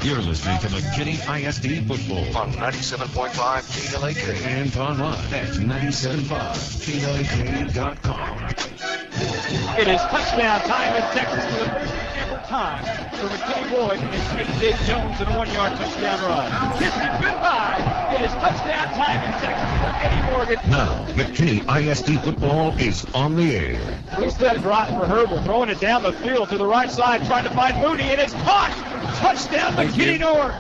You're listening to McKinney ISD Football on 97.5 KLAK and online at 97.5KLAK.com. It is touchdown time in Texas for the first ever time for McKinney Boyd and Dave Jones in a 1-yard touchdown run. 55. It is touchdown time in Texas for Eddie Morgan. Now, McKinney ISD Football is on the air. Instead, right for Herbal, throwing it down the field to the right side, trying to find Mooney, and it's caught. Touchdown, McKinney North.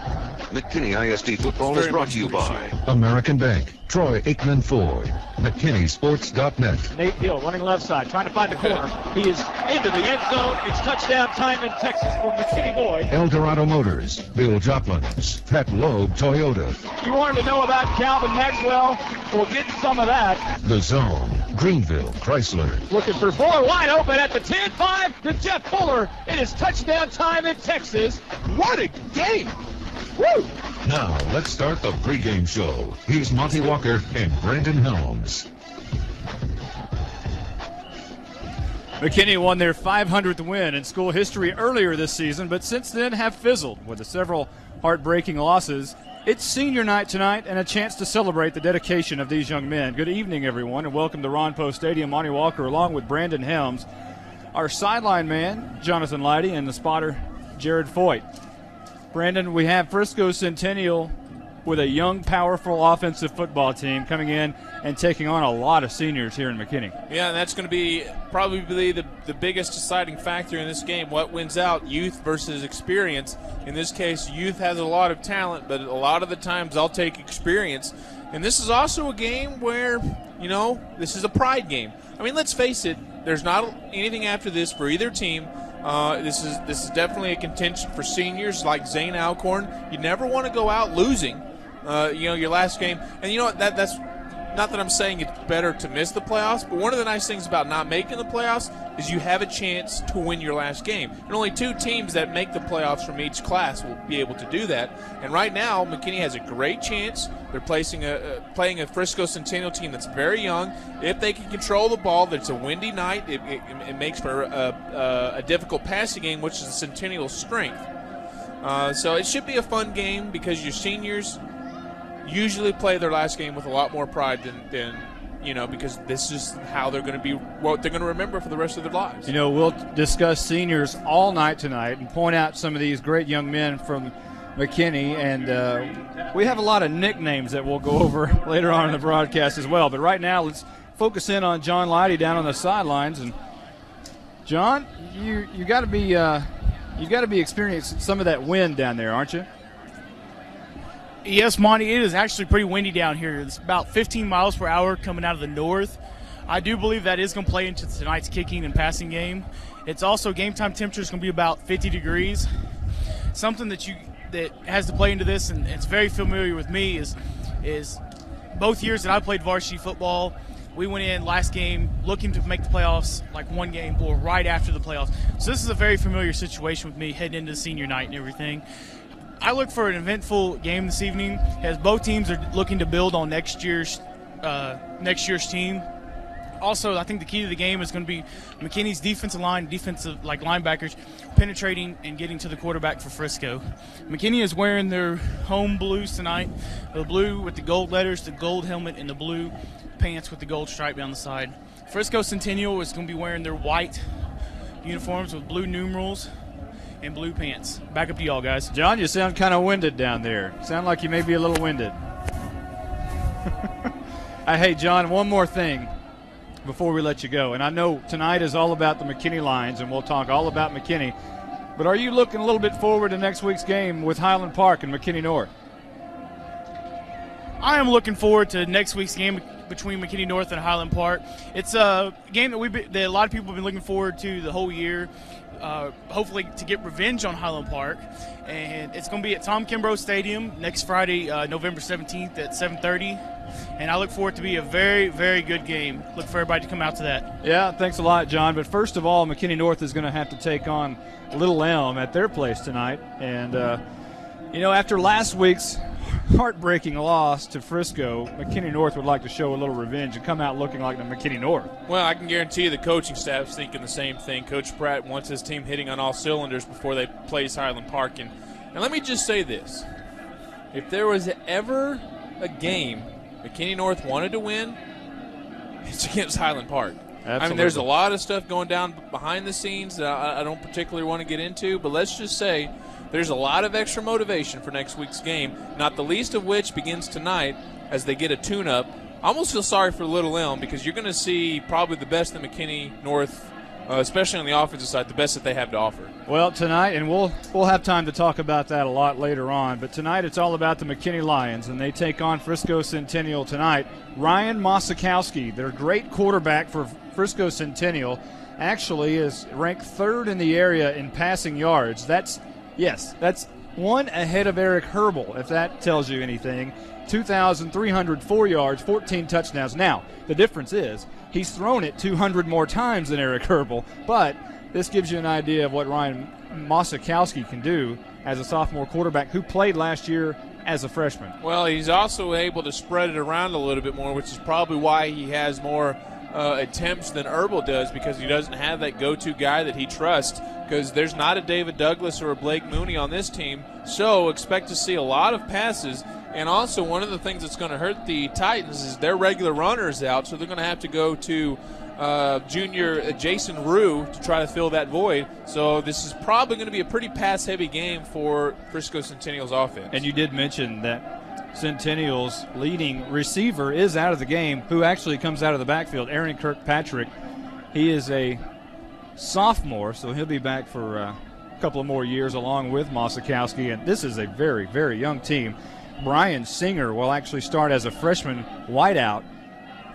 McKinney ISD Football is brought to you by American Bank, Troy Aikman Ford, McKinneySports.net. Nate Hill running left side, trying to find the corner. He is into the end zone. It's touchdown time in Texas for McKinney Boyd. El Dorado Motors, Bill Joplin's, Pet Loeb Toyota. You wanted to know about Calvin Maxwell? Well, get some of that. The Zone, Greenville Chrysler. Looking for Fuller wide open at the 10-5 to Jeff Fuller. It is touchdown time in Texas. What a game! Woo! Now, let's start the pregame show. Here's Monty Walker and Brandon Helms. McKinney won their 500th win in school history earlier this season, but since then have fizzled with the several heartbreaking losses. It's senior night tonight and a chance to celebrate the dedication of these young men. Good evening, everyone, and welcome to Ron Post Stadium. Monty Walker along with Brandon Helms, our sideline man, Jonathan Leidy, and the spotter, Jared Foyt. Brandon, we have Frisco Centennial with a young, powerful offensive football team coming in and taking on a lot of seniors here in McKinney. Yeah, and that's going to be probably the biggest deciding factor in this game. What wins out, youth versus experience. In this case, youth has a lot of talent, but a lot of the times I'll take experience. And this is also a game where, this is a pride game. I mean, let's face it, there's not anything after this for either team. This is definitely a contention for seniors like Zane Alcorn. You never want to go out losing, your last game. And you know what? That's not that I'm saying it's better to miss the playoffs, but one of the nice things about not making the playoffs is you have a chance to win your last game. And only 2 teams that make the playoffs from each class will be able to do that. And right now, McKinney has a great chance. They're playing a Frisco Centennial team that's very young. If they can control the ball, it's a windy night. It makes for a difficult passing game, which is the Centennial's strength. So it should be a fun game because your seniors usually play their last game with a lot more pride than because this is how they're going to be, what they're going to remember for the rest of their lives. We'll discuss seniors all night tonight and point out some of these great young men from McKinney, and we have a lot of nicknames that we'll go over later on in the broadcast as well. But right now, let's focus in on John Leidy down on the sidelines. And John, you got to be experiencing some of that wind down there, aren't you? Yes, Monty, it is actually pretty windy down here. It's about 15 miles per hour coming out of the north. I do believe that is going to play into tonight's kicking and passing game. It's also game time temperature is going to be about 50 degrees. Something that has to play into this, and it's very familiar with me, is both years that I played varsity football, we went in last game looking to make the playoffs like one game or right after the playoffs. So this is a very familiar situation with me heading into senior night and everything. I look for an eventful game this evening as both teams are looking to build on next year's team. Also, I think the key to the game is going to be McKinney's defensive linebackers penetrating and getting to the quarterback for Frisco. McKinney is wearing their home blues tonight, the blue with the gold letters, the gold helmet, and the blue pants with the gold stripe down the side. Frisco Centennial is going to be wearing their white uniforms with blue numerals and blue pants. Back up to y'all, guys. John, you sound kind of winded down there. Sound like you may be a little winded. Hey, John, one more thing before we let you go. And I know tonight is all about the McKinney Lions, and we'll talk all about McKinney. But are you looking a little bit forward to next week's game with Highland Park and McKinney North? I am looking forward to next week's game between McKinney North and Highland Park. It's a game that a lot of people have been looking forward to the whole year. Hopefully to get revenge on Highland Park, and it's going to be at Tom Kimbrough Stadium next Friday, November 17th at 7:30, and I look forward to be a very, very good game. Look for everybody to come out to that. Yeah, thanks a lot, John. But first of all, McKinney North is going to have to take on Little Elm at their place tonight, and after last week's heartbreaking loss to Frisco, McKinney North would like to show a little revenge and come out looking like the McKinney North. Well, I can guarantee you the coaching staff's thinking the same thing. Coach Pratt wants his team hitting on all cylinders before they place Highland Park, and And let me just say this. If there was ever a game McKinney North wanted to win, it's against Highland Park. Absolutely. I mean, there's a lot of stuff going down behind the scenes that I don't particularly want to get into, but let's just say there's a lot of extra motivation for next week's game, not the least of which begins tonight as they get a tune-up. I almost feel sorry for Little Elm because you're going to see probably the best that McKinney North, especially on the offensive side, the best that they have to offer. Well, tonight, and we'll have time to talk about that a lot later on, but tonight it's all about the McKinney Lions, and they take on Frisco Centennial tonight. Ryan Mosikowski, their great quarterback for Frisco Centennial, actually is ranked third in the area in passing yards. That's one ahead of Eric Herbal, if that tells you anything. 2,304 yards, 14 touchdowns. Now, the difference is he's thrown it 200 more times than Eric Herbal, but this gives you an idea of what Ryan Mosikowski can do as a sophomore quarterback who played last year as a freshman. Well, he's also able to spread it around a little bit more, which is probably why he has more attempts than Herbal does, because he doesn't have that go-to guy that he trusts, because there's not a David Douglas or a Blake Mooney on this team, so expect to see a lot of passes. And also one of the things that's going to hurt the Titans is their regular runners out, so they're going to have to go to junior Jason Rue to try to fill that void. So this is probably going to be a pretty pass-heavy game for Frisco Centennial's offense. And you did mention that Centennial's leading receiver is out of the game, who actually comes out of the backfield, Aaron Kirkpatrick. He is a sophomore, so he'll be back for a couple of more years along with Mosikowski. And this is a very, very young team. Brian Singer will actually start as a freshman wideout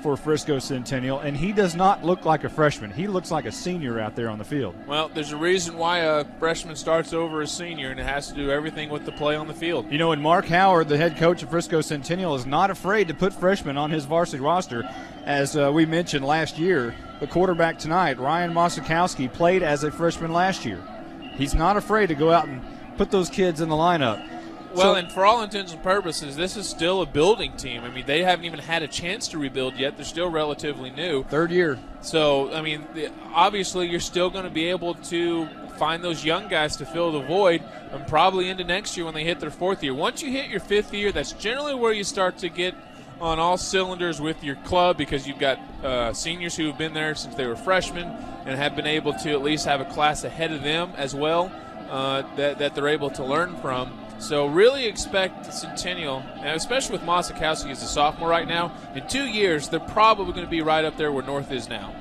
for Frisco Centennial, and he does not look like a freshman. He looks like a senior out there on the field. Well, there's a reason why a freshman starts over a senior, and it has to do everything with the play on the field. You know, and Mark Howard, the head coach of Frisco Centennial, is not afraid to put freshmen on his varsity roster. As we mentioned last year, the quarterback tonight, Ryan Mosikowski, played as a freshman last year. He's not afraid to go out and put those kids in the lineup. Well, and for all intents and purposes, this is still a building team. I mean, they haven't even had a chance to rebuild yet. They're still relatively new. Third year. So, I mean, obviously you're still going to be able to find those young guys to fill the void, and probably into next year when they hit their fourth year. Once you hit your fifth year, that's generally where you start to get on all cylinders with your club, because you've got seniors who have been there since they were freshmen and have been able to at least have a class ahead of them as well that they're able to learn from. So really expect Centennial, and especially with Mosikowski as a sophomore right now, in 2 years they're probably going to be right up there where North is now.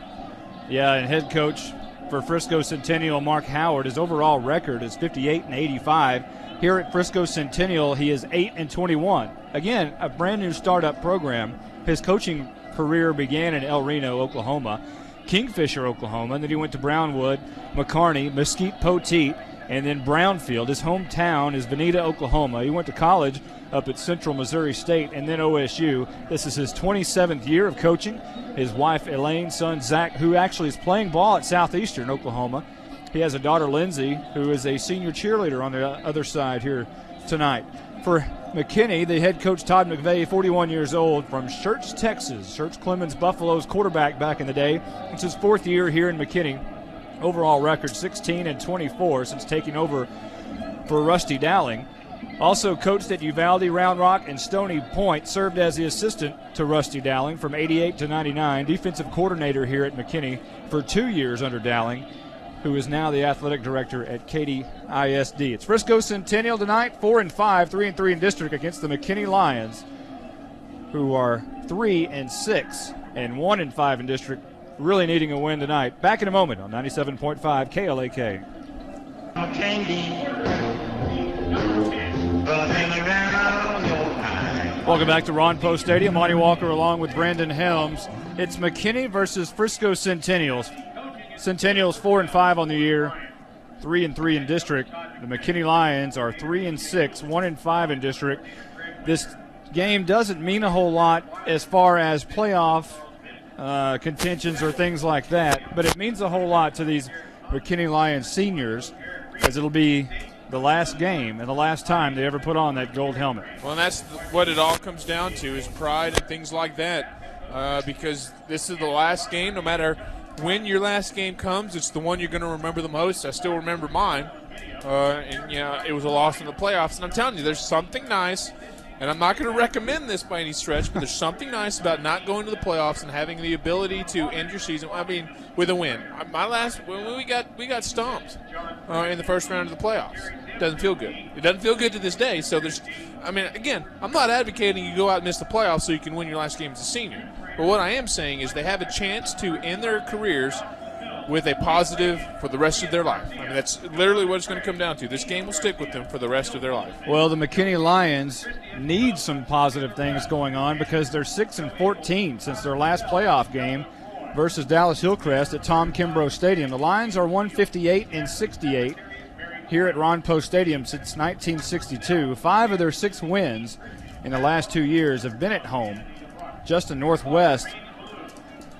Yeah, and head coach for Frisco Centennial, Mark Howard, his overall record is 58-85. Here at Frisco Centennial, he is 8-21. Again, a brand new startup program. His coaching career began in El Reno, Oklahoma, Kingfisher, Oklahoma, and then he went to Brownwood, McCarney, Mesquite Poteet, and then Brownfield. His hometown is Veneta, Oklahoma. He went to college up at Central Missouri State and then OSU. This is his 27th year of coaching. His wife, Elaine, son, Zach, who actually is playing ball at Southeastern Oklahoma. He has a daughter, Lindsay, who is a senior cheerleader on the other side here tonight. For McKinney, the head coach, Todd McVeigh, 41 years old, from Church, Texas. Church Clemens Buffalo's quarterback back in the day. It's his fourth year here in McKinney. Overall record 16-24 since taking over for Rusty Dowling. Also coached at Uvalde, Round Rock, and Stony Point. Served as the assistant to Rusty Dowling from 88 to 99. Defensive coordinator here at McKinney for 2 years under Dowling, who is now the athletic director at Katy ISD. It's Frisco Centennial tonight, 4-5, 3-3 in district against the McKinney Lions, who are 3-6 and 1-5 in district. Really needing a win tonight. Back in a moment on 97.5 KLAK. Welcome back to Ron Poe Stadium. Monty Walker along with Brandon Helms. It's McKinney versus Frisco Centennials. Centennials 4-5 on the year, 3-3 in district. The McKinney Lions are 3-6, 1-5 in district. This game doesn't mean a whole lot as far as playoff contentions or things like that, but it means a whole lot to these McKinney Lions seniors, because it'll be the last game and the last time they ever put on that gold helmet. Well, that's what it all comes down to, is pride and things like that, because this is the last game. No matter when your last game comes, it's the one you're going to remember the most. I still remember mine. And it was a loss in the playoffs. And I'm telling you, there's something nice, and I'm not going to recommend this by any stretch, but there's something nice about not going to the playoffs and having the ability to end your season. I mean, with a win. We got stomped in the first round of the playoffs. It doesn't feel good. It doesn't feel good to this day. So again, I'm not advocating you go out and miss the playoffs so you can win your last game as a senior. But what I am saying is they have a chance to end their careers with a positive for the rest of their life. I mean, that's literally what it's going to come down to. This game will stick with them for the rest of their life. Well, the McKinney Lions need some positive things going on because they're 6-14 since their last playoff game versus Dallas Hillcrest at Tom Kimbrough Stadium. The Lions are 158-68 here at Ron Post Stadium since 1962. 5 of their 6 wins in the last 2 years have been at home. Justin Northwest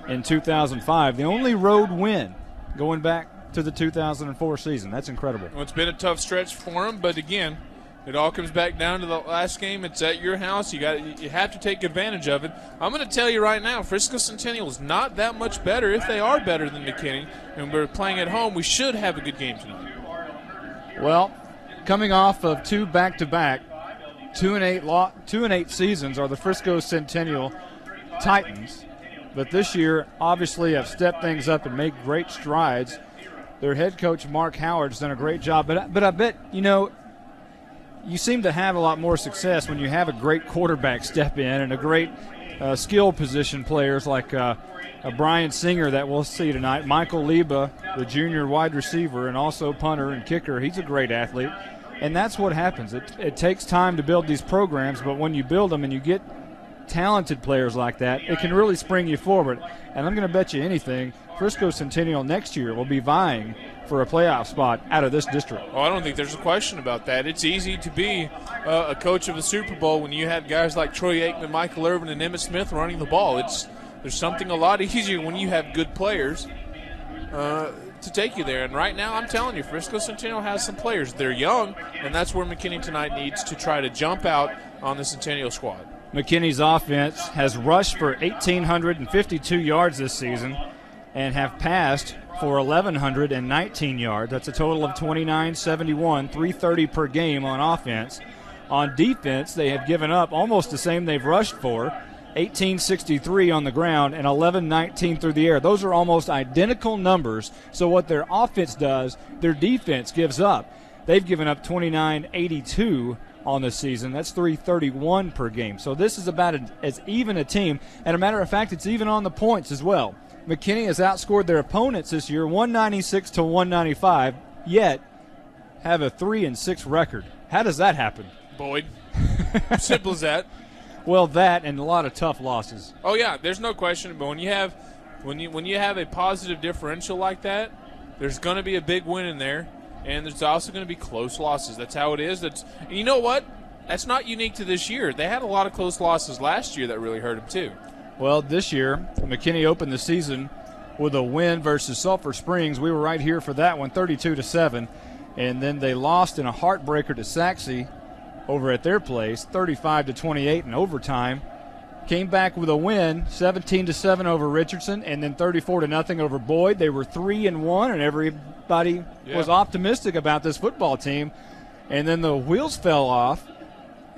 in 2005, the only road win going back to the 2004 season. That's incredible. Well, it's been a tough stretch for them, but again, it all comes back down to the last game. It's at your house. You have to take advantage of it. I'm going to tell you right now, Frisco Centennial is not that much better. If they are better than McKinney, and we're playing at home, we should have a good game tonight. Well, coming off of 2 back-to-back, 2-8 seasons are the Frisco Centennial Titans. But this year, obviously, have stepped things up and made great strides. Their head coach, Mark Howard's done a great job. But I bet, you seem to have a lot more success when you have a great quarterback step in and a great skill position players like Brian Singer that we'll see tonight, Michael Liba, the junior wide receiver, and also punter and kicker. He's a great athlete. And that's what happens. It takes time to build these programs, but when you build them and you get talented players like that, it can really spring you forward. And I'm going to bet you anything, Frisco Centennial next year will be vying for a playoff spot out of this district. Oh, I don't think there's a question about that. It's easy to be a coach of the Super Bowl when you have guys like Troy Aikman, Michael Irvin, and Emmitt Smith running the ball. There's something a lot easier when you have good players to take you there. And right now, I'm telling you, Frisco Centennial has some players. They're young, and that's where McKinney tonight needs to try to jump out on the Centennial squad. McKinney's offense has rushed for 1,852 yards this season and have passed for 1,119 yards. That's a total of 2971, 330 per game on offense. On defense, they have given up almost the same they've rushed for, 1,863 on the ground and 1,119 through the air. Those are almost identical numbers. So what their offense does, their defense gives up. They've given up 2982 on this season. That's 331 per game. So this is about as even a team. And a matter of fact, it's even on the points as well. McKinney has outscored their opponents this year 196 to 195, yet have a 3-6 record. How does that happen? Boyd. Simple as that. Well, that and a lot of tough losses. Oh yeah, there's no question. But when you have a positive differential like that, there's going to be a big win in there. And there's also going to be close losses. That's how it is. And you know what? That's not unique to this year. They had a lot of close losses last year that really hurt them too. Well, this year, McKinney opened the season with a win versus Sulphur Springs. We were right here for that one, 32-7. And then they lost in a heartbreaker to Saxe over at their place, 35-28 in overtime. Came back with a win, 17-7 over Richardson, and then 34-0 over Boyd. They were 3-1, and everybody was optimistic about this football team. And then the wheels fell off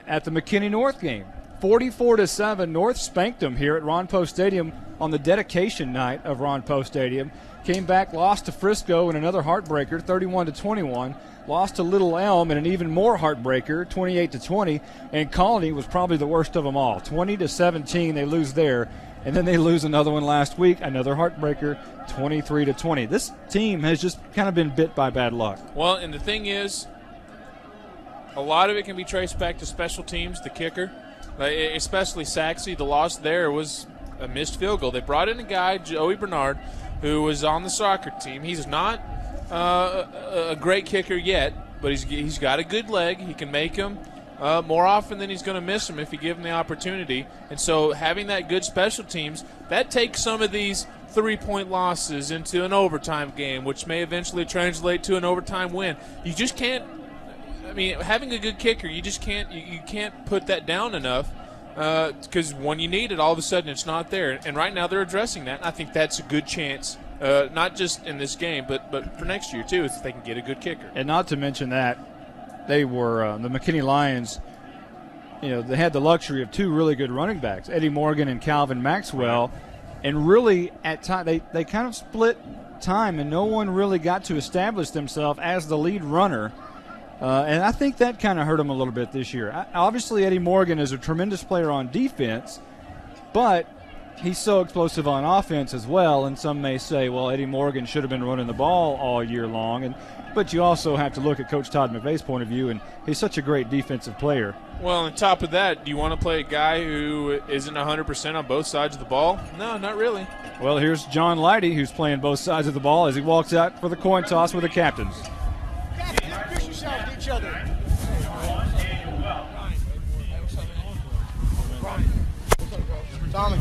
at the McKinney North game. 44-7, North spanked them here at Ron Post Stadium on the dedication night of Ron Post Stadium. Came back, lost to Frisco in another heartbreaker, 31-21. Lost to Little Elm in an even more heartbreaker, 28-20. And Colony was probably the worst of them all, 20-17. They lose there, and then they lose another one last week, another heartbreaker, 23-20. This team has just kind of been bit by bad luck. Well, and the thing is, a lot of it can be traced back to special teams, the kicker, especially Saxe. The loss there was a missed field goal. They brought in a guy, Joey Bernard, who was on the soccer team. He's not a great kicker yet, but he's got a good leg. He can make them more often than he's going to miss them if you give him the opportunity. And so having that good special teams, that takes some of these 3-point losses into an overtime game, which may eventually translate to an overtime win. You just can't. I mean, having a good kicker, you just can't. You can't put that down enough. Because when you need it, all of a sudden it's not there. And right now they're addressing that. I think that's a good chance not just in this game, but for next year too, if they can get a good kicker. And not to mention that they were the McKinney Lions. They had the luxury of two really good running backs, Eddie Morgan and Calvin Maxwell, and really at time they kind of split time, and no one really got to establish themselves as the lead runner. And I think that kind of hurt him a little bit this year. Obviously, Eddie Morgan is a tremendous player on defense, but he's so explosive on offense as well. And some may say, well, Eddie Morgan should have been running the ball all year long. But you also have to look at Coach Todd McVay's point of view, and he's such a great defensive player. Well, on top of that, do you want to play a guy who isn't 100% on both sides of the ball? No, not really. Well, here's John Leidy, who's playing both sides of the ball as he walks out for the coin toss with the captains. Push yourself to each other. Tommy.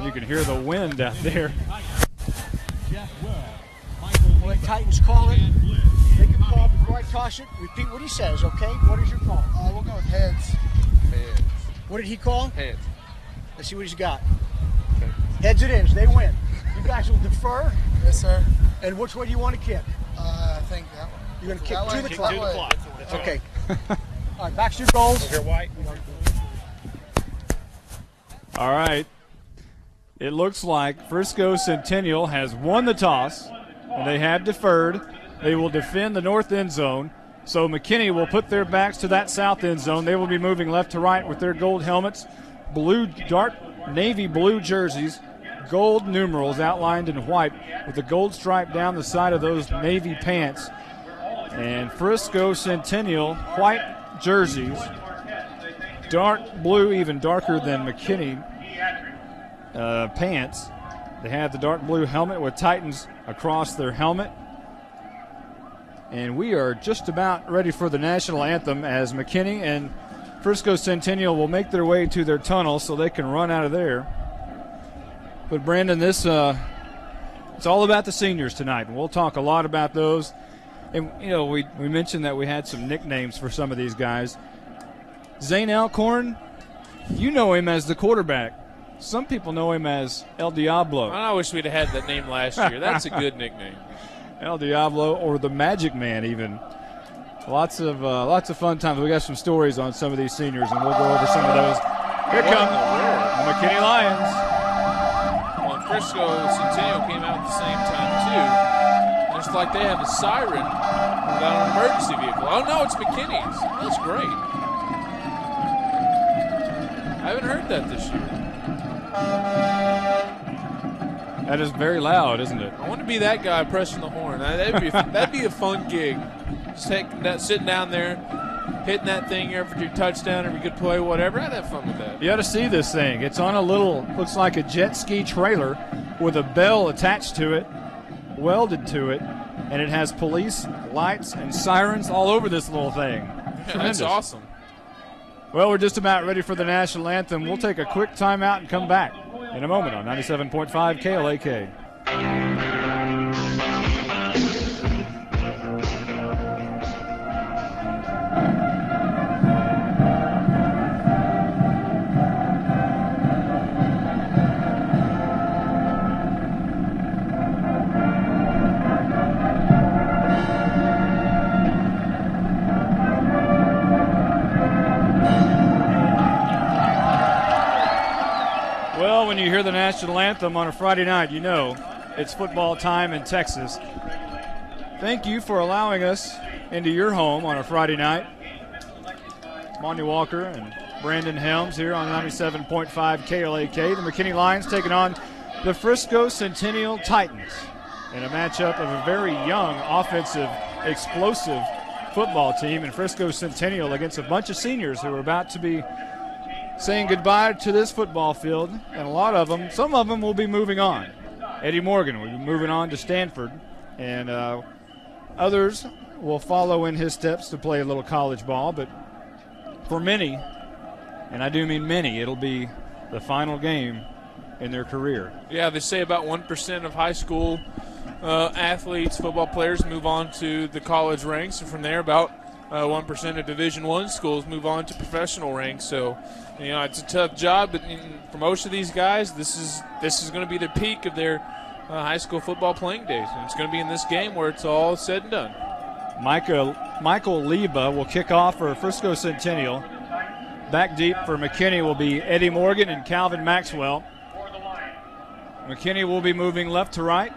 You can hear the wind out there. Well, the Titans call it. They can call before I toss it. Repeat what he says, okay? What is your call? We'll go with heads. Heads. What did he call? Heads. Let's see what he's got. Okay. Heads it is. They win. You guys will defer. Yes, sir. And which way do you want to kick? I think that one. You're going to kick That to way. the Kick clock. to the clock. Okay. All right, back to your goals. Here, White. All right. It looks like Frisco Centennial has won the toss, and they have deferred. They will defend the north end zone. So McKinney will put their backs to that south end zone. They will be moving left to right with their gold helmets, dark navy blue jerseys, gold numerals outlined in white with the gold stripe down the side of those navy pants. And Frisco Centennial white jerseys, dark blue, even darker than McKinney pants. They have the dark blue helmet with Titans across their helmet. And we are just about ready for the national anthem as McKinney and Frisco Centennial will make their way to their tunnel so they can run out of there. But Brandon, it's all about the seniors tonight, and we'll talk a lot about those. And, we mentioned that we had some nicknames for some of these guys. Zane Alcorn, you know him as the quarterback. Some people know him as El Diablo. I wish we'd have had that name last year. That's a good nickname. El Diablo, or the Magic Man, even. Lots of fun times. We got some stories on some of these seniors, and we'll go over some of those. Here come the McKinney Lions. Well, Frisco Centennial came out at the same time too. And it's like they have a siren without an emergency vehicle. Oh no, it's McKinney's. That's great. I haven't heard that this year. That is very loud, isn't it? I want to be that guy pressing the horn. That'd be a fun gig. Just sitting down there, hitting that thing every touchdown, every good play, whatever. I'd have fun with that. You ought to see this thing. It's on a looks like a jet ski trailer with a bell attached to it, welded to it, and it has police lights and sirens all over this little thing. Yeah, that's awesome. Well, we're just about ready for the national anthem. We'll take a quick timeout and come back in a moment on 97.5 KLAK. Well, when you hear the national anthem on a Friday night, you know it's football time in Texas. Thank you for allowing us into your home on a Friday night. Monty Walker and Brandon Helms here on 97.5 KLAK. The McKinney Lions taking on the Frisco Centennial Titans in a matchup of a very young, offensive, explosive football team, and Frisco Centennial against a bunch of seniors who are about to be saying goodbye to this football field, and some of them will be moving on. Eddie Morgan will be moving on to Stanford, and others will follow in his steps to play a little college ball. But for many, and I do mean many, it'll be the final game in their career. Yeah, they say about 1% of high school athletes, football players, move on to the college ranks, and from there about 1% of Division I schools move on to professional ranks. So, it's a tough job, but for most of these guys, this is going to be the peak of their high school football playing days. And it's going to be in this game where it's all said and done. Michael Leba will kick off for Frisco Centennial. Back deep for McKinney will be Eddie Morgan and Calvin Maxwell. McKinney will be moving left to right.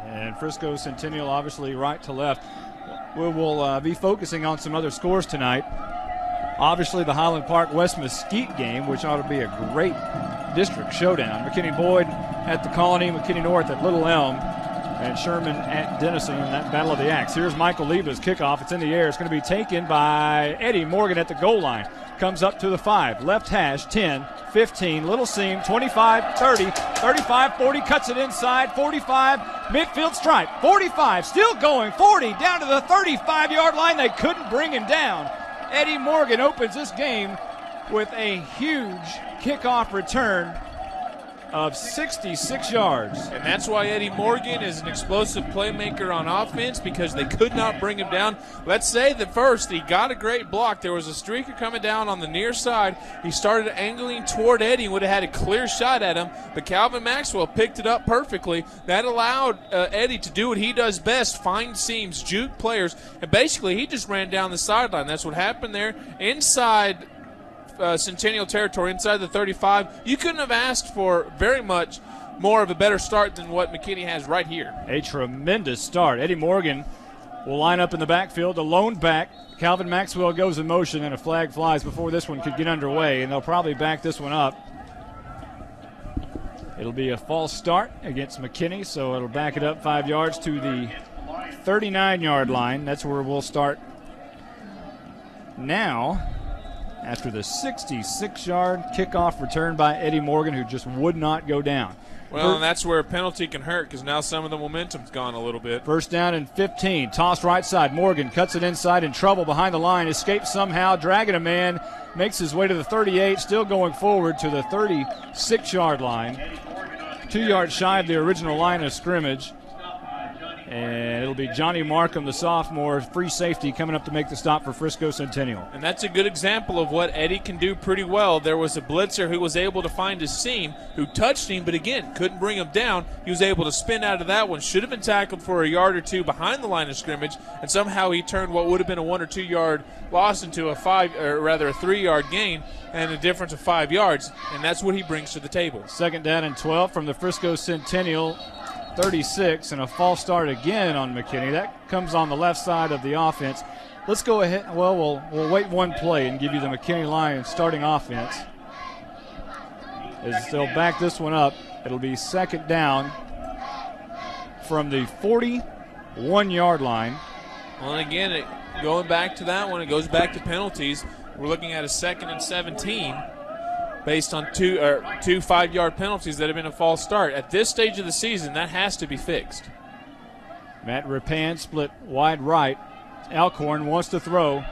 And Frisco Centennial obviously right to left. We will be focusing on some other scores tonight. Obviously the Highland Park West Mesquite game, which ought to be a great district showdown. McKinney Boyd at the Colony, McKinney North at Little Elm, and Sherman at Denison in that Battle of the Axe. Here's Michael Leba's kickoff. It's in the air. It's going to be taken by Eddie Morgan at the goal line. Comes up to the 5. Left hash, 10, 15, little seam, 25, 30, 35, 40, cuts it inside, 45, midfield stripe, 45, still going, 40, down to the 35-yard line. They couldn't bring him down. Eddie Morgan opens this game with a huge kickoff return of 66 yards. And that's why Eddie Morgan is an explosive playmaker on offense, because they could not bring him down. Let's say that first he got a great block. There was a streaker coming down on the near side. He started angling toward Eddie, would have had a clear shot at him, but Calvin Maxwell picked it up perfectly. That allowed Eddie to do what he does best, find seams, juke players, and basically he just ran down the sideline. That's what happened there. Inside Centennial territory, inside the 35. You couldn't have asked for very much more of a better start than what McKinney has right here. A tremendous start. Eddie Morgan will line up in the backfield. The lone back, Calvin Maxwell, goes in motion, and a flag flies before this one could get underway, and they'll probably back this one up. It'll be a false start against McKinney, so it'll back it up 5 yards to the 39-yard line. That's where we'll start now, after the 66-yard kickoff return by Eddie Morgan, who just would not go down. Well, and that's where a penalty can hurt, because now some of the momentum's gone a little bit. First down and 15. Tossed right side. Morgan cuts it inside, in trouble behind the line. Escapes somehow, dragging a man. Makes his way to the 38, still going forward to the 36-yard line. 2 yards shy of the original line of scrimmage. And it'll be Johnny Markham, the sophomore, free safety, coming up to make the stop for Frisco Centennial. And that's a good example of what Eddie can do pretty well. There was a blitzer who was able to find his seam, who touched him, but again, couldn't bring him down. He was able to spin out of that one. Should have been tackled for a yard or two behind the line of scrimmage, and somehow he turned what would have been a 1 or 2 yard loss into a 3-yard gain, and a difference of 5 yards. And that's what he brings to the table. Second down and 12 from the Frisco Centennial 36, and a false start again on McKinney. That comes on the left side of the offense. Let's go ahead. Well, we'll wait one play and give you the McKinney Lions starting offense. As they'll back this one up, it'll be second down from the 41-yard line. Well, and again, going back to that one, it goes back to penalties. We're looking at a 2nd and 17. Based on two 5-yard penalties that have been a false start. At this stage of the season, that has to be fixed. Matt Rappan split wide right. Alcorn wants to throw.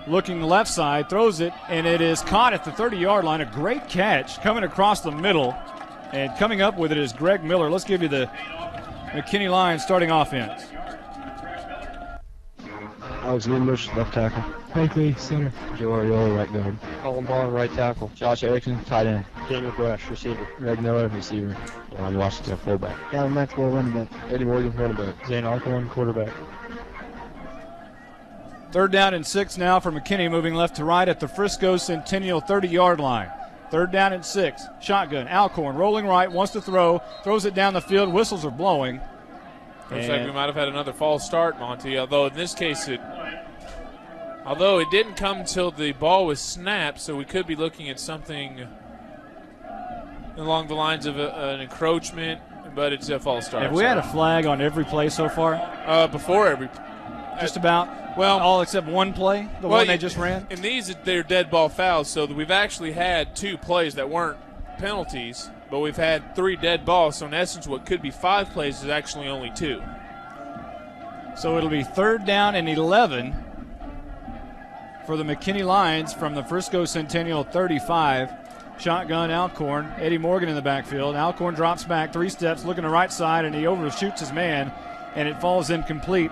Looking left side, throws it, and it is caught at the 30-yard line. A great catch coming across the middle. And coming up with it is Greg Miller. Let's give you the McKinney Lions starting offense. Alex Lindbush, left tackle. Hank Lee, center. Joe Ariolo, right guard. Colin Ball, right tackle. Josh Erickson, tight end. Daniel Brush, receiver. Greg Miller, receiver. Ron Washington, fullback. Calvin Maxwell, running back. Eddie Morgan, running back. Zane Alcorn, quarterback. Third down and 6 now for McKinney, moving left to right at the Frisco Centennial 30-yard line. Third down and 6. Shotgun. Alcorn rolling right, wants to throw. Throws it down the field. Whistles are blowing. Looks like we might have had another false start, Monty, although in this case it didn't come until the ball was snapped, so we could be looking at something along the lines of an encroachment, but it's a false start. Have we had a flag on every play so far? Before every. Just about? Well, all except one play, the one they just ran? In these, they're dead ball fouls, so we've actually had 2 plays that weren't penalties, but we've had 3 dead balls, so in essence what could be 5 plays is actually only 2. So it'll be third down and 11 for the McKinney Lions from the Frisco Centennial 35. Shotgun Alcorn. Eddie Morgan in the backfield. Alcorn drops back 3 steps, looking to right side, and he overshoots his man, and it falls incomplete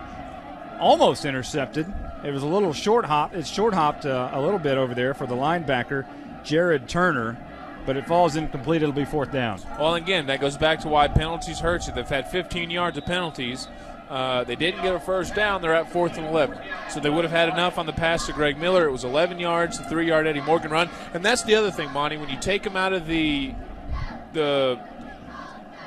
almost intercepted. It was a little short hop. It short hopped a little bit over there for the linebacker, Jared Turner, but it falls incomplete. It'll be fourth down. Well, again, that goes back to why penalties hurt you. They've had 15 yards of penalties. They didn't get a first down. They're at 4th and 11. So they would have had enough on the pass to Greg Miller. It was 11 yards, the 3-yard Eddie Morgan run. And that's the other thing, Monty. When you take him out of the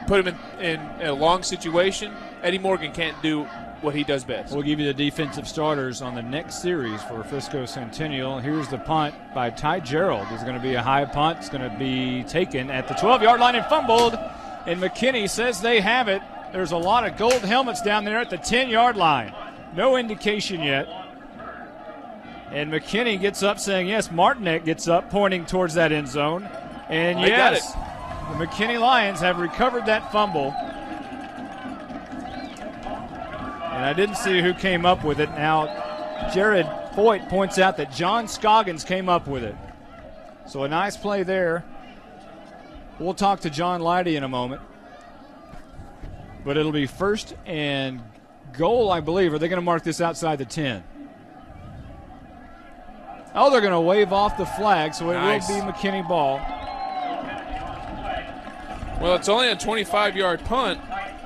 put him in a long situation, Eddie Morgan can't do what he does best. We'll give you the defensive starters on the next series for Frisco Centennial. Here's the punt by Ty Gerald. It's going to be a high punt. It's going to be taken at the 12-yard line and fumbled. And McKinney says they have it. There's a lot of gold helmets down there at the 10-yard line. No indication yet. And McKinney gets up saying yes. Martinek gets up pointing towards that end zone. And yes, the McKinney Lions have recovered that fumble. And I didn't see who came up with it. Now, Jared Foyt points out that John Scoggins came up with it. So a nice play there. We'll talk to John Leidy in a moment. But it'll be first and goal, I believe. Are they going to mark this outside the 10? Oh, they're going to wave off the flag, so it will be McKinney ball. Well, it's only a 25-yard punt,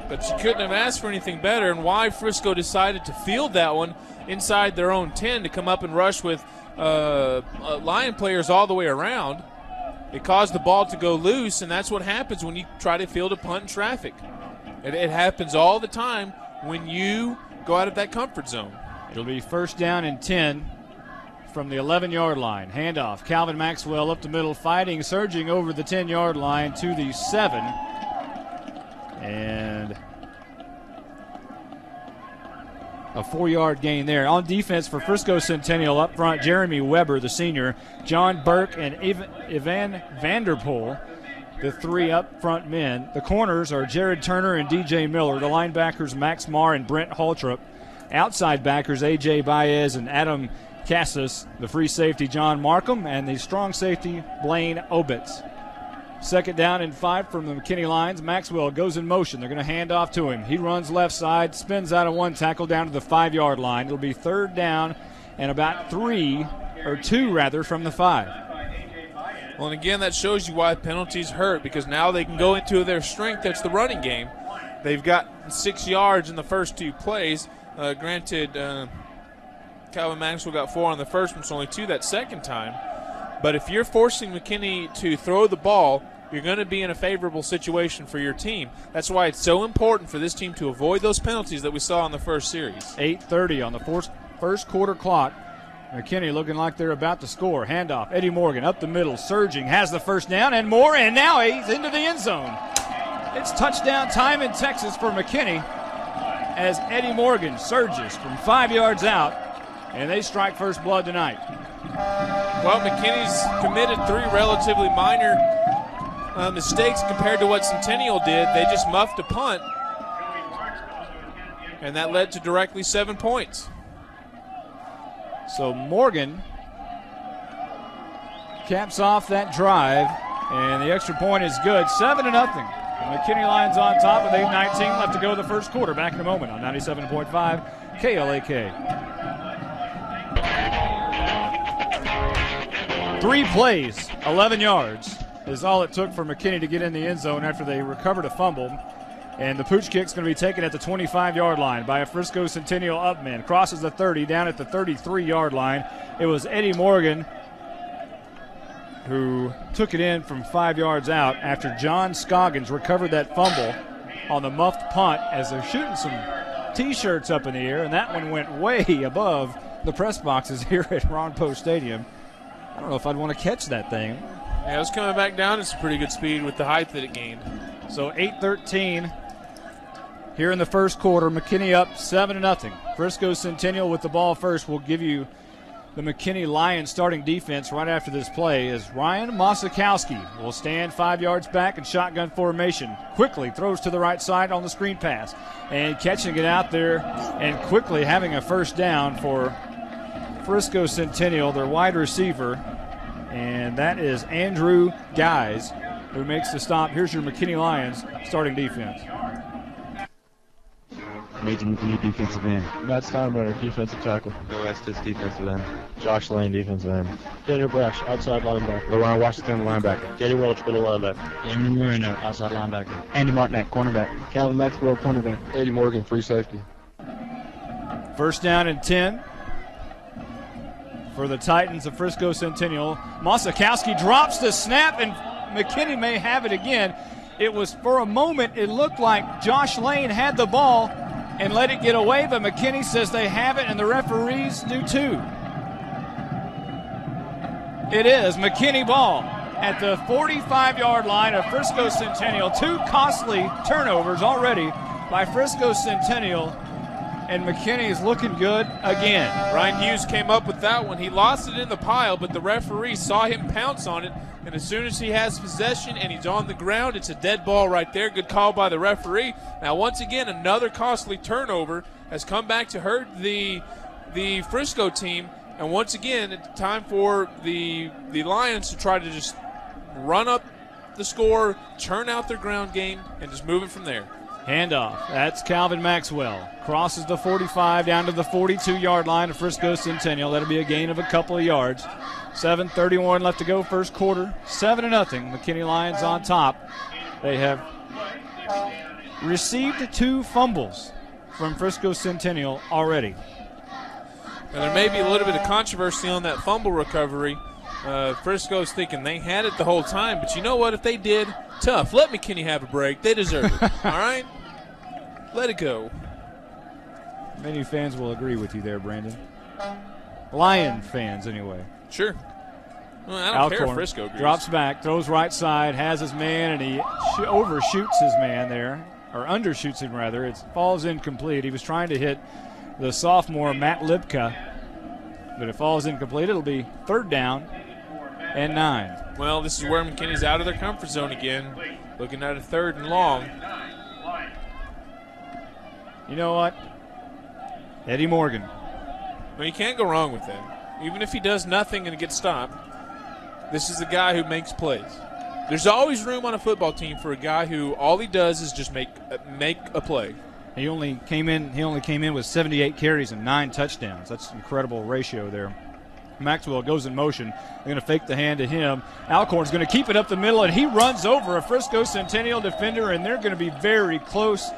but you couldn't have asked for anything better. And why Frisco decided to field that one inside their own 10 to come up and rush with Lion players all the way around, it caused the ball to go loose, and that's what happens when you try to field a punt in traffic. It happens all the time when you go out of that comfort zone. It'll be first down and 10 from the 11-yard line. Handoff. Calvin Maxwell up the middle, fighting, surging over the 10-yard line to the 7. And a 4-yard gain there. On defense for Frisco Centennial up front, Jeremy Weber, the senior, John Burke, and Ivan Vanderpool, the 3 up front men. The corners are Jared Turner and DJ Miller. The linebackers, Max Marr and Brent Haltrup. Outside backers, A.J. Baez and Adam Cassis. The free safety, John Markham, and the strong safety, Blaine Obitz. Second down and 5 from the McKinney Lions. Maxwell goes in motion. They're going to hand off to him. He runs left side, spins out of one tackle down to the 5-yard line. It'll be third down and about 2 from the 5. Well, and again, that shows you why penalties hurt, because now they can go into their strength. That's the running game. They've got 6 yards in the first 2 plays. Granted, Calvin Maxwell got 4 on the first one, so only 2 that second time. But if you're forcing McKinney to throw the ball, you're going to be in a favorable situation for your team. That's why it's so important for this team to avoid those penalties that we saw in the first series. 8:30 on the first quarter clock. McKinney looking like they're about to score. Handoff. Eddie Morgan up the middle, surging, has the first down and more, and now he's into the end zone. It's touchdown time in Texas for McKinney as Eddie Morgan surges from 5 yards out, and they strike first blood tonight. Well, McKinney's committed 3 relatively minor mistakes compared to what Centennial did. They just muffed a punt, and that led to directly 7 points. So Morgan caps off that drive, and the extra point is good. 7-0. The McKinney Lions on top with 8:19 left to go the first quarter. Back in a moment on 97.5 KLAK. 3 plays, 11 yards is all it took for McKinney to get in the end zone after they recovered a fumble. And the pooch kick's going to be taken at the 25-yard line by a Frisco Centennial upman. Crosses the 30 down at the 33-yard line. It was Eddie Morgan who took it in from 5 yards out after John Scoggins recovered that fumble on the muffed punt as they're shooting some T-shirts up in the air, and that one went way above the press boxes here at Ron Post Stadium. I don't know if I'd want to catch that thing. Yeah, it was coming back down at some pretty good speed with the height that it gained. So 8:13 here in the first quarter. McKinney up 7-0. Frisco Centennial with the ball first. We'll give you the McKinney Lions starting defense right after this play as Ryan Mosikowski will stand 5 yards back in shotgun formation. Quickly throws to the right side on the screen pass and catching it out there and quickly having a first down for Frisco Centennial, their wide receiver, and that is Andrew Guys who makes the stop. Here's your McKinney Lions starting defense. Nathan McKinney, defensive end. Matt Steinbrenner, defensive tackle. Bill Estes, defensive end. Josh Lane, defensive end. Daniel Brash, outside linebacker. LaRon Washington, linebacker. Katie Welch, middle linebacker. Damon Marino, outside linebacker. Andy Martinek, cornerback. Calvin Maxwell, cornerback. Eddie Morgan, free safety. First down and 10 for the Titans of Frisco Centennial. Mosikowski drops the snap, and McKinney may have it again. It was, for a moment, it looked like Josh Lane had the ball and let it get away, but McKinney says they have it, and the referees do too. It is McKinney ball at the 45-yard line of Frisco Centennial. Two costly turnovers already by Frisco Centennial, and McKinney is looking good again. Ryan Hughes came up with that one. He lost it in the pile, but the referee saw him pounce on it, and as soon as he has possession and he's on the ground, it's a dead ball right there. Good call by the referee. Now, once again, another costly turnover has come back to hurt the Frisco team, and once again, it's time for the Lions to try to just run up the score, churn out their ground game, and just move it from there. Handoff. That's Calvin Maxwell. Crosses the 45 down to the 42-yard line of Frisco Centennial. That'll be a gain of a couple of yards. 7:31 left to go, first quarter. 7-0. McKinney Lions on top. They have received 2 fumbles from Frisco Centennial already. Now, there may be a little bit of controversy on that fumble recovery. Frisco's thinking they had it the whole time, but you know what? If they did, tough. Let McKinney have a break. They deserve it. All right? Let it go. Many fans will agree with you there, Brandon. Lion fans, anyway. Sure. Well, I don't care if Alcorn Frisco agrees. drops back, throws right side, has his man, and he overshoots his man there, or undershoots him rather. It falls incomplete. He was trying to hit the sophomore Matt Lipka, but it falls incomplete. It'll be third down and 9. Well, this is where McKinney's out of their comfort zone again, looking at a 3rd and long. You know what? Eddie Morgan. Well, you can't go wrong with that. Even if he does nothing and gets stopped, this is the guy who makes plays. There's always room on a football team for a guy who all he does is just make a play. He only came in with 78 carries and 9 touchdowns. That's an incredible ratio there. Maxwell goes in motion. They're going to fake the hand to him. Alcorn's going to keep it up the middle, and he runs over a Frisco Centennial defender, and they're going to be very close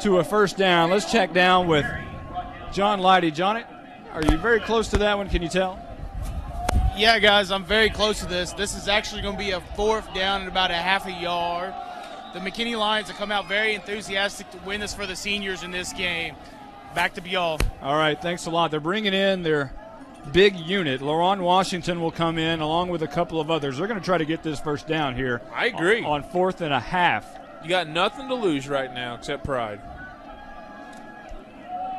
to a first down. Let's check down with John Leidy. John, are you very close to that one? Can you tell? Yeah, guys, I'm very close to this. This is actually going to be a 4th down and about a half a yard. The McKinney Lions have come out very enthusiastic to win this for the seniors in this game. Back to Bial. All right, thanks a lot. They're bringing in their big unit. LaRon Washington will come in along with a couple of others. They're going to try to get this first down here. I agree. On 4th and a half. You got nothing to lose right now except pride.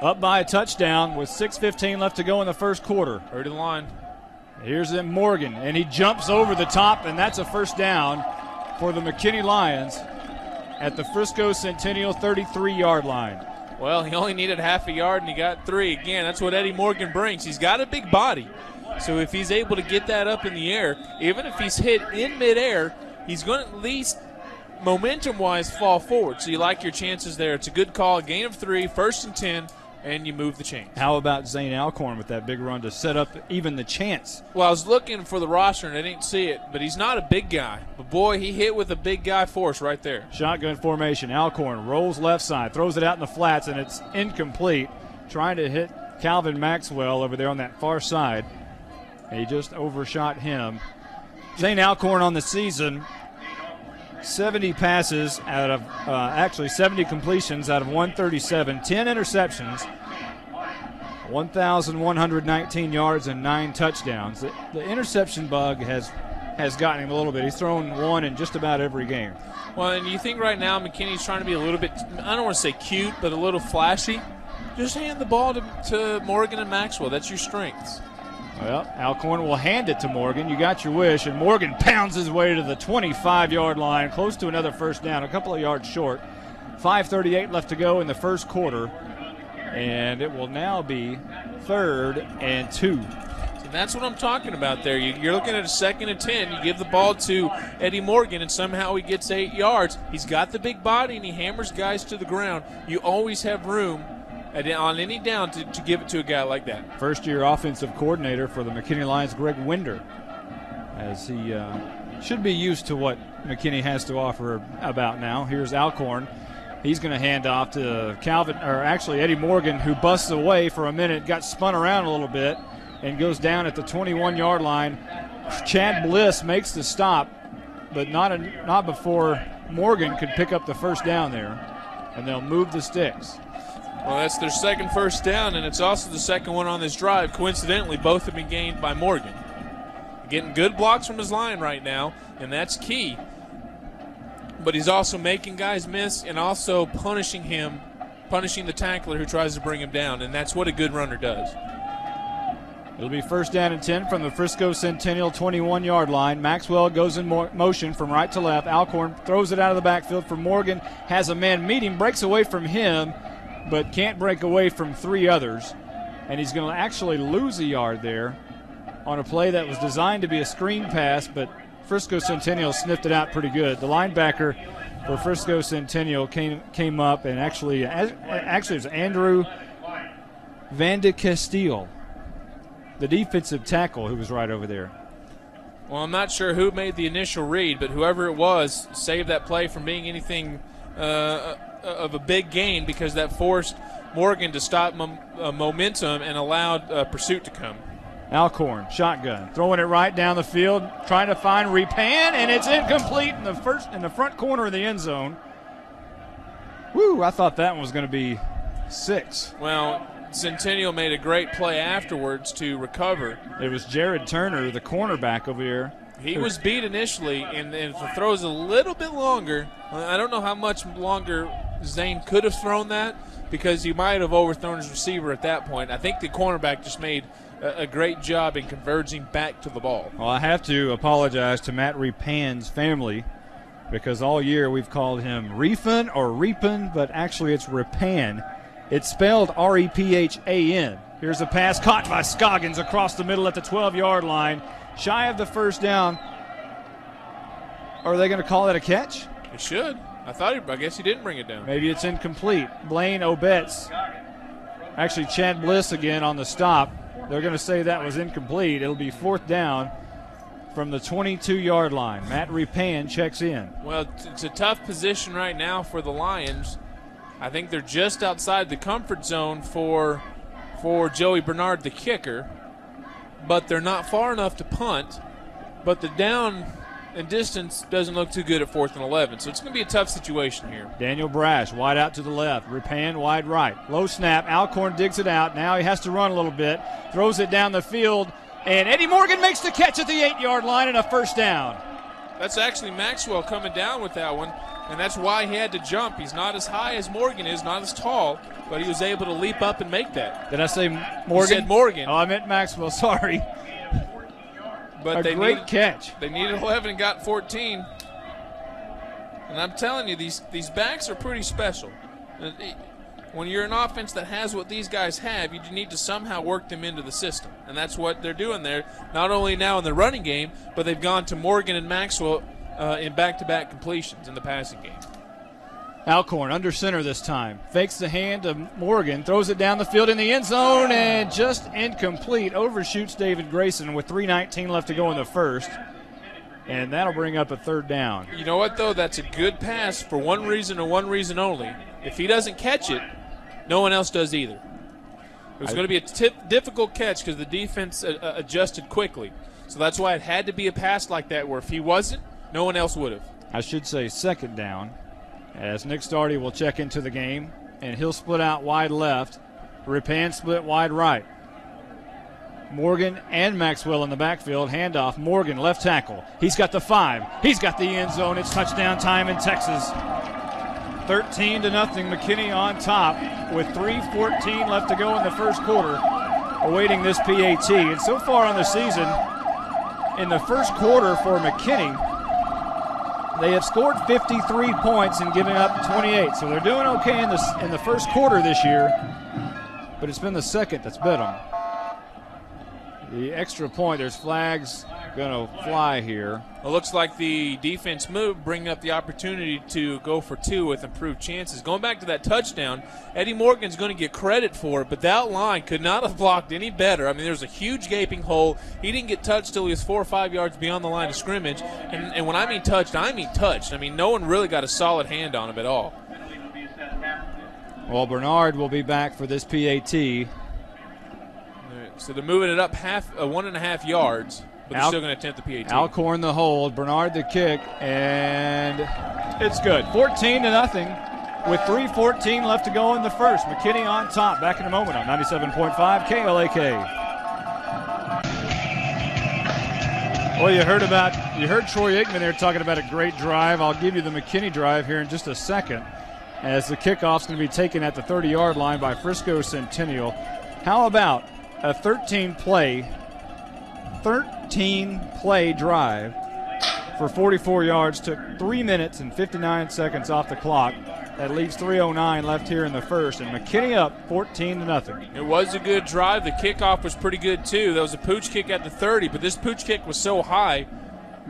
Up by a touchdown with 6:15 left to go in the first quarter. Hurry to the line. Here's Morgan, and he jumps over the top, and that's a first down for the McKinney Lions at the Frisco Centennial 33-yard line. Well, he only needed half a yard, and he got 3. Again, that's what Eddie Morgan brings. He's got a big body. So if he's able to get that up in the air, even if he's hit in midair, he's going to at least momentum-wise fall forward. So you like your chances there. It's a good call. A gain of 3, 1st and 10, and you move the chains. How about Zane Alcorn with that big run to set up even the chance? Well, I was looking for the roster, and I didn't see it, but he's not a big guy. But, boy, he hit with a big guy force right there. Shotgun formation. Alcorn rolls left side, throws it out in the flats, and it's incomplete. Trying to hit Calvin Maxwell over there on that far side. And he just overshot him. Zane Alcorn on the season, 70 passes out of 70 completions out of 137, 10 interceptions, 1,119 yards and 9 touchdowns. The interception bug has gotten him a little bit. He's thrown one in just about every game. Well, and you think right now McKinney's trying to be a little bit, I don't want to say cute, but a little flashy. Just hand the ball to Morgan and Maxwell. That's your strengths. Well, Alcorn will hand it to Morgan. You got your wish, and Morgan pounds his way to the 25-yard line, close to another first down, a couple of yards short. 5:38 left to go in the first quarter, and it will now be 3rd and 2. So that's what I'm talking about there. You're looking at a 2nd and 10. You give the ball to Eddie Morgan, and somehow he gets 8 yards. He's got the big body, and he hammers guys to the ground. You always have room on any down to give it to a guy like that. First-year offensive coordinator for the McKinney Lions, Greg Winder, as he should be used to what McKinney has to offer about now. Here's Alcorn. He's going to hand off to Eddie Morgan, who busts away for a minute, got spun around a little bit, and goes down at the 21-yard line. Chad Bliss makes the stop, but not before Morgan could pick up the first down there, and they'll move the sticks. Well, that's their second first down, and it's also the second one on this drive. Coincidentally, both have been gained by Morgan. Getting good blocks from his line right now, and that's key. But he's also making guys miss and also punishing the tackler who tries to bring him down, and that's what a good runner does. It'll be first down and 10 from the Frisco Centennial 21-yard line. Maxwell goes in motion from right to left. Alcorn throws it out of the backfield for Morgan. Has a man meet him, breaks away from him, but can't break away from three others. And he's going to actually lose a yard there on a play that was designed to be a screen pass, but Frisco Centennial sniffed it out pretty good. The linebacker for Frisco Centennial came up, and actually it was Andrew Van de Castile, the defensive tackle, who was right over there. Well, I'm not sure who made the initial read, but whoever it was saved that play from being anything of a big gain, because that forced Morgan to stop momentum and allowed pursuit to come. Alcorn, shotgun, throwing it right down the field, trying to find Repan, and it's incomplete in the front corner of the end zone. Woo, I thought that one was going to be 6. Well, Centennial made a great play afterwards to recover. It was Jared Turner, the cornerback over here. He was beat initially, and if the throw's a little bit longer, I don't know how much longer Zane could have thrown that, because he might have overthrown his receiver at that point. I think the cornerback just made a great job in converging back to the ball. Well, I have to apologize to Matt Repan's family, because all year we've called him Refan or Repan, but actually it's Repan. It's spelled R-E-P-H-A-N. Here's a pass caught by Scoggins across the middle at the 12-yard line. Shy of the first down. Are they going to call that a catch? It should. I guess he didn't bring it down. Maybe it's incomplete. Blaine Obetz. Actually, Chad Bliss again on the stop. They're going to say that was incomplete. It'll be fourth down from the 22-yard line. Matt Repan checks in. Well, it's a tough position right now for the Lions. I think they're just outside the comfort zone for Joey Bernard, the kicker, but they're not far enough to punt. But the down and distance doesn't look too good at 4th and 11, so it's going to be a tough situation here. Daniel Brash, wide out to the left. Repan, wide right. Low snap. Alcorn digs it out. Now he has to run a little bit. Throws it down the field, and Eddie Morgan makes the catch at the 8-yard line and a first down. That's actually Maxwell coming down with that one, and that's why he had to jump. He's not as high as Morgan is, not as tall, but he was able to leap up and make that. Did I say Morgan? You said Morgan. Oh, I meant Maxwell. Sorry. But a great catch. They needed 11 and got 14. And I'm telling you, these backs are pretty special. When you're an offense that has what these guys have, you need to somehow work them into the system. And that's what they're doing there, not only now in the running game, but they've gone to Morgan and Maxwell in back-to-back completions in the passing game. Alcorn under center this time. Fakes the hand to Morgan, throws it down the field in the end zone, and just incomplete. Overshoots David Grayson with 3:19 left to go in the first. And that'll bring up a third down. You know what, though? That's a good pass for one reason and one reason only. If he doesn't catch it, no one else does either. It was going to be a difficult catch because the defense adjusted quickly. So that's why it had to be a pass like that, where if he wasn't, no one else would have. I should say second down, as Nick Stardy will check into the game, and he'll split out wide left. Repan split wide right. Morgan and Maxwell in the backfield. Handoff. Morgan, left tackle. He's got the 5. He's got the end zone. It's touchdown time in Texas. 13-0. McKinney on top with 3:14 left to go in the first quarter, awaiting this PAT. And so far on the season, in the first quarter for McKinney, they have scored 53 points and given up 28. So they're doing okay in the first quarter this year, but it's been the second that's bit them. The extra point, there's flags going to fly here. It looks like the defense move, bringing up the opportunity to go for 2 with improved chances. Going back to that touchdown, Eddie Morgan's going to get credit for it, but that line could not have blocked any better. I mean, there's a huge gaping hole. He didn't get touched till he was 4 or 5 yards beyond the line of scrimmage. And when I mean touched, I mean touched. I mean, no one really got a solid hand on him at all. Well, Bernard will be back for this PAT. So they're moving it up 1.5 yards. But they're still going to attempt the PAT. Alcorn the hold, Bernard the kick, and it's good. 14-0 with 3:14 left to go in the first. McKinney on top. Back in a moment on 97.5 KLAK. Well, you heard Troy Aikman there talking about a great drive. I'll give you the McKinney drive here in just a second, as the kickoff's going to be taken at the 30-yard line by Frisco Centennial. How about a 13-play drive for 44 yards, took 3 minutes and 59 seconds off the clock. That leaves 3:09 left here in the first, and McKinney up 14-0. It was a good drive. The kickoff was pretty good too. That was a pooch kick at the 30, but this pooch kick was so high,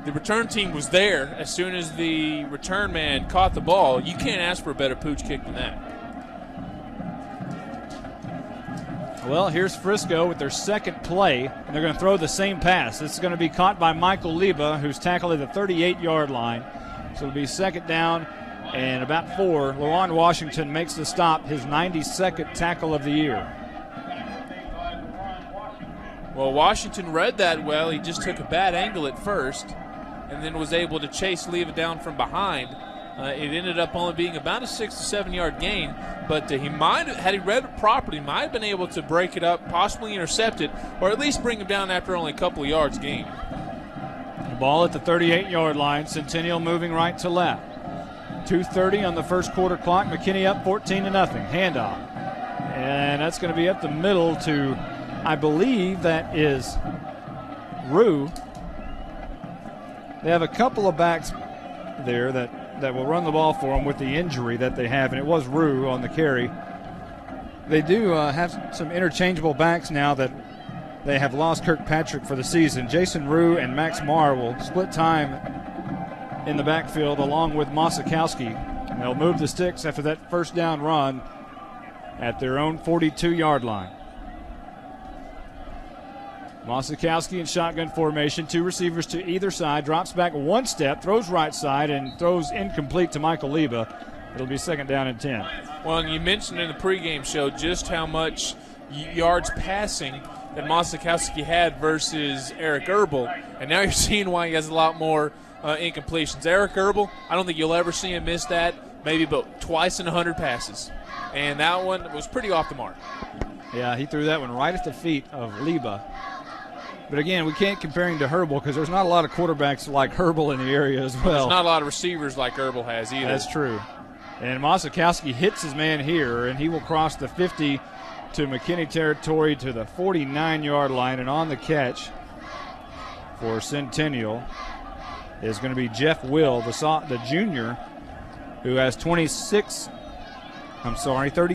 the return team was there as soon as the return man caught the ball. You can't ask for a better pooch kick than that. Well, here's Frisco with their second play, and they're going to throw the same pass. This is going to be caught by Michael Liba, who's tackled at the 38-yard line. So it'll be second down and about 4. Lawan Washington makes the stop, his 92nd tackle of the year. Well, Washington read that well. He just took a bad angle at first and then was able to chase Liba down from behind. It ended up only being about a 6 to 7 yard gain, but he might, had he read it properly, might have been able to break it up, possibly intercept it, or at least bring him down after only a couple of yards gained. The ball at the 38-yard line. Centennial moving right to left. 2:30 on the first quarter clock. McKinney up 14-0. Handoff, and that's going to be up the middle to, I believe that is Rue. They have a couple of backs there that will run the ball for them with the injury that they have, and it was Rue on the carry. They do have some interchangeable backs now that they have lost Kirkpatrick for the season. Jason Rue and Max Marr will split time in the backfield along with Mosikowski. They'll move the sticks after that first down run at their own 42-yard line. Mosikowski in shotgun formation, 2 receivers to either side, drops back 1 step, throws right side, and throws incomplete to Michael Liba. It'll be second down and 10. Well, and you mentioned in the pregame show just how much yards passing that Mosikowski had versus Eric Erbel, and now you're seeing why he has a lot more incompletions. Eric Erbel, I don't think you'll ever see him miss that, maybe about twice in 100 passes, and that one was pretty off the mark. Yeah, he threw that one right at the feet of Liba. But again, we can't compare him to Herbal because there's not a lot of quarterbacks like Herbal in the area as well. There's not a lot of receivers like Herbal has either. That's true. And Mosikowski hits his man here, and he will cross the 50 to McKinney territory to the 49-yard line. And on the catch for Centennial is going to be Jeff Will, the junior, who has 30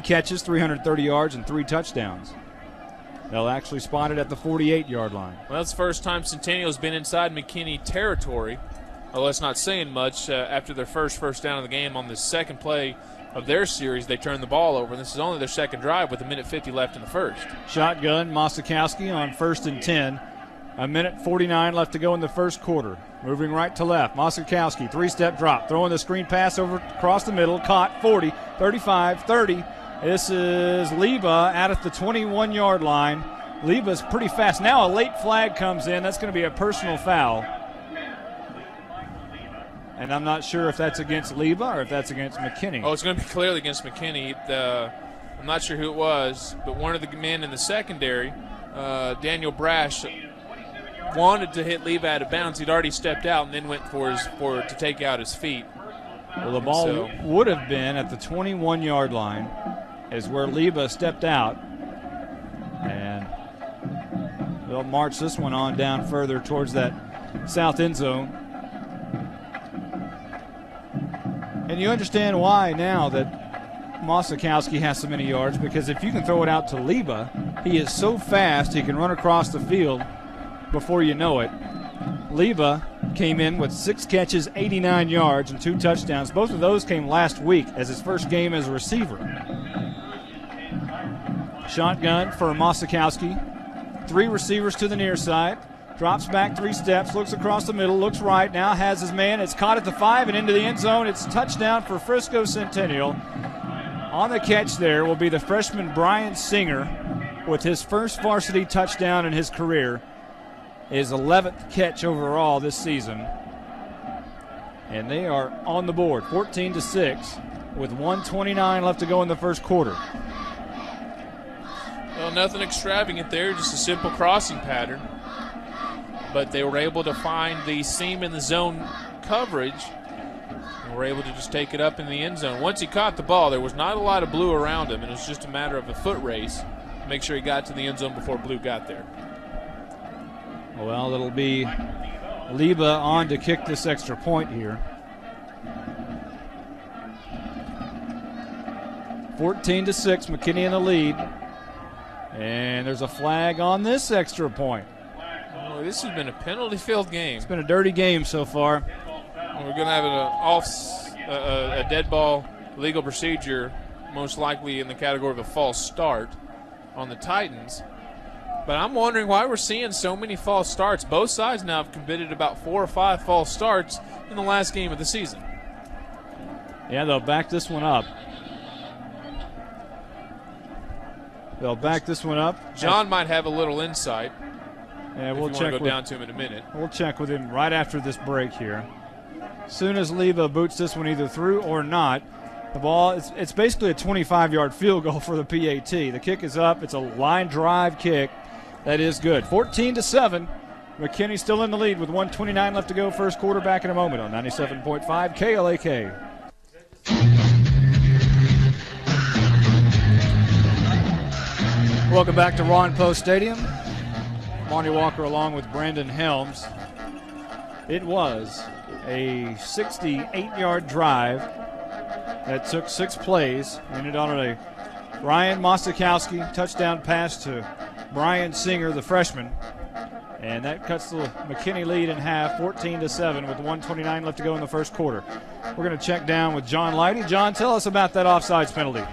catches, 330 yards, and 3 touchdowns. They'll actually spot it at the 48-yard line. Well, it's the first time Centennial's been inside McKinney territory. Well, that's not saying much. After their first down of the game on the second play of their series, they turned the ball over. This is only their second drive with 1:50 left in the first. Shotgun, Mosikowski on 1st and 10. 1:49 left to go in the first quarter. Moving right to left. Mosikowski, 3-step drop. Throwing the screen pass over across the middle. Caught 40, 35, 30. This is Liba out at the 21-yard line. Liba's pretty fast. Now a late flag comes in. That's going to be a personal foul. And I'm not sure if that's against Liba or if that's against McKinney. Oh, it's going to be clearly against McKinney. I'm not sure who it was, but one of the men in the secondary, Daniel Brash, wanted to hit Liba out of bounds. He'd already stepped out and then went to take out his feet. Well, the ball would have been at the 21-yard line, is where Liba stepped out. And they'll march this one on down further towards that south end zone. And you understand why now that Mosikowski has so many yards, because if you can throw it out to Liba, he is so fast he can run across the field before you know it. Leva came in with 6 catches, 89 yards, and 2 touchdowns. Both of those came last week as his first game as a receiver. Shotgun for Mosikowski. 3 receivers to the near side. Drops back 3 steps, looks across the middle, looks right, now has his man. It's caught at the 5 and into the end zone. It's touchdown for Frisco Centennial. On the catch there will be the freshman Brian Singer with his first varsity touchdown in his career. His 11th catch overall this season. And they are on the board, 14-6, with 1:29 left to go in the first quarter. Well, nothing extravagant there, just a simple crossing pattern. But they were able to find the seam in the zone coverage and were able to just take it up in the end zone. Once he caught the ball, there was not a lot of blue around him, and it was just a matter of a foot race to make sure he got to the end zone before blue got there. Well, it'll be Leva on to kick this extra point here. 14-6, McKinney in the lead. And there's a flag on this extra point. Oh, this has been a penalty-filled game. It's been a dirty game so far. We're going to have a dead ball legal procedure, most likely in the category of a false start on the Titans. But I'm wondering why we're seeing so many false starts. Both sides now have committed about 4 or 5 false starts in the last game of the season. Yeah, they'll back this one up. John might have a little insight. Yeah, we'll check. Go down to him in a minute. We'll check with him right after this break here. As soon as Leva boots this one either through or not, the ball, it's basically a 25-yard field goal for the PAT. The kick is up. It's a line drive kick. That is good. 14-7. McKinney still in the lead with 1:29 left to go. First quarter, back in a moment on 97.5 KLAK. Welcome back to Ron Post Stadium. Monty Walker along with Brandon Helms. It was a 68-yard drive that took 6 plays. Ended on a Ryan Mosikowski touchdown pass to Brian Singer, the freshman. And that cuts the McKinney lead in half, 14-7, with 1:29 left to go in the first quarter. We're going to check down with John Lighty. John, tell us about that offsides penalty.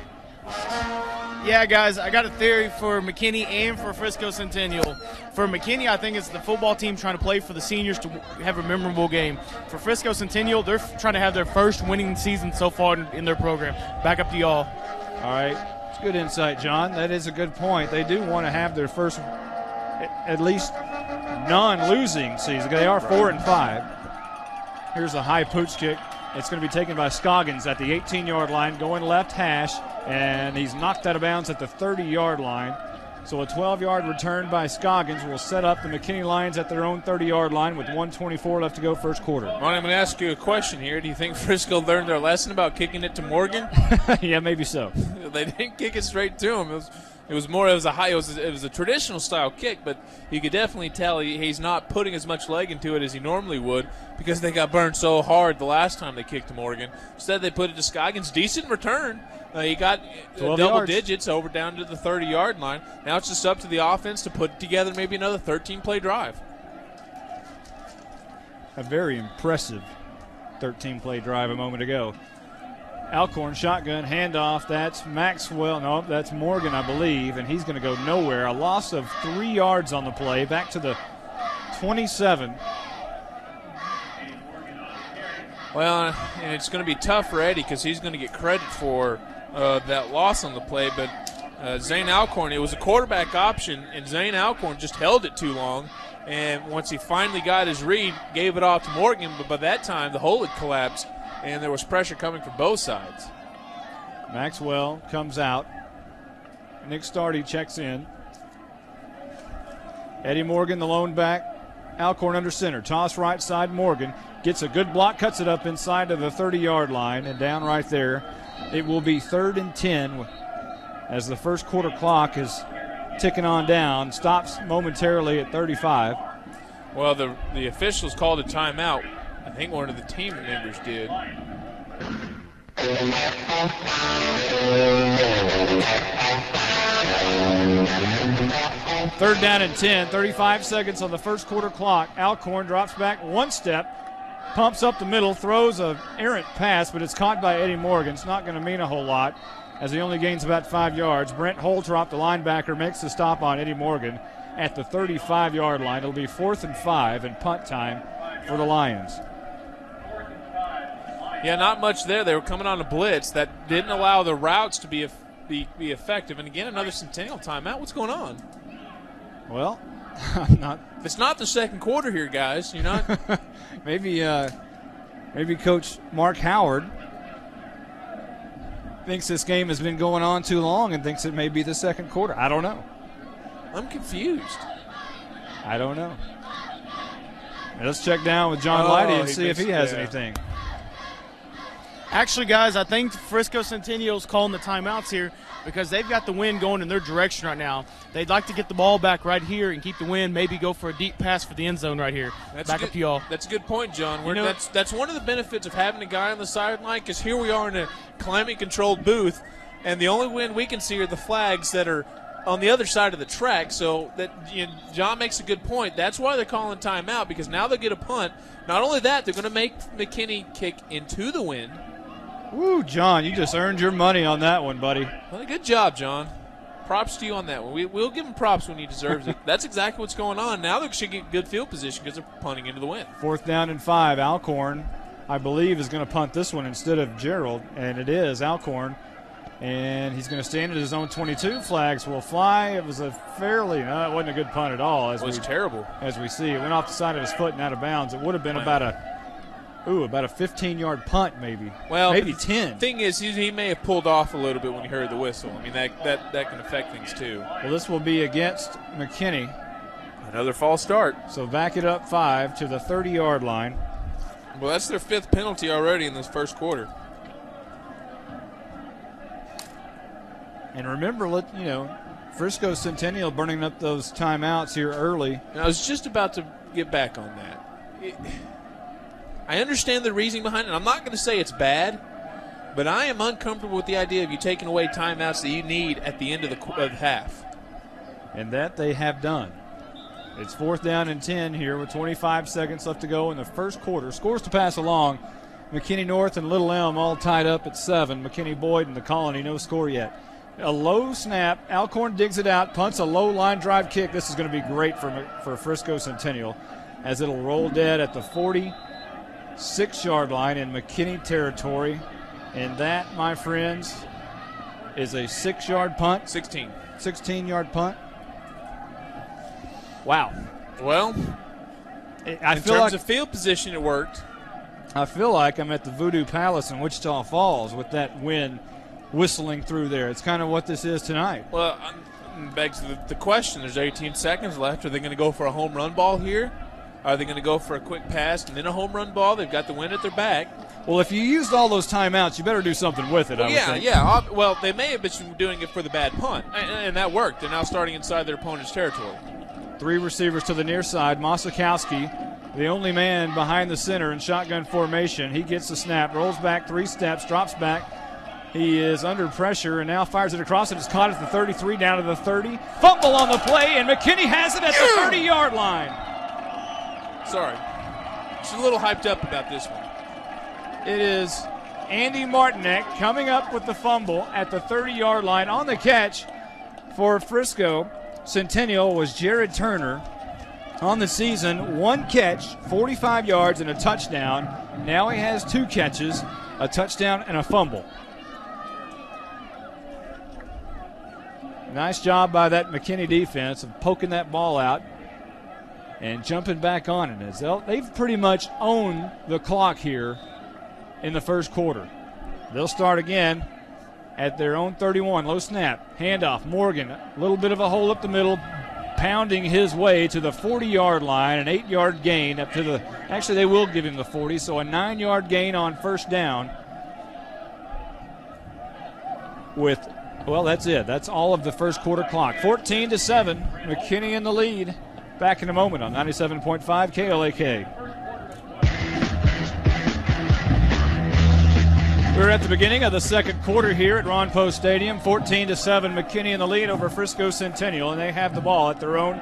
Yeah, guys, I got a theory for McKinney and for Frisco Centennial. For McKinney, I think it's the football team trying to play for the seniors to have a memorable game. For Frisco Centennial, they're trying to have their first winning season so far in their program. Back up to y'all. All right. It's good insight, John. That is a good point. They do want to have their first, at least, non-losing season. They are 4-5. Here's a high pooch kick. It's going to be taken by Scoggins at the 18-yard line, going left hash, and he's knocked out of bounds at the 30-yard line. So a 12-yard return by Scoggins will set up the McKinney Lions at their own 30-yard line with 1:24 left to go first quarter. Ron, I'm going to ask you a question here. Do you think Frisco learned their lesson about kicking it to Morgan? Yeah, maybe so. They didn't kick it straight to him. It was a traditional style kick, but you could definitely tell he's not putting as much leg into it as he normally would because they got burned so hard the last time they kicked to Morgan. Instead, they put it to Scoggins. Decent return. He got double yards. digits over down to the 30-yard line. Now it's just up to the offense to put together maybe another 13-play drive. A very impressive 13-play drive a moment ago. Alcorn shotgun handoff. That's Maxwell. No, that's Morgan, I believe, and he's going to go nowhere. A loss of 3 yards on the play, back to the 27. Well, and it's going to be tough for Eddie because he's going to get credit for that loss on the play, but Zane Alcorn, it was a quarterback option, and Zane Alcorn just held it too long, and once he finally got his read, gave it off to Morgan, but by that time the hole had collapsed, and there was pressure coming from both sides. Maxwell comes out. Nick Stardy checks in. Eddie Morgan, the lone back. Alcorn under center. Toss right side. Morgan gets a good block, cuts it up inside of the 30-yard line, and down right there. It will be 3rd and 10 as the first quarter clock is ticking on down. Stops momentarily at 35. Well, the officials called a timeout. I think one of the team members did. Third down and 10, 35 seconds on the first quarter clock. Alcorn drops back one step, pumps up the middle, throws an errant pass, but it's caught by Eddie Morgan. It's not going to mean a whole lot as he only gains about 5 yards. Brent Holtrop, the linebacker, makes the stop on Eddie Morgan at the 35-yard line. It'll be 4th and 5 and punt time for the Lions. Yeah, not much there. They were coming on a blitz that didn't allow the routes to be effective. And again, another Centennial timeout. What's going on? Well, I'm not. It's not the second quarter here, guys. You're not. maybe Coach Mark Howard thinks this game has been going on too long and thinks it may be the second quarter. I don't know. I'm confused. I don't know. Let's check down with John Leidy and see if he has anything. Actually, guys, I think Frisco Centennial's calling the timeouts here because they've got the wind going in their direction right now. They'd like to get the ball back right here and keep the wind, maybe go for a deep pass for the end zone right here. Back up to y'all. That's a good point, John. That's one of the benefits of having a guy on the sideline, because here we are in a climate-controlled booth, and the only wind we can see are the flags that are on the other side of the track. So that John makes a good point. That's why they're calling timeout, because now they'll get a punt. Not only that, they're going to make McKinney kick into the wind. Woo, John, you just earned your money on that one, buddy. Well, good job, John. Props to you on that one. We'll give him props when he deserves it. That's exactly what's going on. Now they should get good field position because they're punting into the wind. 4th down and 5. Alcorn, I believe, is going to punt this one instead of Gerald, and it is Alcorn. And he's going to stand at his own 22. Flags will fly. It was a fairly, it wasn't a good punt at all. It was terrible. As we see, it went off the side of his foot and out of bounds. It would have been about a 15-yard punt maybe. Well, maybe 10. The thing is, he may have pulled off a little bit when he heard the whistle. I mean, that can affect things too. Well, this will be against McKinney. Another false start. So back it up 5 to the 30-yard line. Well, that's their 5th penalty already in this first quarter. And remember, Frisco Centennial burning up those timeouts here early. And I was just about to get back on that. I understand the reasoning behind it. I'm not going to say it's bad, but I am uncomfortable with the idea of you taking away timeouts that you need at the end of the half. And that they have done. It's 4th down and 10 here with 25 seconds left to go in the first quarter. Scores to pass along. McKinney North and Little Elm all tied up at 7. McKinney Boyd and the Colony, no score yet. A low snap. Alcorn digs it out, punts a low line drive kick. This is going to be great for Frisco Centennial as it'll roll dead at the 46-yard line in McKinney territory. And that, my friends, is a 6-yard punt. 16-yard punt. Wow. Well, in terms of field position, it worked. I feel like I'm at the Voodoo Palace in Wichita Falls with that wind whistling through there. It's kind of what this is tonight. Well, begs the question. There's 18 seconds left. Are they going to go for a home run ball here? Are they going to go for a quick pass and then a home run ball? They've got the wind at their back. Well, if you used all those timeouts, you better do something with it, I would think. Yeah. Well, they may have been doing it for the bad punt, and that worked. They're now starting inside their opponent's territory. 3 receivers to the near side. Mosikowski, the only man behind the center in shotgun formation. He gets the snap, rolls back 3 steps, drops back. He is under pressure and now fires it across. It is caught at the 33, down to the 30. Fumble on the play, and McKinney has it at the 30-yard line. Sorry. Just a little hyped up about this one. It is Andy Martinek coming up with the fumble at the 30-yard line. On the catch for Frisco Centennial was Jared Turner. On the season, 1 catch, 45 yards, and a touchdown. Now he has 2 catches, a touchdown, and a fumble. Nice job by that McKinney defense of poking that ball out and jumping back on it. They've pretty much owned the clock here in the first quarter. They'll start again at their own 31. Low snap, handoff. Morgan, a little bit of a hole up the middle, pounding his way to the 40-yard line, an 8-yard gain up to the – actually, they will give him the 40, so a 9-yard gain on first down with – well, that's it. That's all of the first quarter clock. 14-7, McKinney in the lead. Back in a moment on 97.5 KLAK. We're at the beginning of the second quarter here at Ron Post Stadium. 14-7, McKinney in the lead over Frisco Centennial, and they have the ball at their own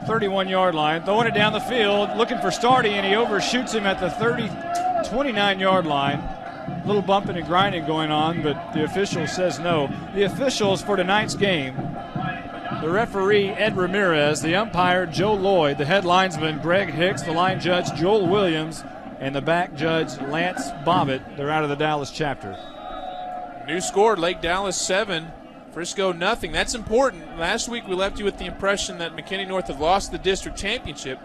31-yard line. Throwing it down the field, looking for Stardy, and he overshoots him at the 29-yard line. A little bumping and grinding going on, but the official says no. The officials for tonight's game, the referee, Ed Ramirez, the umpire, Joe Lloyd, the head linesman, Greg Hicks, the line judge, Joel Williams, and the back judge, Lance Bobbitt. They're out of the Dallas chapter. New score, Lake Dallas 7, Frisco nothing. That's important. Last week we left you with the impression that McKinney North had lost the district championship.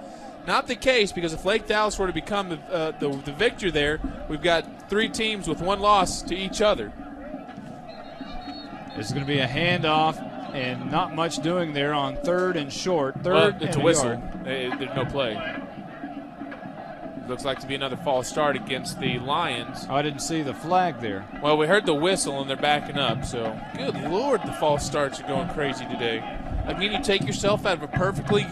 Not the case, because if Lake Dallas were to become the victor there, we've got 3 teams with 1 loss to each other. This is going to be a handoff, and not much doing there on 3rd and short. It's a whistle. There's no play. Looks like to be another false start against the Lions. I didn't see the flag there. Well, we heard the whistle, and they're backing up. So, good Lord, the false starts are going crazy today. Again, you take yourself out of a perfectly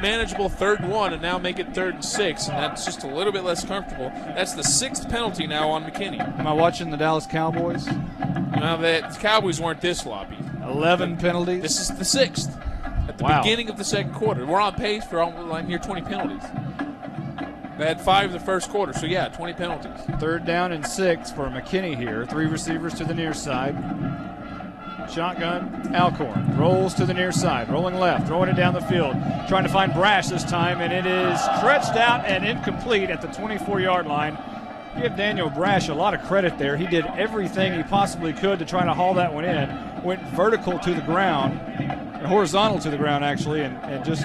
manageable 3rd and 1 and now make it 3rd and 6, and that's just a little bit less comfortable. That's the 6th penalty now on McKinney. Am I watching the Dallas Cowboys? Now, the Cowboys weren't this sloppy. 11 penalties? This is the 6th at the beginning of the second quarter. We're on pace for like near 20 penalties. They had 5 in the first quarter, so yeah, 20 penalties. 3rd down and 6 for McKinney here. 3 receivers to the near side. Shotgun, Alcorn rolls to the near side, rolling left, throwing it down the field, trying to find Brash this time, and it is stretched out and incomplete at the 24-yard line. Give Daniel Brash a lot of credit there. He did everything he possibly could to try to haul that one in. Went vertical to the ground, and horizontal to the ground actually, and just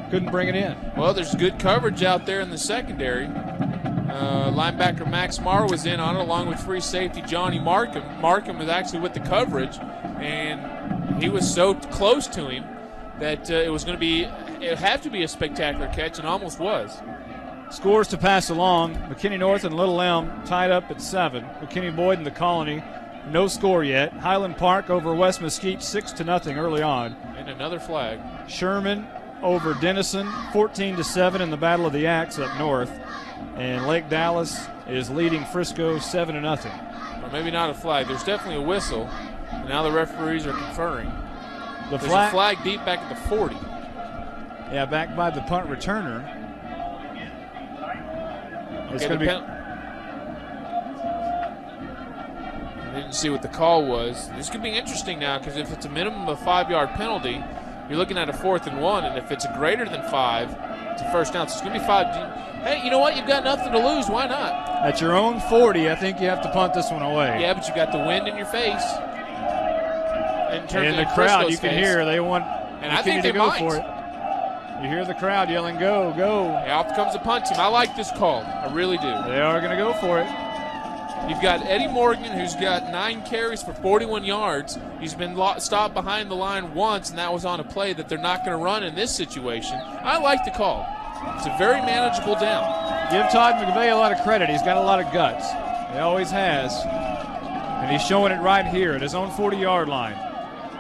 couldn't bring it in. Well, there's good coverage out there in the secondary. Linebacker Max Marr was in on it along with free safety Johnny Markham. Markham was actually with the coverage, and he was so close to him that it had to be a spectacular catch, and almost was. Scores to pass along. McKinney North and Little Elm tied up at 7. McKinney Boyd and the Colony, no score yet. Highland Park over West Mesquite 6-0 early on. And another flag. Sherman over Denison 14-7 in the Battle of the Axe up north. And Lake Dallas is leading Frisco 7-0. Or maybe not a flag. There's definitely a whistle. And now the referees are conferring. There's a flag deep back at the 40. Yeah, back by the punt returner. It's going to be. I didn't see what the call was. This could be interesting now, because if it's a minimum of 5-yard penalty, you're looking at a 4th and 1, and if it's a greater than 5, it's a first down. So it's going to be 5. Hey, you know what? You've got nothing to lose. Why not? At your own 40, I think you have to punt this one away. Yeah, but you got the wind in your face. And the crowd, you can hear, they want McKinney to go for it. You hear the crowd yelling, go, go. Out comes the punt team. I like this call. I really do. They are going to go for it. You've got Eddie Morgan, who's got 9 carries for 41 yards. He's been stopped behind the line once, and that was on a play that they're not going to run in this situation. I like the call. It's a very manageable down. Give Todd McVeigh a lot of credit. He's got a lot of guts. He always has. And he's showing it right here at his own 40-yard line.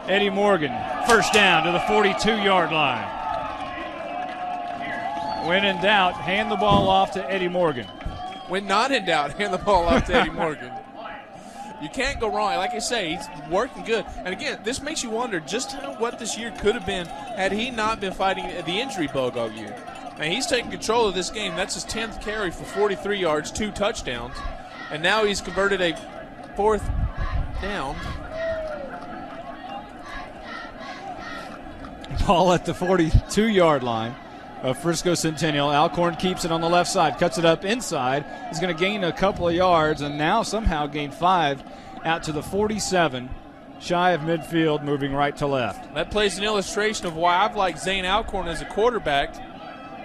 Eddie Morgan, first down to the 42-yard line. When in doubt, hand the ball off to Eddie Morgan. When not in doubt, hand the ball off to Eddie Morgan. You can't go wrong. Like I say, he's working good. And again, this makes you wonder just what this year could have been had he not been fighting the injury bug all year. Now, he's taking control of this game. That's his 10th carry for 43 yards, 2 touchdowns. And now he's converted a 4th down. Ball at the 42-yard line of Frisco Centennial. Alcorn keeps it on the left side, cuts it up inside. He's going to gain a couple of yards and now somehow gain 5 out to the 47, shy of midfield, moving right to left. That plays an illustration of why I've liked Zane Alcorn as a quarterback,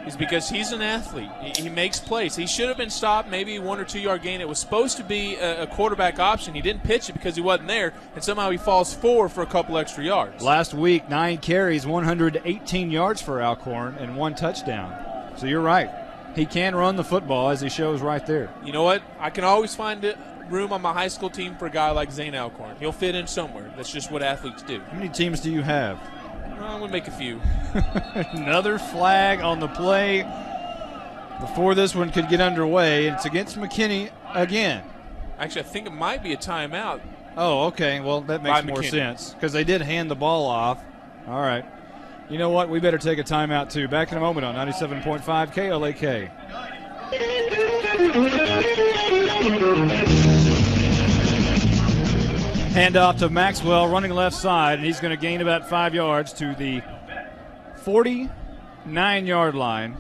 is because he's an athlete. He makes plays. He should have been stopped, maybe 1 or 2 yard gain. It was supposed to be a quarterback option. He didn't pitch it because he wasn't there, and somehow he falls forward for a couple extra yards. Last week, 9 carries, 118 yards for Alcorn, and 1 touchdown. So you're right. He can run the football, as he shows right there. You know what? I can always find room on my high school team for a guy like Zane Alcorn. He'll fit in somewhere. That's just what athletes do. How many teams do you have? I'm going to make a few. Another flag on the play before this one could get underway. It's against McKinney again. Actually, I think it might be a timeout. Oh, okay. Well, that makes By more McKinney. sense because they did hand the ball off. All right. You know what? We better take a timeout, too. Back in a moment on 97.5 KLAK. Hand off to Maxwell, running left side, and he's going to gain about 5 yards to the 49-yard line.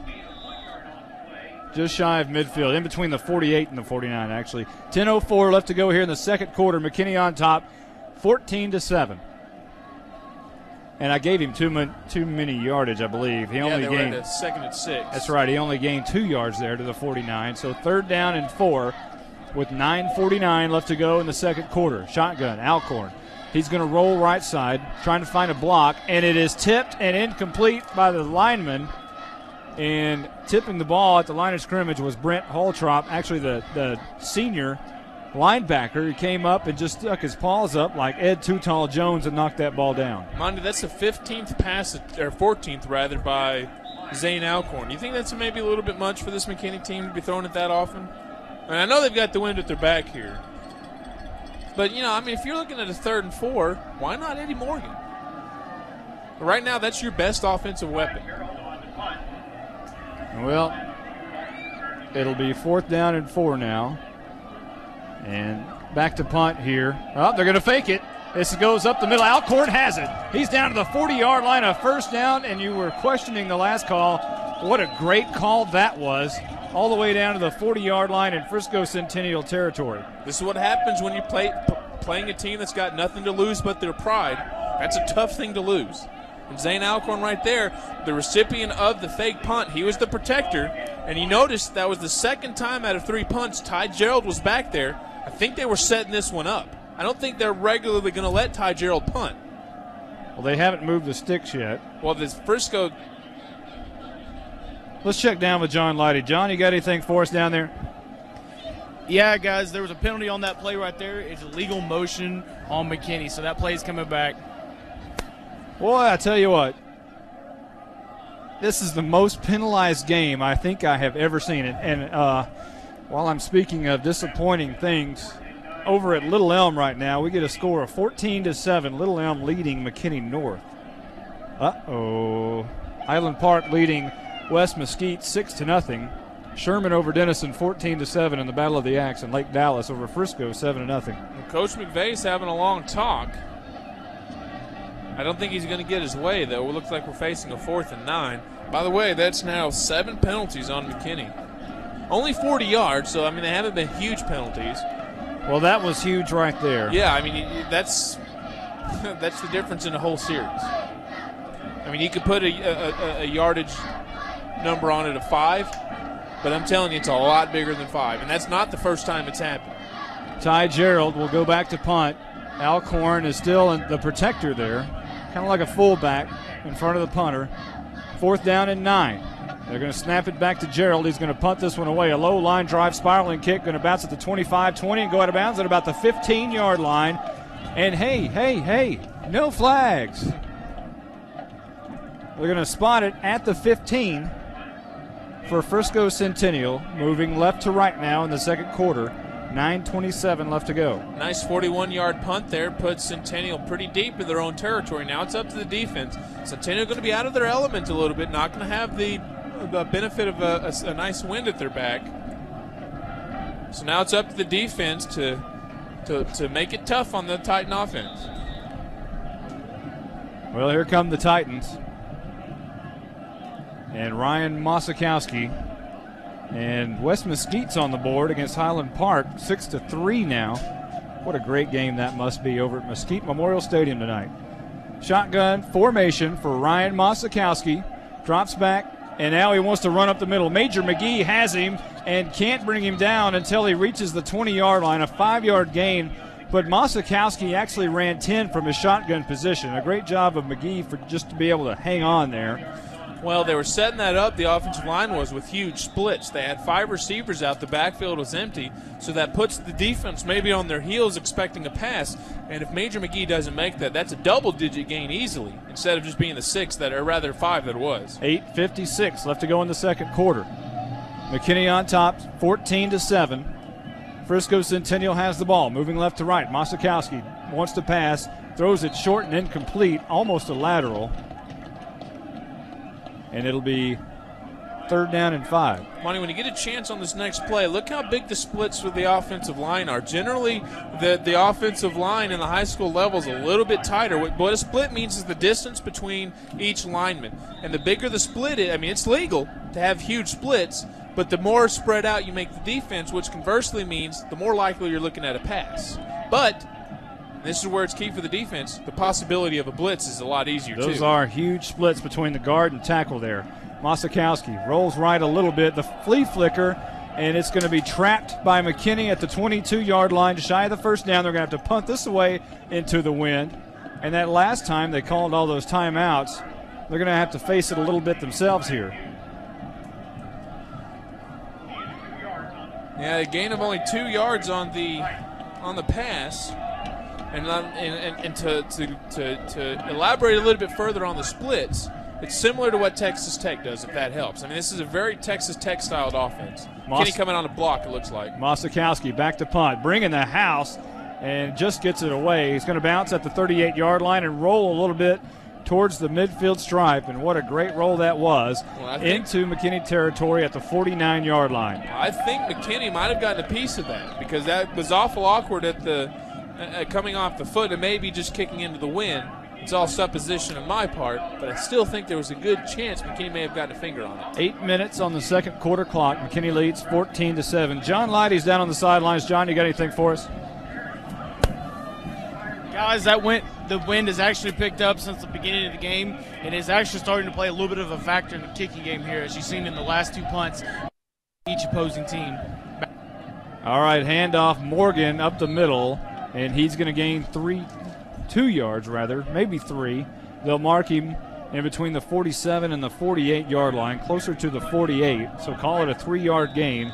Just shy of midfield, in between the 48 and the 49, actually. 10:04 left to go here in the second quarter. McKinney on top, 14-7. And I gave him too many yardage, I believe. He only were gained at a second and 6. That's right. He only gained 2 yards there to the 49. So 3rd down and 4 with 9:49 left to go in the second quarter. Shotgun, Alcorn. He's going to roll right side, trying to find a block, and it is tipped and incomplete by the lineman. And tipping the ball at the line of scrimmage was Brent Holtrop, actually the senior linebacker. He came up and just stuck his paws up like Ed Too Tall Jones and knocked that ball down. Monty, that's the 15th pass, or 14th rather, by Zane Alcorn. You think that's maybe a little bit much for this McKinney team to be throwing it that often? And I know they've got the wind at their back here. But, if you're looking at a 3rd and 4, why not Eddie Morgan? Right now, that's your best offensive weapon. Well, it'll be 4th down and 4 now. And back to punt here. Oh, they're going to fake it. This goes up the middle. Alcorn has it. He's down to the 40-yard line, a first down, and you were questioning the last call. What a great call that was. All the way down to the 40-yard line in Frisco Centennial territory. This is what happens when you're playing a team that's got nothing to lose but their pride. That's a tough thing to lose. And Zane Alcorn right there, the recipient of the fake punt, he was the protector. And you notice that was the second time out of 3 punts Ty Gerald was back there. I think they were setting this one up. I don't think they're regularly going to let Ty Gerald punt. Well, they haven't moved the sticks yet. Well, this Frisco. Let's check down with John Lighty. John, you got anything for us down there? Yeah, guys, there was a penalty on that play right there. It's illegal motion on McKinney, so that play is coming back. Boy, I tell you what, this is the most penalized game I think I have ever seen. And while I'm speaking of disappointing things, over at Little Elm right now, we get a score of 14-7. Little Elm leading McKinney North. Uh-oh. Highland Park leading West Mesquite 6-0. Sherman over Denison 14-7 in the Battle of the Axe, and Lake Dallas over Frisco 7-0. Coach McVeigh's having a long talk. I don't think he's going to get his way, though. It looks like we're facing a 4th and 9. By the way, that's now 7 penalties on McKinney. Only 40 yards, so, they haven't been huge penalties. Well, that was huge right there. Yeah, that's the difference in the whole series. You could put a yardage number on it of 5, but I'm telling you, it's a lot bigger than 5, and that's not the first time it's happened. Ty Gerald will go back to punt. Alcorn is still the protector there, kind of like a fullback in front of the punter. 4th down and 9. They're going to snap it back to Gerald. He's going to punt this one away. A low line drive, spiraling kick, going to bounce at the 25-20 and go out of bounds at about the 15-yard line. And hey, no flags. They're going to spot it at the 15 for Frisco Centennial, moving left to right now in the second quarter. 9:27 left to go. Nice 41-yard punt there. Puts Centennial pretty deep in their own territory. Now it's up to the defense. Centennial going to be out of their element a little bit. Not going to have the benefit of a nice wind at their back. So now it's up to the defense to make it tough on the Titan offense. Well, here come the Titans. And Ryan Mosikowski. And West Mesquite's on the board against Highland Park, 6-3 now. What a great game that must be over at Mesquite Memorial Stadium tonight. Shotgun formation for Ryan Mosikowski. Drops back, and now he wants to run up the middle. Major McGee has him and can't bring him down until he reaches the 20-yard line, a 5-yard gain. But Mosikowski actually ran 10 from his shotgun position. A great job of McGee for just to be able to hang on there. Well, they were setting that up, the offensive line was, with huge splits. They had 5 receivers out. The backfield was empty, so that puts the defense maybe on their heels expecting a pass. And if Major McGee doesn't make that, that's a double-digit gain easily instead of just being the 6 that, or rather 5 that it was. 8:56 left to go in the second quarter. McKinney on top, 14-7. Frisco Centennial has the ball, moving left to right. Mosikowski wants to pass, throws it short and incomplete, almost a lateral. And it'll be 3rd down and 5. Monty, when you get a chance on this next play, look how big the splits with the offensive line are. Generally, the offensive line in the high school level is a little bit tighter. What a split means is the distance between each lineman. And the bigger the split is, I mean, it's legal to have huge splits, but the more spread out you make the defense, which conversely means the more likely you're looking at a pass. But this is where it's key for the defense. The possibility of a blitz is a lot easier, Those are huge splits between the guard and tackle there. Mosikowski rolls right a little bit. The flea flicker, and it's going to be trapped by McKinney at the 22-yard line, shy of the 1st down. They're going to have to punt this away into the wind. And that last time they called all those timeouts, they're going to have to face it a little bit themselves here. Yeah, a gain of only 2 yards on the pass. And to elaborate a little bit further on the splits, it's similar to what Texas Tech does, if that helps. I mean, this is a very Texas Tech-styled offense. Kenny coming on a block, it looks like. Mosikowski back to punt, bringing the house, and just gets it away. He's going to bounce at the 38-yard line and roll a little bit towards the midfield stripe, and what a great roll that was into McKinney territory at the 49-yard line. I think McKinney might have gotten a piece of that because that was awful awkward at the coming off the foot and maybe just kicking into the wind. It's all supposition on my part, but I still think there was a good chance McKinney may have gotten a finger on it. 8 minutes on the second quarter clock. McKinney leads 14-7. John Leidy's down on the sidelines. John, you got anything for us? Guys, the wind has actually picked up since the beginning of the game, and is actually starting to play a little bit of a factor in the kicking game here, as you've seen in the last 2 punts, each opposing team. All right, handoff, Morgan up the middle, and he's going to gain 2 yards, maybe 3. They'll mark him in between the 47 and the 48-yard line, closer to the 48, so call it a 3-yard gain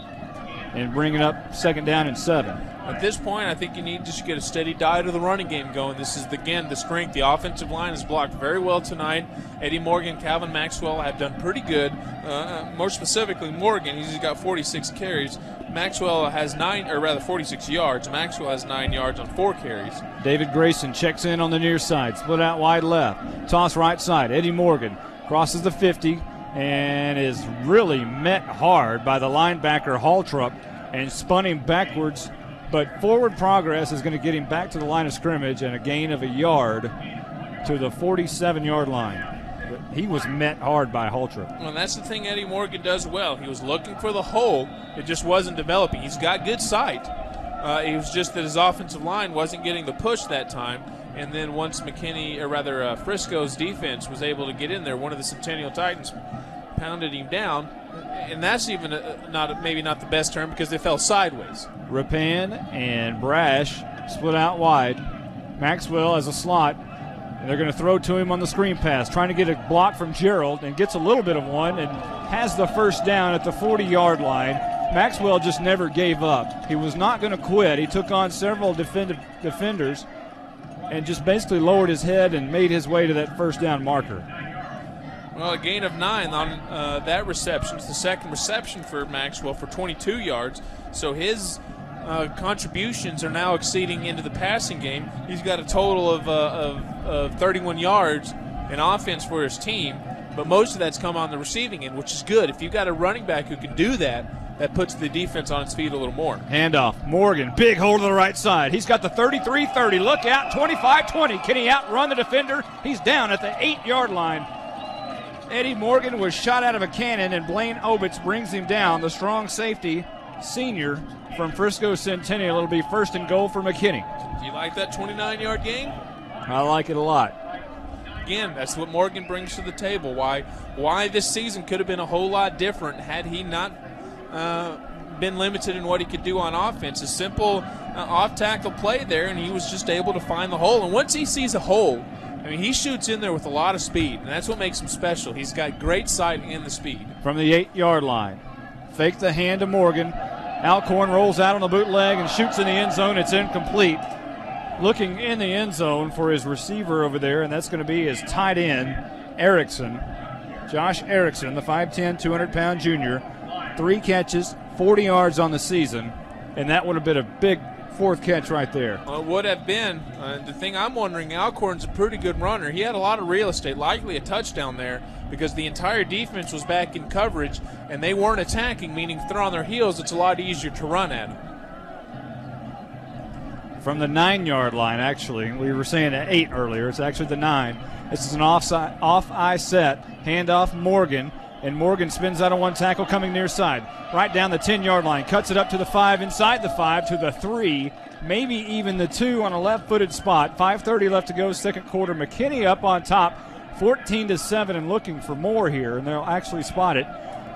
and bring it up 2nd down and 7. At this point, I think you need to just get a steady diet of the running game going. This is, again, the strength. The offensive line has blocked very well tonight. Eddie Morgan, Calvin Maxwell have done pretty good. More specifically, Morgan, he's got 46 carries. Maxwell has 46 yards. Maxwell has 9 yards on 4 carries. David Grayson checks in on the near side, split out wide left. Toss right side. Eddie Morgan crosses the 50 and is really met hard by the linebacker Haltrup and spun him backwards. But forward progress is going to get him back to the line of scrimmage and a gain of a yard to the 47-yard line. But he was met hard by Haltrup. Well, that's the thing Eddie Morgan does well. He was looking for the hole. It just wasn't developing. He's got good sight. It was just that his offensive line wasn't getting the push that time. And then once Frisco's defense was able to get in there, one of the Centennial Titans pounded him down. And that's even maybe not the best term because they fell sideways. Rapin and Brash split out wide. Maxwell as a slot. And they're going to throw to him on the screen pass, trying to get a block from Gerald, and gets a little bit of one and has the 1st down at the 40-yard line. Maxwell just never gave up. He was not going to quit. He took on several defenders and just basically lowered his head and made his way to that 1st down marker. Well, a gain of 9 on that reception. It's the second reception for Maxwell for 22 yards. So his contributions are now exceeding into the passing game. He's got a total of 31 yards in offense for his team, but most of that's come on the receiving end, which is good. If you've got a running back who can do that, that puts the defense on its feet a little more. Handoff. Morgan, big hole to the right side. He's got the 33-30. Look out, 25-20. Can he outrun the defender? He's down at the 8-yard line. Eddie Morgan was shot out of a cannon, and Blaine Obitz brings him down. The strong safety, senior from Frisco Centennial. It'll be 1st and goal for McKinney. Do you like that 29-yard gain? I like it a lot. Again, that's what Morgan brings to the table. Why this season could have been a whole lot different had he not been limited in what he could do on offense. A simple off-tackle play there, and he was just able to find the hole. And once he sees a hole, I mean, he shoots in there with a lot of speed, and that's what makes him special. He's got great sight and the speed. From the 8-yard line, fake the hand to Morgan. Alcorn rolls out on the bootleg and shoots in the end zone. It's incomplete. Looking in the end zone for his receiver over there, and that's going to be his tight end, Erickson. Josh Erickson, the 5'10", 200-pound junior. 3 catches, 40 yards on the season. and that would have been a big fourth catch right there. Well, it would have been. The thing I'm wondering, Alcorn's a pretty good runner. He had a lot of real estate, likely a touchdown there, because the entire defense was back in coverage, and they weren't attacking, meaning if they're on their heels, it's a lot easier to run at them. From the 9-yard line, actually. We were saying at 8 earlier. It's actually the 9. This is an off-eye set. Handoff Morgan. And Morgan spins out of one tackle coming near side. Right down the 10-yard line. Cuts it up to the 5, inside the 5 to the 3. Maybe even the 2 on a left-footed spot. 5:30 left to go, second quarter. McKinney up on top, 14-7, and looking for more here. And they'll actually spot it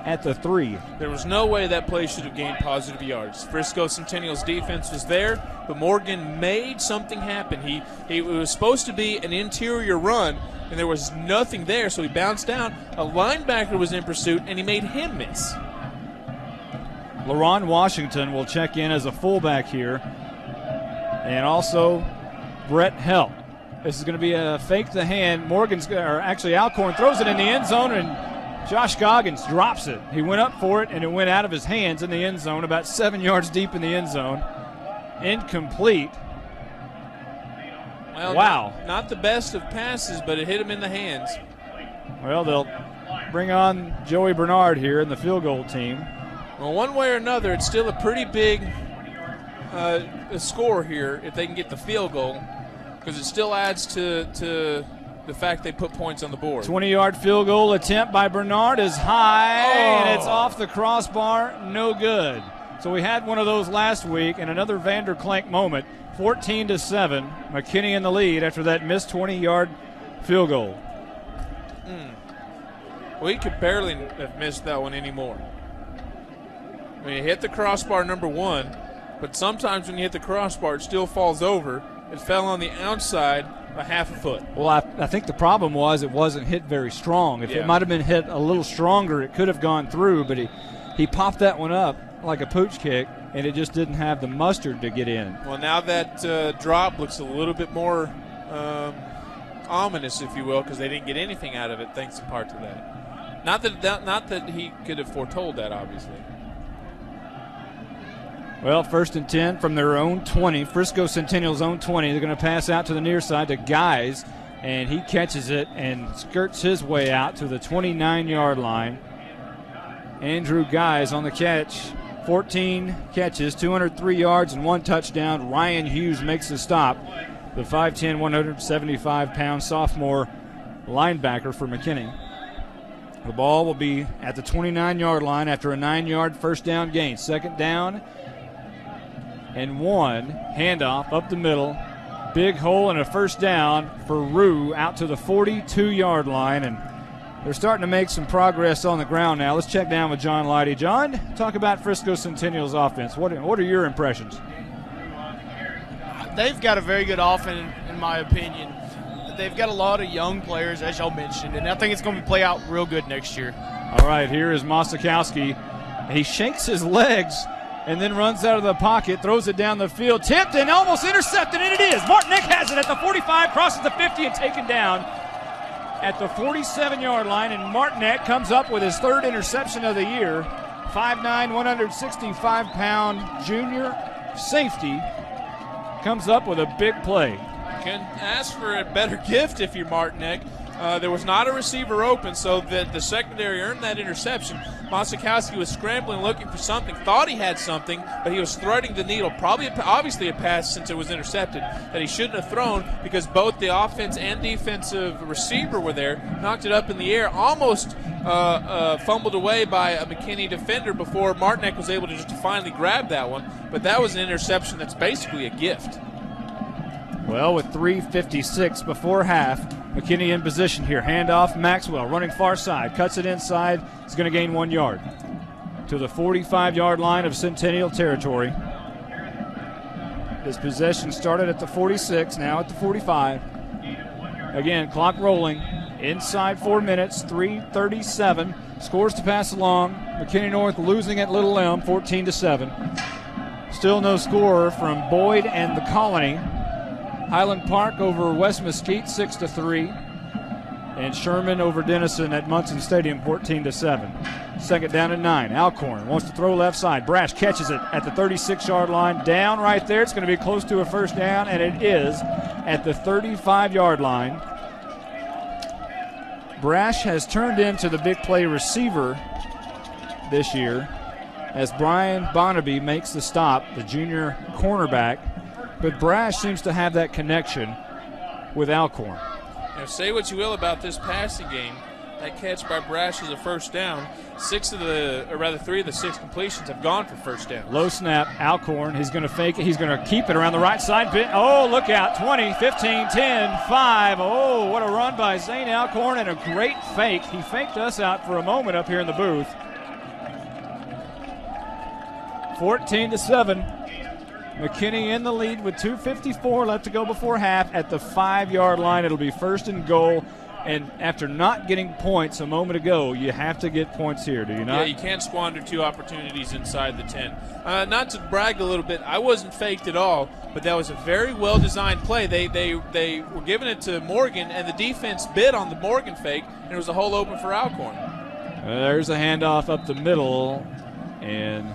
at the 3. There was no way that play should have gained positive yards. Frisco Centennial's defense was there, but Morgan made something happen. It was supposed to be an interior run, and there was nothing there, so he bounced down. A linebacker was in pursuit, and he made him miss. LaRon Washington will check in as a fullback here, and also Brett Helt. This is going to be a fake the hand. Alcorn throws it in the end zone, and Josh Goggins drops it. He went up for it, and it went out of his hands in the end zone, about 7 yards deep in the end zone. Incomplete. Well, wow. Not the best of passes, but it hit him in the hands. Well, they'll bring on Joey Bernard here in the field goal team. Well, one way or another, it's still a pretty big score here if they can get the field goal, because it still adds to the fact they put points on the board. 20-yard field goal attempt by Bernard is high, and it's off the crossbar, no good. So we had one of those last week, and another Vander Klank moment. 14-7, McKinney in the lead after that missed 20-yard field goal. Well, he could barely have missed that one anymore. I mean, he hit the crossbar, number one, but sometimes when you hit the crossbar, it still falls over. It fell on the outside a half a foot. Well, I think the problem was it wasn't hit very strong. If it might have been hit a little stronger, it could have gone through, but he popped that one up like a pooch kick, and it just didn't have the mustard to get in. Well, now that drop looks a little bit more ominous, if you will, because they didn't get anything out of it, thanks in part to that. Not that he could have foretold that, obviously. Well, 1st and 10 from their own 20, Frisco Centennial's own 20. They're going to pass out to the near side to Guys, and he catches it and skirts his way out to the 29-yard line. Andrew Guys on the catch, 14 catches, 203 yards, and 1 touchdown. Ryan Hughes makes the stop, the 5'10", 175-pound sophomore linebacker for McKinney. The ball will be at the 29-yard line after a 9-yard first down gain. Second down and 1. Handoff up the middle. Big hole and a first down for Rue out to the 42-yard line. And they're starting to make some progress on the ground now. Let's check down with John Leidy. John, talk about Frisco Centennial's offense. What are your impressions? They've got a very good offense, in my opinion. They've got a lot of young players, as y'all mentioned, and I think it's going to play out real good next year. All right, here is Mosikowski. He shakes his legs and then runs out of the pocket, throws it down the field, tipped and almost intercepted, and it is. Martinek has it at the 45, crosses the 50 and taken down at the 47-yard line, and Martinek comes up with his 3rd interception of the year. 5'9", 165-pound junior safety comes up with a big play. Can ask for a better gift if you're Martinek. There was not a receiver open, so that the secondary earned that interception. Mosikowski was scrambling, looking for something, thought he had something, but he was threading the needle. Obviously a pass, since it was intercepted, that he shouldn't have thrown, because both the offense and defensive receiver were there. Knocked it up in the air, almost fumbled away by a McKinney defender before Martinek was able to just finally grab that one. But that was an interception that's basically a gift. Well, with 3:56 before half, McKinney in position here. Handoff, Maxwell running far side. Cuts it inside. He's going to gain 1 yard to the 45-yard line of Centennial territory. His possession started at the 46, now at the 45. Again, clock rolling. Inside 4 minutes, 3:37. Scores to pass along. McKinney North losing at Little Elm, 14-7. Still no score from Boyd and the Colony. Highland Park over West Mesquite, 6-3. And Sherman over Denison at Munson Stadium, 14-7. Second down and 9. Alcorn wants to throw left side. Brash catches it at the 36-yard line. Down right there. It's going to be close to a first down, and it is at the 35-yard line. Brash has turned into the big play receiver this year as Brian Bonnaby makes the stop, the junior cornerback. But Brash seems to have that connection with Alcorn. Now, say what you will about this passing game. That catch by Brash is a first down. 3 of the 6 completions have gone for first down. Low snap, Alcorn. He's going to fake it. He's going to keep it around the right side. Oh, look out. 20, 15, 10, 5. Oh, what a run by Zane Alcorn and a great fake. He faked us out for a moment up here in the booth. 14-7. McKinney in the lead with 2:54 left to go before half at the 5-yard line. It'll be first and goal. And after not getting points a moment ago, you have to get points here, do you not? Yeah, you can't squander 2 opportunities inside the 10. Not to brag a little bit, I wasn't faked at all, but that was a very well-designed play. They were giving it to Morgan, and the defense bid on the Morgan fake, and it was a hole open for Alcorn. There's a handoff up the middle, and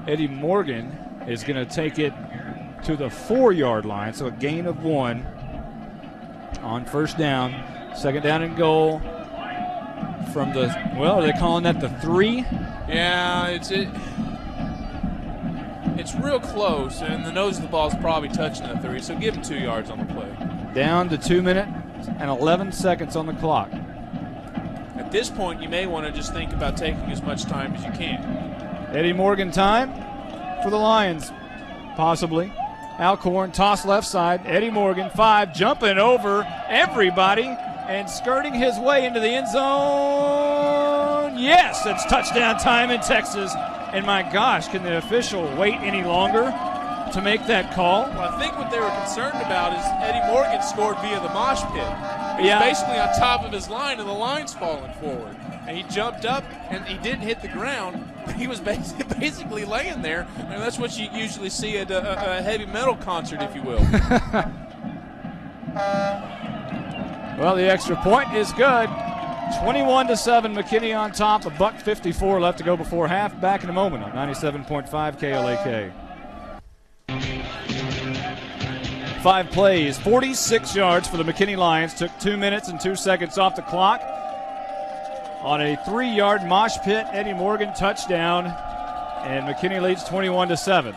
Eddie Morgan is going to take it to the 4-yard line, so a gain of 1 on first down. Second down and goal from the, are they calling that the 3? Yeah, it's real close, and the nose of the ball is probably touching the 3, so give him 2 yards on the play. Down to 2 minutes and 11 seconds on the clock. At this point, you may want to just think about taking as much time as you can. Eddie Morgan time for the Lions, possibly. Alcorn, toss left side. Eddie Morgan, 5, jumping over everybody and skirting his way into the end zone. Yes, it's touchdown time in Texas. And my gosh, can the official wait any longer to make that call? Well, I think what they were concerned about is Eddie Morgan scored via the mosh pit. He was basically on top of his line, and the line's falling forward. And he jumped up, and he didn't hit the ground. He was basically laying there, and that's what you usually see at a heavy metal concert, if you will. Well, the extra point is good. 21-7, McKinney on top. $1:54 left to go before half. Back in a moment on 97.5 KLAK. 5 plays, 46 yards for the McKinney Lions. Took 2 minutes and 2 seconds off the clock. On a 3-yard mosh pit, Eddie Morgan touchdown, and McKinney leads 21-7.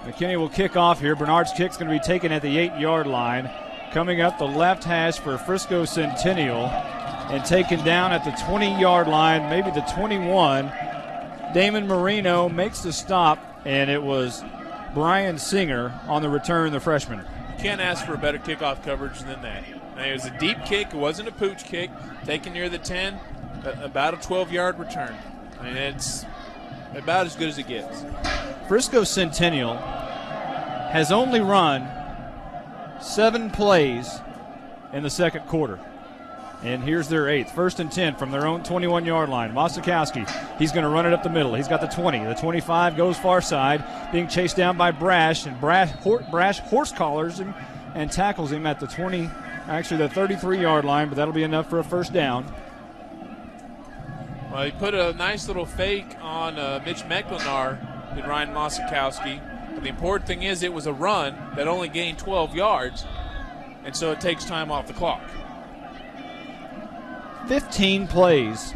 McKinney will kick off here. Bernard's kick's going to be taken at the 8-yard line. Coming up the left hash for Frisco Centennial and taken down at the 20-yard line, maybe the 21. Damon Marino makes the stop, and it was Brian Singer on the return, the freshman. You can't ask for a better kickoff coverage than that. Now, it was a deep kick. It wasn't a pooch kick. Taken near the 10, about a 12-yard return. I mean, it's about as good as it gets. Frisco Centennial has only run 7 plays in the second quarter. And here's their 8th. First and 10 from their own 21-yard line. Mosikowski, he's going to run it up the middle. He's got the 20. The 25 goes far side, being chased down by Brash. And Brash horse collars him and tackles him at the 20, actually the 33-yard line, but that'll be enough for a first down. Well, he put a nice little fake on Mitch Mecklenar and Ryan Mosikowski. But the important thing is it was a run that only gained 12 yards, and so it takes time off the clock. 15 plays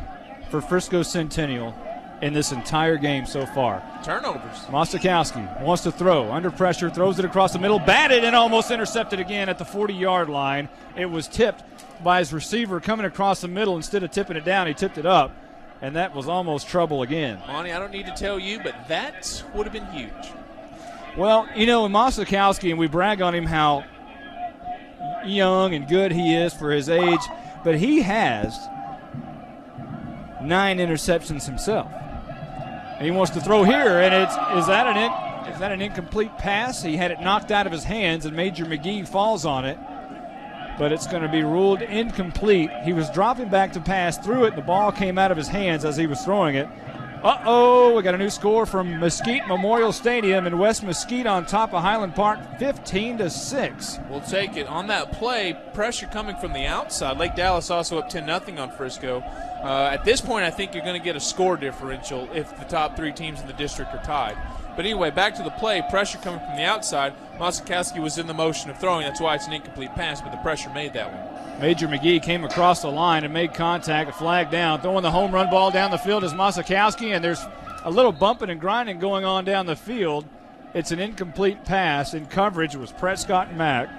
for Frisco Centennial in this entire game so far. Turnovers. Mosikowski wants to throw. Under pressure, throws it across the middle. Batted and almost intercepted again at the 40-yard line. It was tipped by his receiver coming across the middle. Instead of tipping it down, he tipped it up. And that was almost trouble again. Monty, I don't need to tell you, but that would have been huge. Well, you know, Mosikowski, and we brag on him how young and good he is for his age, but he has 9 interceptions himself. And he wants to throw here, and is that an incomplete pass? He had it knocked out of his hands, and Major McGee falls on it. But it's going to be ruled incomplete. He was dropping back to pass, threw it, the ball came out of his hands as he was throwing it, We got a new score from Mesquite Memorial Stadium in West Mesquite on top of Highland Park, 15-6. We'll take it. On that play, pressure coming from the outside. Lake Dallas also up 10-0 on Frisco. At this point, I think you're going to get a score differential if the top three teams in the district are tied. But anyway, back to the play. Pressure coming from the outside. Mosikowski was in the motion of throwing. That's why it's an incomplete pass, but the pressure made that one. Major McGee came across the line and made contact, a flag down. Throwing the home run ball down the field is Mosikowski, and there's a little bumping and grinding going on down the field. It's an incomplete pass. In coverage was Prescott and Mack.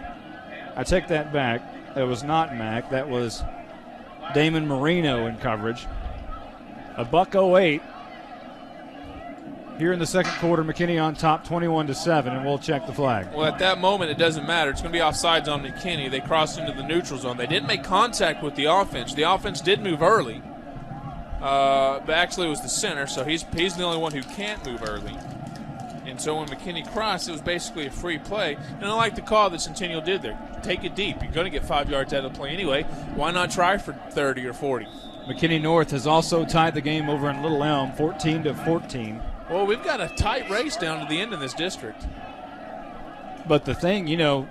I take that back. It was not Mack. That was Damon Marino in coverage. $1:08. Here in the second quarter, McKinney on top 21-7, and we'll check the flag. Well, at that moment, it doesn't matter. It's going to be offsides on McKinney. They crossed into the neutral zone. They didn't make contact with the offense. The offense did move early, but actually it was the center, so he's the only one who can't move early. And so when McKinney crossed, it was basically a free play. And I like the call that Centennial did there. Take it deep. You're going to get 5 yards out of the play anyway. Why not try for 30 or 40? McKinney North has also tied the game over in Little Elm, 14-14. Well, we've got a tight race down to the end in this district. But the thing, the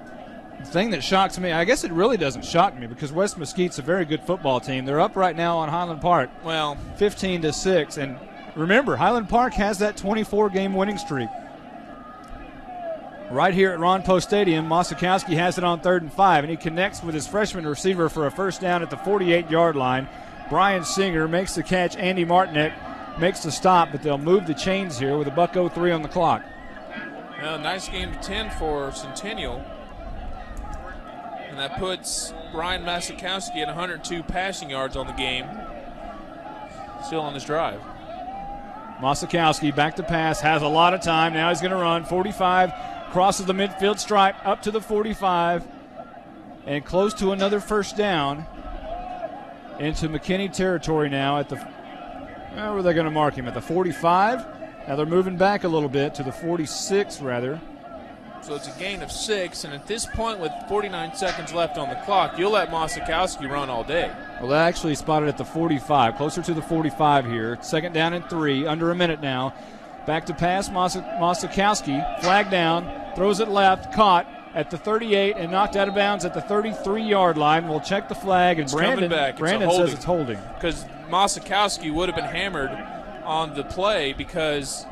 thing that shocks me, I guess it really doesn't shock me because West Mesquite's a very good football team. They're up right now on Highland Park. Well, 15-6. And remember, Highland Park has that 24-game winning streak. Right here at Ron Poe Stadium, Mosikowski has it on 3rd and 5, and he connects with his freshman receiver for a first down at the 48-yard line. Brian Singer makes the catch. Andy Martinek makes the stop, but they'll move the chains here with $1:03 on the clock. Well, nice game to 10 for Centennial. And that puts Brian Mosikowski at 102 passing yards on the game. Still on his drive. Mosikowski back to pass, has a lot of time. Now he's going to run. 45, crosses the midfield stripe, up to the 45, and close to another first down into McKinney territory now at the where are they going to mark him? At the 45. Now they're moving back a little bit to the 46, rather. So it's a gain of 6, and at this point with 49 seconds left on the clock, you'll let Mosikowski run all day. Well, they actually spotted at the 45, closer to the 45 here. Second down and 3, under a minute now. Back to pass, Mosikowski, flag down, throws it left, caught at the 38 and knocked out of bounds at the 33-yard line. We'll check the flag, and Brandon says it's holding. Because Mosikowski would have been hammered on the play because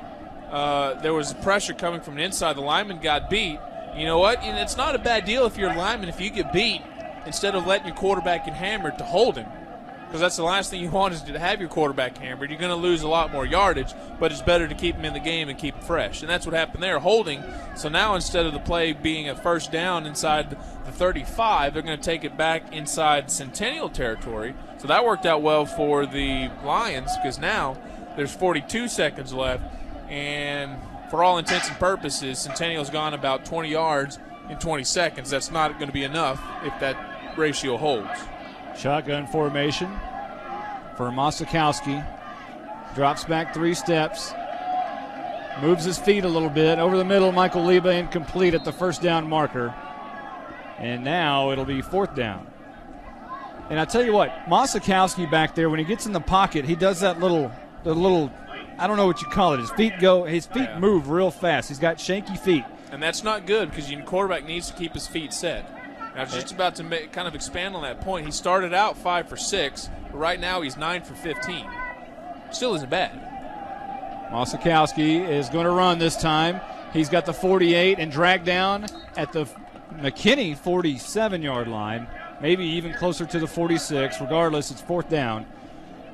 there was pressure coming from the inside. The lineman got beat. You know what? And it's not a bad deal if you're a lineman, if you get beat, instead of letting your quarterback get hammered, to hold him. Because that's the last thing you want is to have your quarterback hammered. You're going to lose a lot more yardage, but it's better to keep him in the game and keep him fresh. And that's what happened there, holding. So now instead of the play being a first down inside the 35, they're going to take it back inside Centennial territory. So that worked out well for the Lions because now there's 42 seconds left. And for all intents and purposes, Centennial's gone about 20 yards in 20 seconds. That's not going to be enough if that ratio holds. Shotgun formation for Mosikowski. Drops back 3 steps. Moves his feet a little bit. Over the middle, Michael Liba incomplete at the first down marker. And now it'll be 4th down. And I tell you what, Mosikowski back there, when he gets in the pocket, he does that little, I don't know what you call it. His feet move real fast. He's got shaky feet. And that's not good because your quarterback needs to keep his feet set. I was just about to kind of expand on that point. He started out 5 for 6, but right now he's 9 for 15. Still isn't bad. Mosikowski is going to run this time. He's got the 48 and dragged down at the McKinney 47-yard line, maybe even closer to the 46. Regardless, it's 4th down.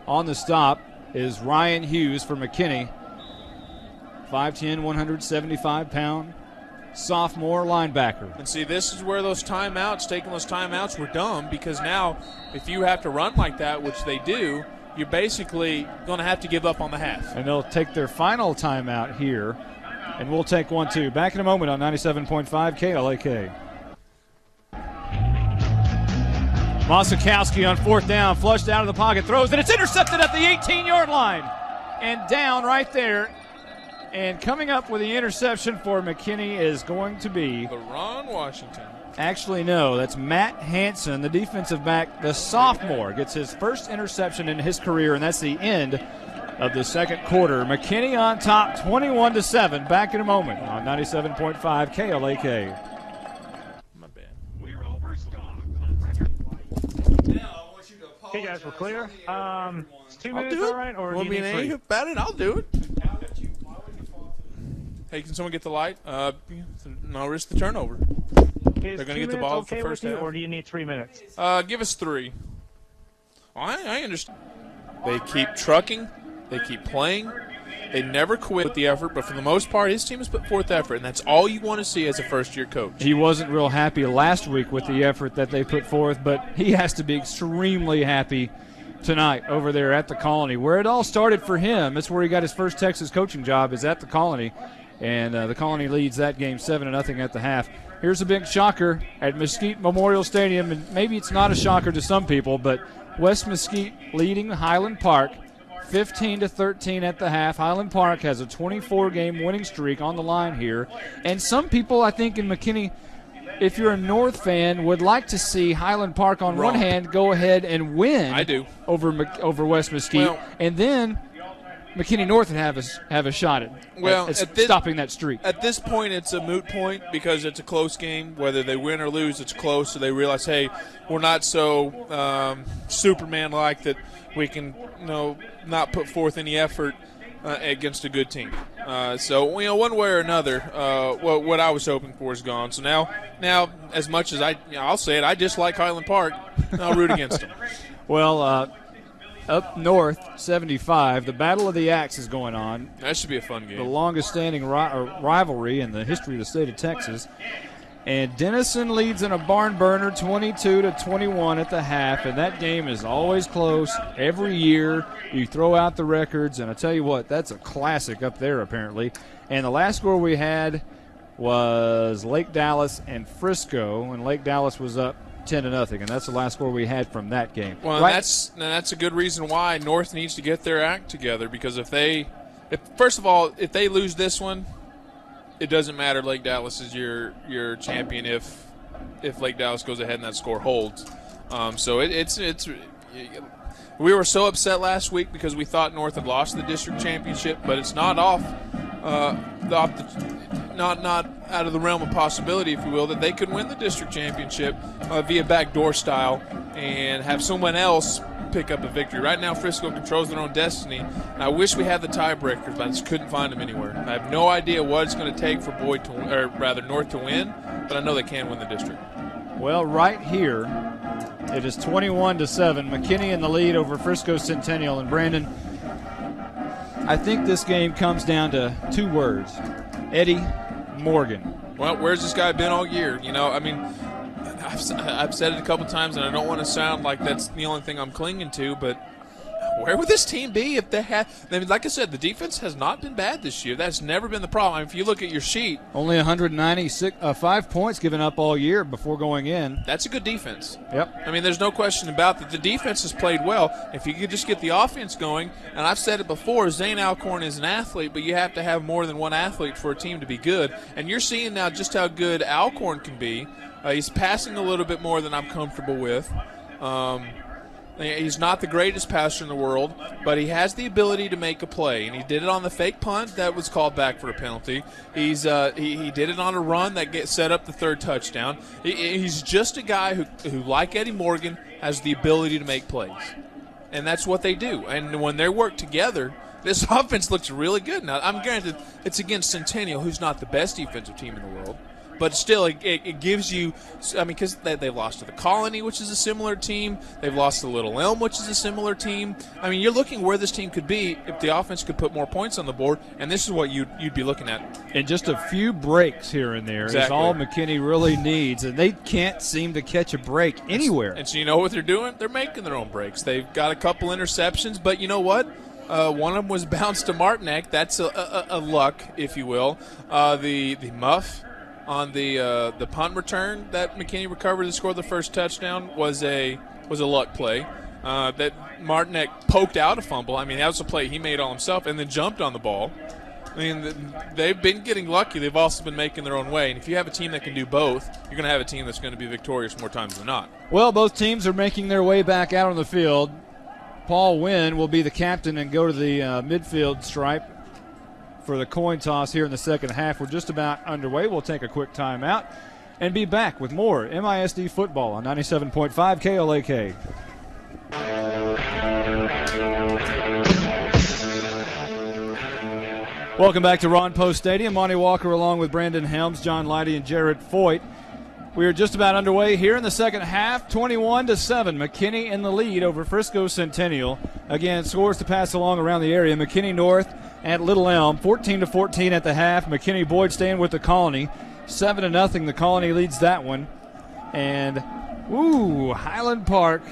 On the stop is Ryan Hughes for McKinney. 5'10", 175-pound. Sophomore linebacker. And see, this is where taking those timeouts were dumb because now if you have to run like that, which they do, you're basically going to have to give up on the half. And they'll take their final timeout here, and we'll take one too. Back in a moment on 97.5 KLAK. Mosikowski on 4th down, flushed out of the pocket, throws, and it's intercepted at the 18-yard line. And down right there. And coming up with the interception for McKinney is going to be Ron Washington. Actually, no, that's Matt Hanson, the defensive back, the sophomore, gets his first interception in his career, and that's the end. of the second quarter. McKinney on top, 21-7. Back in a moment on 97.5 KLAK. My bad. Hey guys, we're clear. It's 2 minutes, do it. all right? Or Want do me you to need aim 3? about it? I'll do it. Hey, can someone get the light? No risk the turnover. Is They're going to 2 get the minutes ball okay for first with you, half. or do you need 3 minutes? Give us 3. I understand. They keep trucking. They keep playing. They never quit with the effort, but for the most part, his team has put forth effort, and that's all you want to see as a first-year coach. He wasn't real happy last week with the effort that they put forth, but he has to be extremely happy tonight over there at the Colony, where it all started for him. That's where he got his first Texas coaching job, is at the Colony, and the Colony leads that game 7-0 at the half. Here's a big shocker at Mesquite Memorial Stadium, and maybe it's not a shocker to some people, but West Mesquite leading Highland Park 15-13 at the half. Highland Park has a 24-game winning streak on the line here, and some people, I think, in McKinney, if you're a North fan, would like to see Highland Park on one hand go ahead and win. I do. over West Mesquite, and then McKinney North would have a shot at stopping that streak. At this point, it's a moot point because it's a close game. Whether they win or lose, it's close. So they realize, hey, we're not so Superman-like that we can, not put forth any effort against a good team. So one way or another, what I was hoping for is gone. So now, as much as I'll say it, I dislike Highland Park. I'll root against them. Well, up north, 75, the Battle of the Axe is going on. That should be a fun game. The longest-standing rivalry in the history of the state of Texas. And Denison leads in a barn burner 22-21 at the half, and that game is always close every year. You throw out the records, and I tell you what, that's a classic up there apparently. And the last score we had was Lake Dallas and Frisco, and Lake Dallas was up 10-0, and that's the last score we had from that game. Well, right? that's a good reason why North needs to get their act together, because if they lose this one, it doesn't matter. Lake Dallas is your champion if Lake Dallas goes ahead and that score holds. So it's we were so upset last week because we thought North had lost the district championship, but it's not not out of the realm of possibility, if you will, that they could win the district championship via backdoor style and have someone else pick up a victory. Right now, Frisco controls their own destiny. And I wish we had the tiebreakers, but I just couldn't find them anywhere. I have no idea what it's going to take for North to win, but I know they can win the district. Well, right here, it is 21-7. McKinney in the lead over Frisco Centennial. And Brandon, I think this game comes down to 2 words: Eddie Morgan. Well, where's this guy been all year? I've said it a couple times, and I don't want to sound like that's the only thing I'm clinging to, but where would this team be if they had – like I said, the defense has not been bad this year. That's never been the problem. If you look at your sheet – only 195 points given up all year before going in. That's a good defense. Yep. There's no question about that. The defense has played well. If you could just get the offense going, and I've said it before, Zane Alcorn is an athlete, but you have to have more than one athlete for a team to be good. And you're seeing now just how good Alcorn can be. He's passing a little bit more than I'm comfortable with. He's not the greatest passer in the world, but he has the ability to make a play, and he did it on the fake punt that was called back for a penalty. He did it on a run that set up the 3rd touchdown. He's just a guy who, like Eddie Morgan, has the ability to make plays, and that's what they do. And when they work together, this offense looks really good. Now, I'm granted it's against Centennial, who's not the best defensive team in the world. But still, it gives you – because they've lost to the Colony, which is a similar team. They've lost to Little Elm, which is a similar team. You're looking where this team could be if the offense could put more points on the board, and this is what you'd be looking at. And just a few breaks here and there is all McKinney really needs, and they can't seem to catch a break anywhere. And so you know what they're doing? They're making their own breaks. They've got a couple interceptions, but you know what? One of them was bounced to Martinek. That's a luck, if you will. The muff on the punt return that McKinney recovered to score the first touchdown was a luck play. That Martinek poked out a fumble. That was a play he made all himself and then jumped on the ball. They've been getting lucky. They've also been making their own way. And if you have a team that can do both, you're going to have a team that's going to be victorious more times than not. Well, both teams are making their way back out on the field. Paul Wynn will be the captain and go to the midfield stripe for the coin toss here in the second half. We're just about underway. We'll take a quick timeout and be back with more MISD football on 97.5 KLAK. Welcome back to Ron Post Stadium. Monty Walker along with Brandon Helms, John Leidy, and Jarrett Foyt. We are just about underway here in the second half, 21-7. McKinney in the lead over Frisco Centennial. Again, scores to pass along around the area. McKinney North at Little Elm, 14-14 at the half. McKinney Boyd staying with the Colony, 7-0. The Colony leads that one. And, Highland Park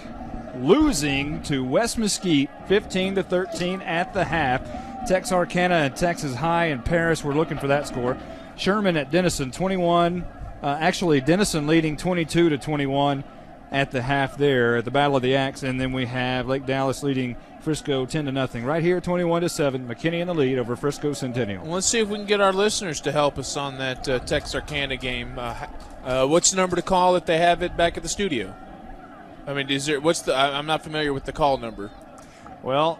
losing to West Mesquite, 15-13 at the half. Texarkana and Texas High and Paris were looking for that score. Sherman at Denison, 21. Denison leading 22-21 at the half there at the Battle of the Axe. And then we have Lake Dallas leading Frisco 10-0. Right here, 21-7. McKinney in the lead over Frisco Centennial. Let's see if we can get our listeners to help us on that Texarkana game. What's the number to call if they have it back at the studio? I mean, I'm not familiar with the call number. Well,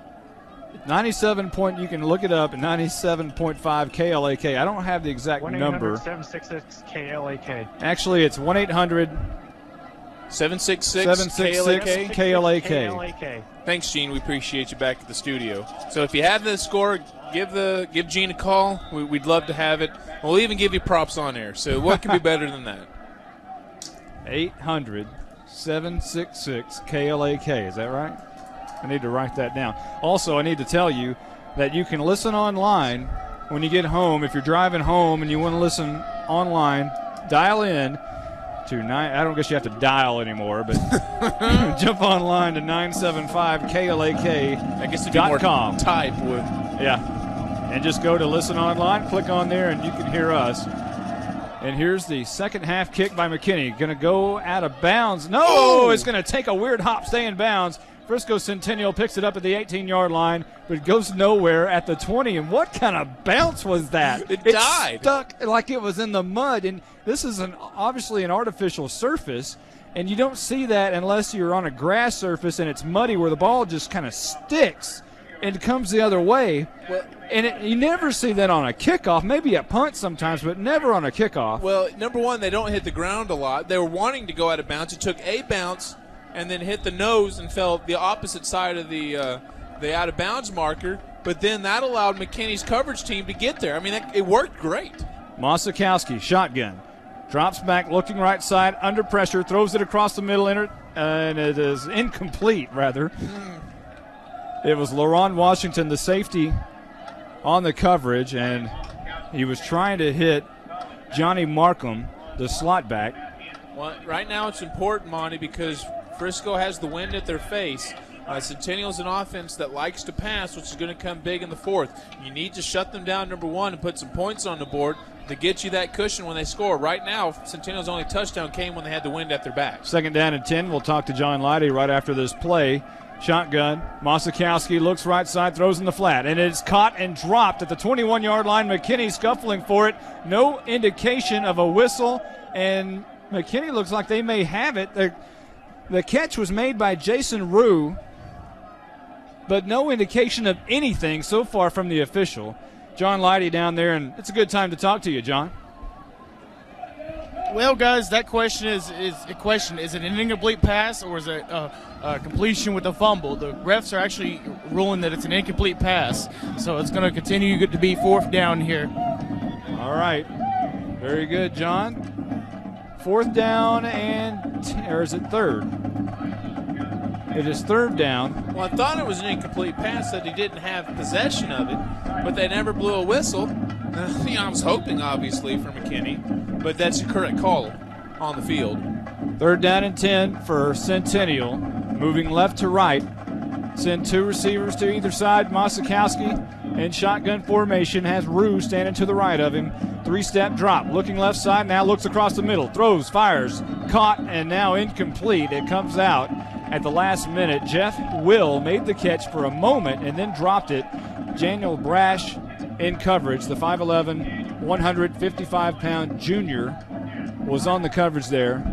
97 point, you can look it up at 97.5 KLAK. I don't have the exact number. 1-800-766 KLAK. Actually, it's 1-800 766 KLAK. Thanks, Gene. We appreciate you back at the studio. So if you have the score, give Gene a call. We'd love to have it. We'll even give you props on air. So what can be better than that? 800-766 KLAK. Is that right? I need to write that down. Also, I need to tell you that you can listen online when you get home. If you're driving home and you want to listen online, dial in to I don't guess you have to dial anymore, but jump online to 975KLAK. I guess if you more type would. Yeah. And just go to listen online, click on there, and you can hear us. And here's the second half kick by McKinney. Going to go out of bounds. No, It's going to take a weird hop, stay in bounds. Frisco Centennial picks it up at the 18-yard line, but it goes nowhere at the 20. And what kind of bounce was that? It died. Stuck like it was in the mud. And this is obviously an artificial surface, and you don't see that unless you're on a grass surface and it's muddy where the ball just kind of sticks and comes the other way. Well, and you never see that on a kickoff. Maybe a punt sometimes, but never on a kickoff. Well, number one, they don't hit the ground a lot. They were wanting to go out of bounds. It took a bounce and then hit the nose and fell the opposite side of the out-of-bounds marker. But then that allowed McKinney's coverage team to get there. I mean, it worked great. Mosikowski, shotgun. Drops back, looking right side, under pressure, throws it across the middle, and it is incomplete, rather. It was LaRon Washington, the safety, on the coverage, and he was trying to hit Johnny Markham, the slot back. Well, right now it's important, Monty, because Frisco has the wind at their face. Centennial's an offense that likes to pass, which is going to come big in the fourth. You need to shut them down, number one, and put some points on the board to get you that cushion when they score. Right now, Centennial's only touchdown came when they had the wind at their back. Second down and 10. We'll talk to John Leidy right after this play. Shotgun. Mosikowski looks right side, throws in the flat, and it's caught and dropped at the 21-yard line. McKinney scuffling for it. No indication of a whistle, and McKinney looks like they may have it. The catch was made by Jason Rue, but no indication of anything so far from the official. John Leidy down there, and it's a good time to talk to you, John. Well, guys, that question is a question. Is it an incomplete pass or is it a completion with a fumble? The refs are actually ruling that it's an incomplete pass, so it's going to continue to be fourth down here. All right. Very good, John. Fourth down or is it third? It is third down. Well, I thought it was an incomplete pass that he didn't have possession of it, but they never blew a whistle. I was hoping, obviously, for McKinney, but that's the correct call on the field. Third down and 10 for Centennial. Moving left to right. Send two receivers to either side. Mosikowski in shotgun formation has Rue standing to the right of him. Three-step drop. Looking left side, now looks across the middle. Throws, fires, caught, and now incomplete. It comes out at the last minute. Jeff Will made the catch for a moment and then dropped it. Daniel Brash in coverage. The 5'11", 155-pound junior was on the coverage there.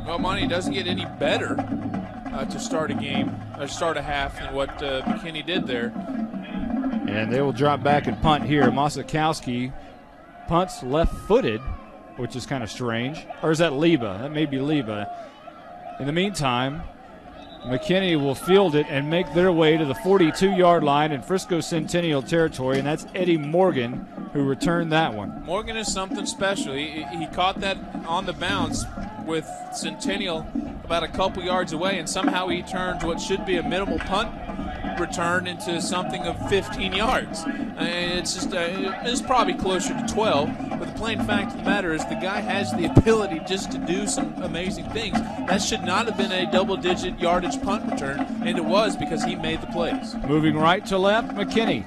Well, Monty, it doesn't get any better to start a game, or start a half than what McKinney did there. And they will drop back and punt here. Mosikowski punts left-footed, which is kind of strange. Or is that Leba? That may be Leba. In the meantime, McKinney will field it and make their way to the 42-yard line in Frisco Centennial territory, and that's Eddie Morgan who returned that one. Morgan is something special. He caught that on the bounce with Centennial about a couple yards away, and somehow he turns what should be a minimal punt return into something of 15 yards. It's just it's probably closer to 12, but the plain fact of the matter is the guy has the ability just to do some amazing things. That should not have been a double-digit yardage punt return, and it was because he made the plays. Moving right to left, McKinney.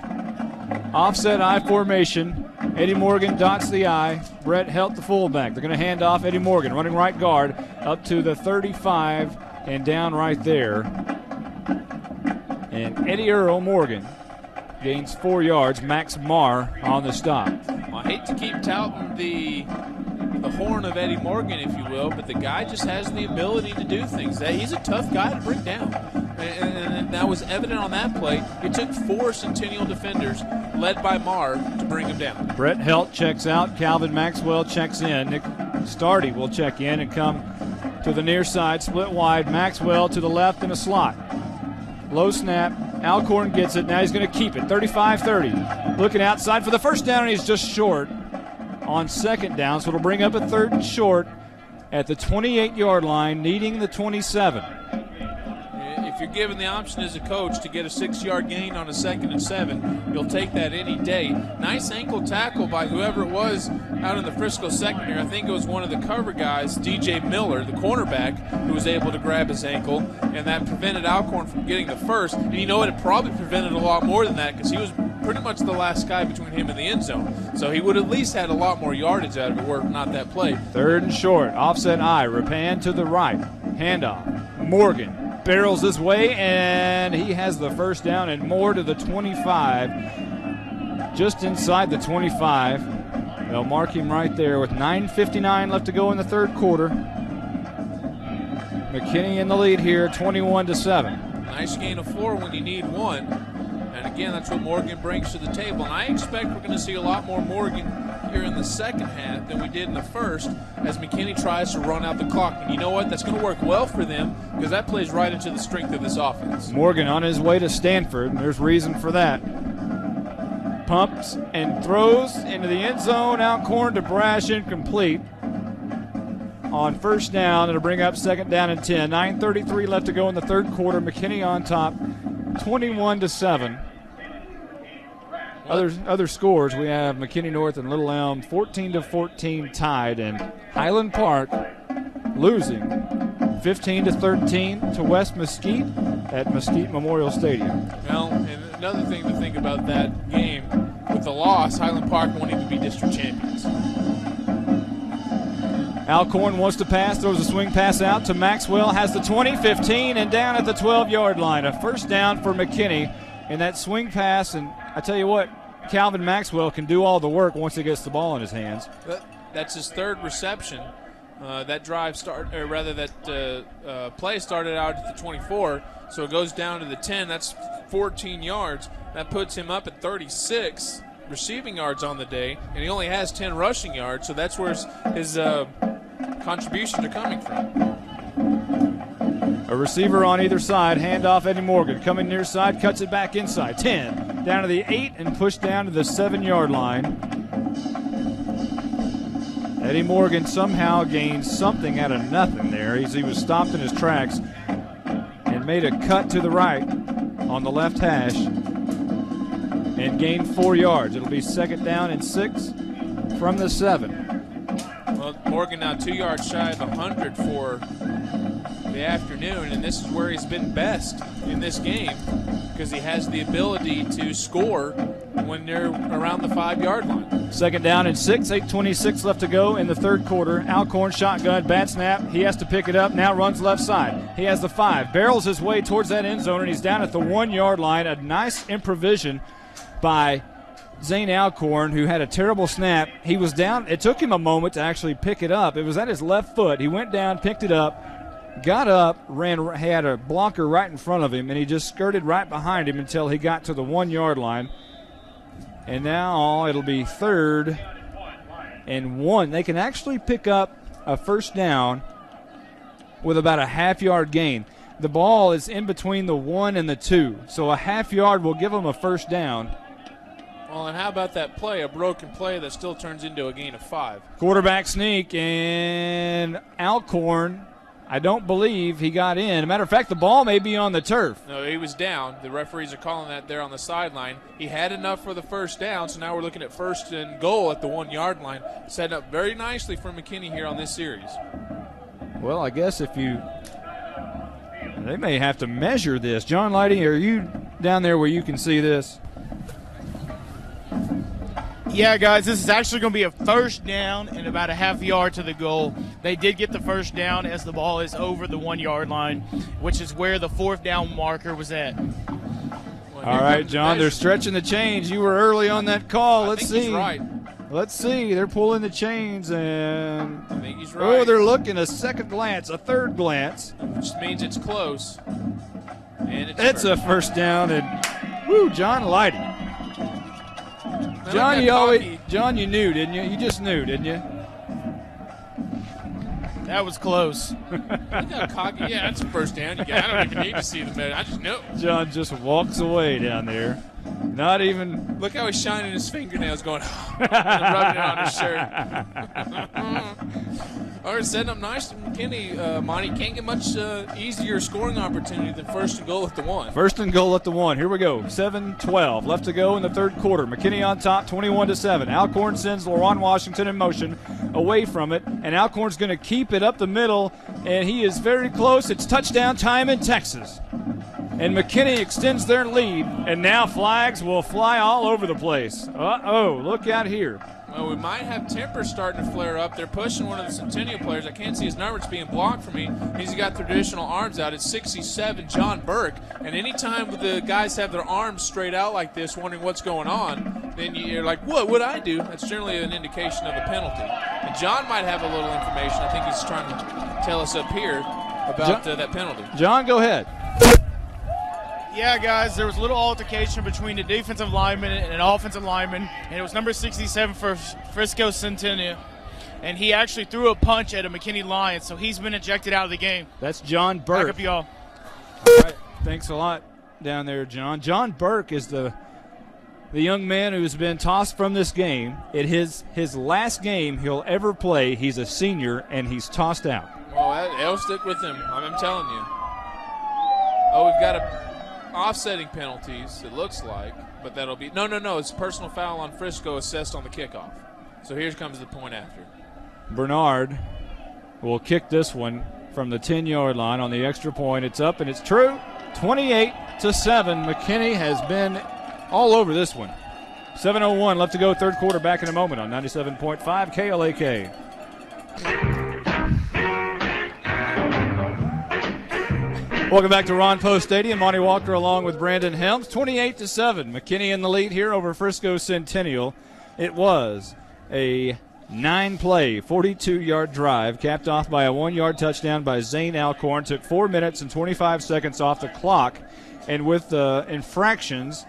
Offset I formation. Eddie Morgan dots the I. Brett Helt, the fullback. They're going to hand off Eddie Morgan, running right guard, up to the 35 and down right there. And Eddie Earl Morgan gains 4 yards. Max Marr on the stop. Well, I hate to keep touting the horn of Eddie Morgan, if you will, but the guy just has the ability to do things. He's a tough guy to bring down. And that was evident on that play. It took 4 Centennial defenders, led by Marr, to bring him down. Brett Helt checks out. Calvin Maxwell checks in. Nick Stardy will check in and come to the near side, split wide. Maxwell to the left in a slot. Low snap. Alcorn gets it. Now he's going to keep it. 35-30. Looking outside for the first down, and he's just short on second down. So it'll bring up a 3rd and short at the 28-yard line, needing the 27. If you're given the option as a coach to get a 6-yard gain on a 2nd and 7, you'll take that any day. Nice ankle tackle by whoever it was out in the Frisco secondary. I think it was one of the cover guys, DJ Miller, the cornerback, who was able to grab his ankle, and that prevented Alcorn from getting the first. And you know what? It probably prevented a lot more than that because he was pretty much the last guy between him and the end zone. So he would at least had a lot more yardage out of it were it not that play. 3rd and short. Offset I. Rapan to the right. Handoff. Morgan barrels this way, and he has the first down and more to the 25. Just inside the 25. They'll mark him right there with 9:59 left to go in the 3rd quarter. McKinney in the lead here, 21-7. Nice gain of 4 when you need 1. And again, that's what Morgan brings to the table. And I expect we're going to see a lot more Morgan here in the second half than we did in the first as McKinney tries to run out the clock. And you know what? That's going to work well for them because that plays right into the strength of this offense. Morgan on his way to Stanford, and there's reason for that. Pumps and throws into the end zone. Alcorn to Brash, incomplete. On first down, it'll bring up 2nd down and 10. 9:33 left to go in the 3rd quarter. McKinney on top, 21-7. Other scores, we have McKinney North and Little Elm 14-14 tied, and Highland Park losing 15-13 to West Mesquite at Mesquite Memorial Stadium. Well, and another thing to think about that game, with the loss, Highland Park won't even be district champions. Alcorn wants to pass, throws a swing pass out to Maxwell, has the 20, 15, and down at the 12-yard line. A first down for McKinney in that swing pass, and I tell you what, Calvin Maxwell can do all the work once he gets the ball in his hands. That's his 3rd reception. That play started out at the 24, so it goes down to the 10. That's 14 yards. That puts him up at 36 receiving yards on the day, and he only has 10 rushing yards, so that's where his contributions are coming from. A receiver on either side, handoff Eddie Morgan. Coming near side, cuts it back inside. 10, down to the 8, and pushed down to the 7-yard line. Eddie Morgan somehow gained something out of nothing there. He was stopped in his tracks and made a cut to the right on the left hash and gained 4 yards. It'll be 2nd down and 6 from the 7. Well, Morgan now 2 yards shy of 100 for the afternoon, and this is where he's been best in this game because he has the ability to score when they're around the 5-yard line. 2nd down and 6, 8:26 left to go in the 3rd quarter. Alcorn shotgun, bad snap. He has to pick it up, now runs left side. He has the 5, barrels his way towards that end zone, and he's down at the 1-yard line. A nice improvisation by Zane Alcorn, who had a terrible snap. He was down. It took him a moment to actually pick it up. It was at his left foot. He went down, picked it up, got up, had a blocker right in front of him, and he just skirted right behind him until he got to the 1 yard line. And now it'll be 3rd and 1. They can actually pick up a first down with about a half-yard gain. The ball is in between the 1 and the 2, so a half yard will give them a first down. Well, and how about that play, a broken play that still turns into a gain of 5? Quarterback sneak, and Alcorn, I don't believe he got in. As a matter of fact, the ball may be on the turf. No, he was down. The referees are calling that there on the sideline. He had enough for the first down, so now we're looking at 1st and goal at the 1 yard line. Setting up very nicely for McKinney here on this series. Well, I guess they may have to measure this. John Lighty, are you down there where you can see this? Yeah, guys, this is actually going to be a first down and about a half yard to the goal. They did get the first down as the ball is over the 1 yard line, which is where the 4th down marker was at. All right, John, they're stretching the chains. You were early on that call. Let's see. He's right. Let's see. They're pulling the chains, and I think he's right. Oh, they're looking a second glance, a third glance, which means it's close. And it's a first down, and woo, John Lighty. John, you knew, didn't you? You just knew, didn't you? That was close. Look how cocky. Yeah, that's a first down. I don't even need to see the minute. I just know. John just walks away down there. Not even. Look how he's shining his fingernails, going and rubbing it on his shirt. All right, setting up nice to McKinney. Monty can't get much easier scoring opportunity than 1st and goal at the 1. 1st and goal at the 1. Here we go. 7-12 left to go in the 3rd quarter. McKinney on top, 21-7. Alcorn sends LaRon Washington in motion away from it, and Alcorn's going to keep it up the middle, and he is very close. It's touchdown time in Texas. And McKinney extends their lead, and now flags will fly all over the place. Uh-oh, look out here. Well, we might have tempers starting to flare up. They're pushing one of the Centennial players. I can't see his number. It's being blocked for me. He's got traditional arms out. It's 67, John Burke. And anytime the guys have their arms straight out like this, wondering what's going on, then you're like, what would I do? That's generally an indication of a penalty. And John might have a little information. I think he's trying to tell us up here about that penalty. John, go ahead. Yeah, guys, there was a little altercation between the defensive lineman and an offensive lineman, and it was number 67 for Frisco Centennial. And he actually threw a punch at a McKinney Lion, so he's been ejected out of the game. That's John Burke. Back up, y'all. All right, thanks a lot down there, John. John Burke is the young man who's been tossed from this game. It is his last game he'll ever play. He's a senior, and he's tossed out. Well, it'll stick with him. I'm telling you. Oh, we've got offsetting penalties, it looks like, but that'll be no. It's a personal foul on Frisco assessed on the kickoff. So here comes the point after. Bernard will kick this one from the 10-yard line on the extra point. It's up and it's true. 28-7. McKinney has been all over this one. 7:01 left to go, 3rd quarter. Back in a moment on 97.5 KLAK. Welcome back to Ron Post Stadium. Monty Walker along with Brandon Helms. 28-7. McKinney in the lead here over Frisco Centennial. It was a 9-play, 42-yard drive capped off by a 1-yard touchdown by Zane Alcorn. Took 4 minutes and 25 seconds off the clock. And with the infractions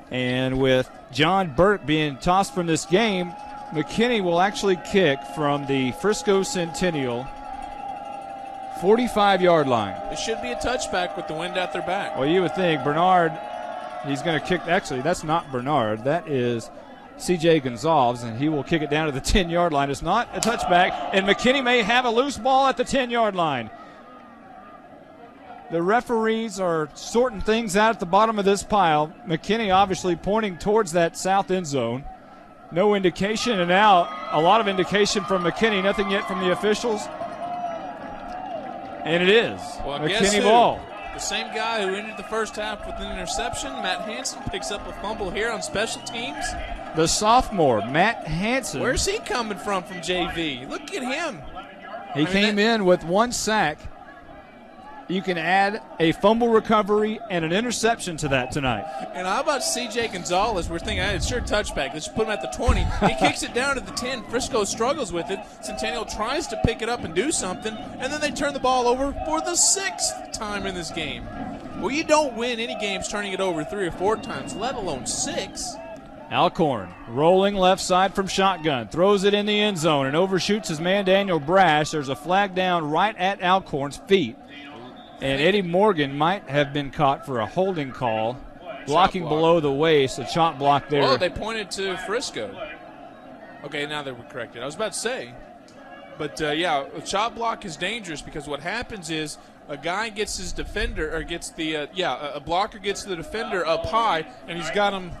and with John Burke being tossed from this game, McKinney will actually kick from the Frisco Centennial 45-yard line. It should be a touchback with the wind at their back. Well, you would think Bernard, he's going to kick. Actually, that's not Bernard. That is C.J. Gonzalez, and he will kick it down to the 10-yard line. It's not a touchback, and McKinney may have a loose ball at the 10-yard line. The referees are sorting things out at the bottom of this pile. McKinney obviously pointing towards that south end zone. No indication, and now a lot of indication from McKinney. Nothing yet from the officials. And it is McKinney ball. The same guy who ended the first half with an interception, Matt Hansen, picks up a fumble here on special teams. The sophomore, Matt Hansen. Where's he coming from JV? Look at him. He came in with 1 sack. you can add a fumble recovery and an interception to that tonight. And how about C.J. Gonzalez? We're thinking, it's sure touchback. Let's put him at the 20. He kicks it down to the 10. Frisco struggles with it. Centennial tries to pick it up and do something, and then they turn the ball over for the 6th time in this game. Well, you don't win any games turning it over 3 or 4 times, let alone 6. Alcorn rolling left side from shotgun, throws it in the end zone and overshoots his man Daniel Brash. There's a flag down right at Alcorn's feet. And Eddie Morgan might have been caught for a holding call, blocking below the waist, a chop block there. Oh, they pointed to Frisco. Okay, now they were corrected. I was about to say. But, yeah, a chop block is dangerous because what happens is a guy gets his defender, or gets the, a blocker gets the defender up high, and he's got him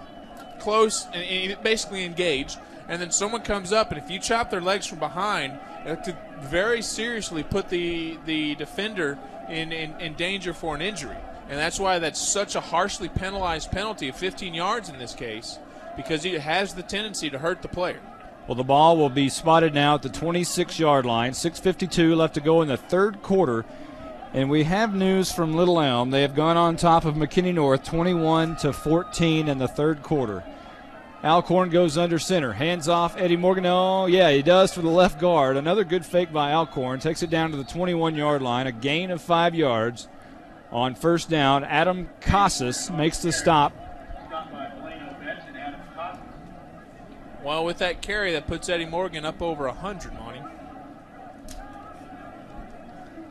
close and basically engaged, and then someone comes up, and if you chop their legs from behind, it could very seriously put the defender in danger for an injury. And that's why that's such a harshly penalized penalty of 15 yards in this case, because it has the tendency to hurt the player. Well, the ball will be spotted now at the 26-yard line. 6:52 left to go in the third quarter. And we have news from Little Elm. They have gone on top of McKinney North 21-14 in the third quarter. Alcorn goes under center. Hands off Eddie Morgan. Oh, yeah, he does for the left guard. Another good fake by Alcorn. Takes it down to the 21-yard line. A gain of 5 yards on first down. Adam Casas makes the stop. Well, with that carry, that puts Eddie Morgan up over 100, Monty.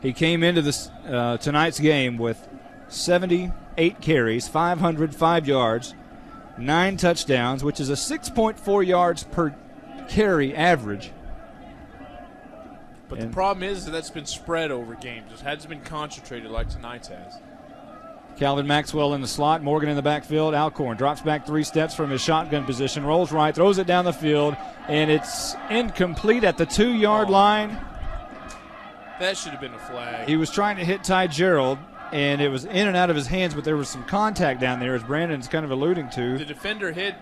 He came into this tonight's game with 78 carries, 505 yards, 9 touchdowns, which is a 6.4 yards per carry average. But the problem is that that's been spread over games. It hasn't been concentrated like tonight's has. Calvin Maxwell in the slot, Morgan in the backfield. Alcorn drops back 3 steps from his shotgun position, rolls right, throws it down the field, and it's incomplete at the 2-yard line. That should have been a flag. He was trying to hit Ty Gerald, and it was in and out of his hands, but there was some contact down there, as Brandon's kind of alluding to. The defender hit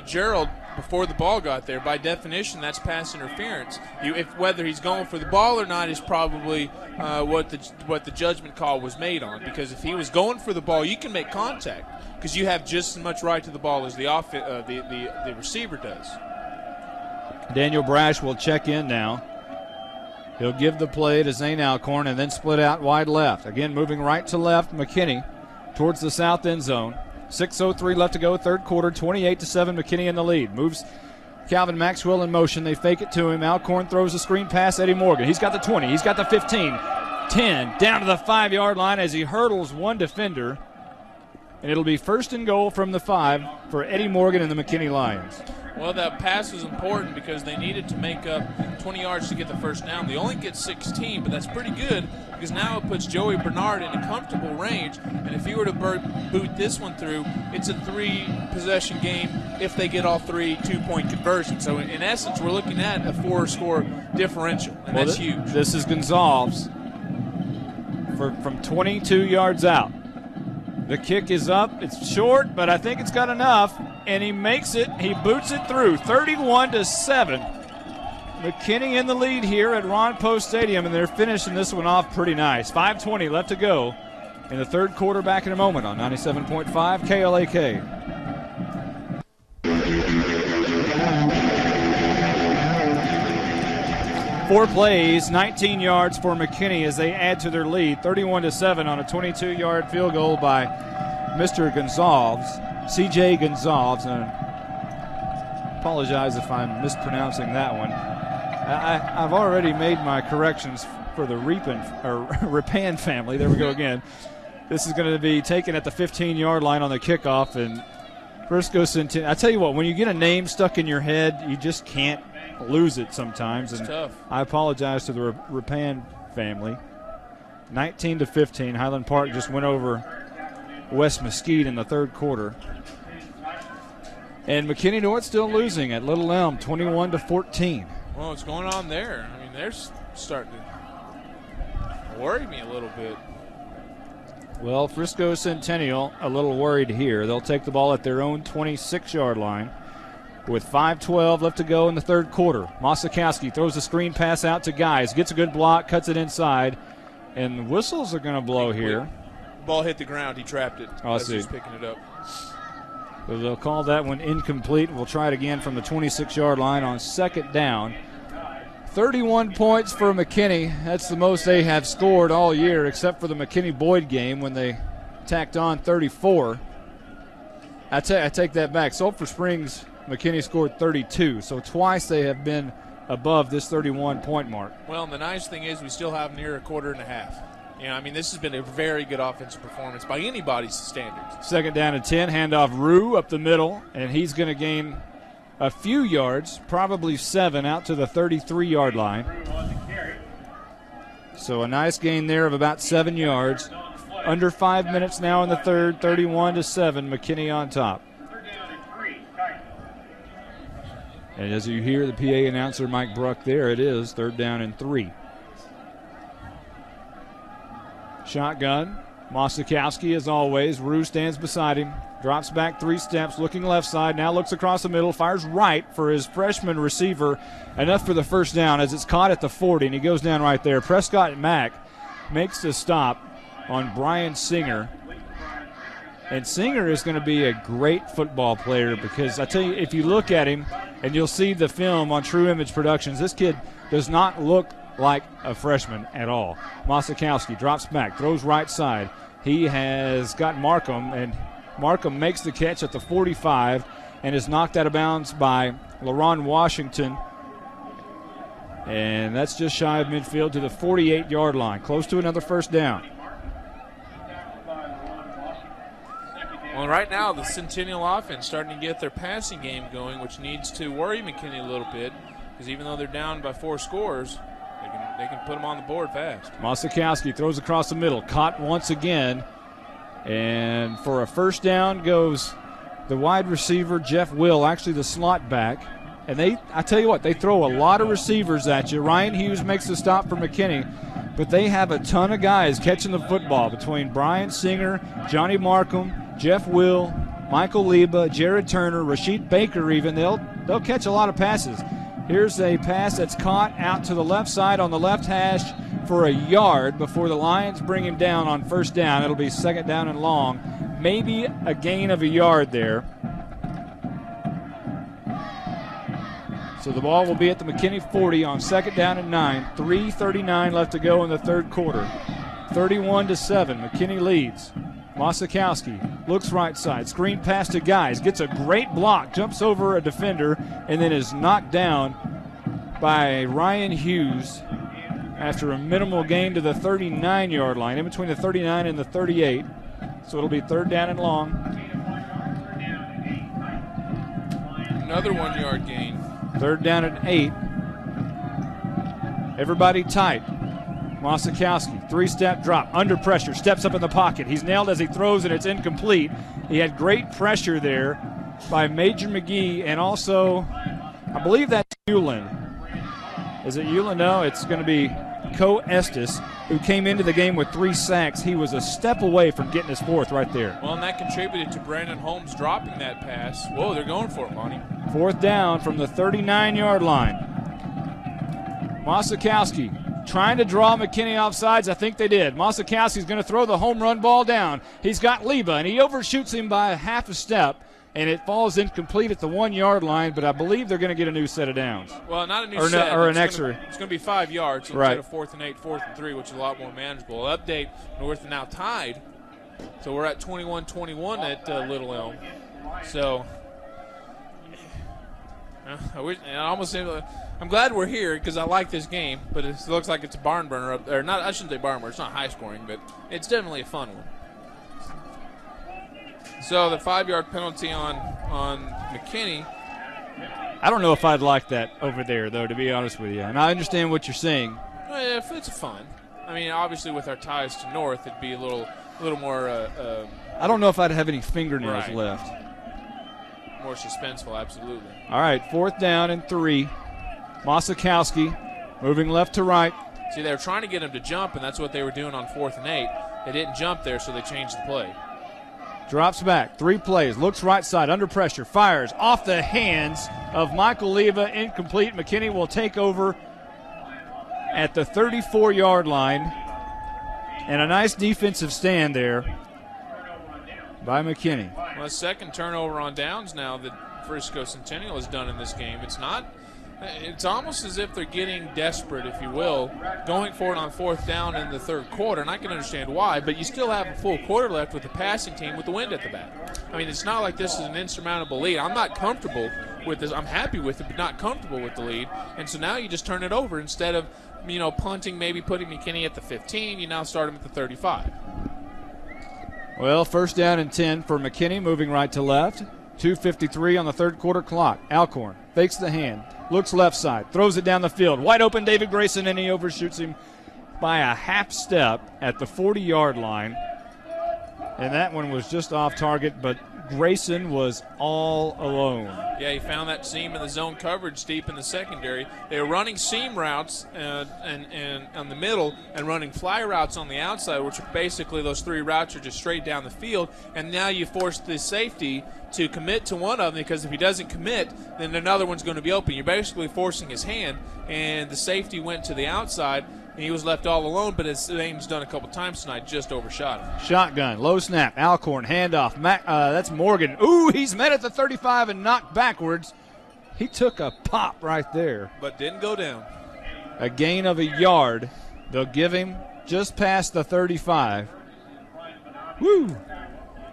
Gerald before the ball got there. By definition, that's pass interference. Whether he's going for the ball or not is probably what the judgment call was made on. Because if he was going for the ball, you can make contact because you have just as much right to the ball as the receiver does. Daniel Brash will check in now. He'll give the play to Zane Alcorn and then split out wide left. Again, moving right to left, McKinney towards the south end zone. 6:03 left to go, third quarter, 28-7, McKinney in the lead. Moves Calvin Maxwell in motion. They fake it to him. Alcorn throws a screen pass, Eddie Morgan. He's got the 20. He's got the 15. 10, down to the 5-yard line as he hurdles one defender. And it'll be first and goal from the 5 for Eddie Morgan and the McKinney Lions. Well, that pass was important because they needed to make up 20 yards to get the first down. They only get 16, but that's pretty good because now it puts Joey Bernard in a comfortable range. And if you were to boot this one through, it's a 3-possession game if they get all 3 2-point conversions. So, in essence, we're looking at a 4-score differential, and that's huge. This is Gonzalez from 22 yards out. The kick is up. It's short, but I think it's got enough. And he makes it. He boots it through. 31-7. McKinney in the lead here at Ron Post Stadium, and they're finishing this one off pretty nice. 5:20 left to go in the third quarter. Back in a moment on 97.5 KLAK. Four plays, 19 yards for McKinney as they add to their lead. 31-7 on a 22-yard field goal by Mr. Gonzalez. C.J. Gonzalez, and I apologize if I'm mispronouncing that one. I've already made my corrections for the Ripan family. There we go again. This is going to be taken at the 15-yard line on the kickoff, and Frisco Centennial. I tell you what, when you get a name stuck in your head, you just can't lose it sometimes. It's tough. I apologize to the Ripan family. 19-15, Highland Park just went over West Mesquite in the third quarter. And McKinney North still losing at Little Elm, 21-14. Well, what's going on there? I mean, they're starting to worry me a little bit. Well, Frisco Centennial a little worried here. They'll take the ball at their own 26-yard line with 5:12 left to go in the third quarter. Mosikowski throws a screen pass out to Guys, gets a good block, cuts it inside, And the whistles are going to blow here. The ball hit the ground. He trapped it. Oh, I see. He's picking it up. So they'll call that one incomplete. We'll try it again from the 26-yard line on second down. 31 points for McKinney. That's the most they have scored all year, except for the McKinney-Boyd game when they tacked on 34. I take that back. Sulphur Springs, McKinney scored 32, so twice they have been above this 31-point mark. Well, and the nice thing is we still have near a quarter and a half. This has been a very good offensive performance by anybody's standards. Second down and 10, handoff Rue up the middle, and he's going to gain a few yards, probably 7, out to the 33-yard line. So a nice gain there of about 7 yards. Under 5 minutes now in the third, 31-7, McKinney on top. And as you hear the PA announcer, Mike Bruck, there it is, third down and 3. Shotgun, Mosikowski as always. Rue stands beside him, drops back 3 steps, looking left side, now looks across the middle, fires right for his freshman receiver. Enough for the first down as it's caught at the 40, and he goes down right there. Prescott Mack makes the stop on Brian Singer. And Singer is going to be a great football player because I tell you, if you look at him, and you'll see the film on True Image Productions, this kid does not look like a freshman at all. Mosikowski drops back, throws right side. He has got Markham, and Markham makes the catch at the 45 and is knocked out of bounds by LaRon Washington. And that's just shy of midfield to the 48-yard line, close to another first down. Well, right now the Centennial offense starting to get their passing game going, which needs to worry McKinney a little bit because even though they're down by 4 scores, they can put them on the board fast. Mosikowski throws across the middle, caught once again, and for a first down goes the wide receiver Jeff Will, actually the slot back. And I tell you what, they throw a lot of receivers at you. Ryan Hughes makes the stop for McKinney, but they have a ton of guys catching the football between Brian Singer, Johnny Markham, Jeff Will, Michael Leba, Jared Turner, Rasheed Baker even. They'll catch a lot of passes. Here's a pass that's caught out to the left side on the left hash for a yard before the Lions bring him down on first down. It'll be second down and long. Maybe a gain of a yard there. So the ball will be at the McKinney 40 on second down and 9. 3:39 left to go in the third quarter. 31-7, McKinney leads. Mosikowski looks right side, screen pass to Guys, gets a great block, jumps over a defender, and then is knocked down by Ryan Hughes after a minimal gain to the 39-yard line, in between the 39 and the 38. So it'll be third down and long. Another 1-yard gain. Third down and 8. Everybody tight. Mosikowski, 3-step drop, under pressure, steps up in the pocket. He's nailed as he throws and it's incomplete. He had great pressure there by Major McGee and also, I believe that's Hewlin. Is it Hewlin? No, it's going to be Co Estes, who came into the game with 3 sacks. He was a step away from getting his 4th right there. Well, and that contributed to Brandon Holmes dropping that pass. Whoa, they're going for it, Monty. 4th down from the 39-yard line. Mosikowski trying to draw McKinney off sides. I think they did. Mosikowski's going to throw the home run ball down. He's got Leba, and he overshoots him by half a step, and it falls incomplete at the 1-yard line, but I believe they're going to get a new set of downs. Well, not a new set. Or an extra. It's going to be 5 yards instead of 4th and 8, 4th and 3, which is a lot more manageable. Update, North are now tied, so we're at 21-21 at Little Elm. So I'm glad we're here because I like this game, but it looks like it's a barn burner up there. I shouldn't say barn burner. It's not high scoring, but it's definitely a fun one. So the 5-yard penalty on McKinney. I don't know if I'd like that over there, though, to be honest with you. And I understand what you're saying. Well, yeah, it's fun. I mean, obviously with our ties to North, it'd be a little more. I don't know if I'd have any fingernails left. More suspenseful, absolutely. All right, 4th down and 3. Mosikowski moving left to right. See, they were trying to get him to jump, and that's what they were doing on 4th and 8. They didn't jump there, so they changed the play. Drops back, 3 plays, looks right side, under pressure, fires off the hands of Michael Leva, incomplete. McKinney will take over at the 34-yard line. And a nice defensive stand there by McKinney. Well, second turnover on downs now that Frisco Centennial has done in this game. It's almost as if they're getting desperate, if you will, going for it on fourth down in the third quarter, and I can understand why, but you still have a full quarter left with the passing team with the wind at the back. I mean, it's not like this is an insurmountable lead. I'm not comfortable with this. I'm happy with it, but not comfortable with the lead. And so now you just turn it over instead of, punting, maybe putting McKinney at the 15. You now start him at the 35. Well, first down and 10 for McKinney, moving right to left. 2:53 on the third quarter clock. Alcorn fakes the hand, looks left side, throws it down the field. Wide open David Grayson, and he overshoots him by a half step at the 40-yard line. And that one was just off target, but Grayson was all alone. Yeah, he found that seam in the zone coverage deep in the secondary. They were running seam routes and on the middle and running fly routes on the outside, which are basically those three routes are just straight down the field. And now you force the safety to commit to one of them, because if he doesn't commit, then another one's going to be open. You're basically forcing his hand, and the safety went to the outside, and he was left all alone, but as Ames done a couple times tonight, just overshot him. Shotgun, low snap, Alcorn, handoff. That's Morgan. Ooh, he's met at the 35 and knocked backwards. He took a pop right there. But didn't go down. A gain of a yard. They'll give him just past the 35. Woo!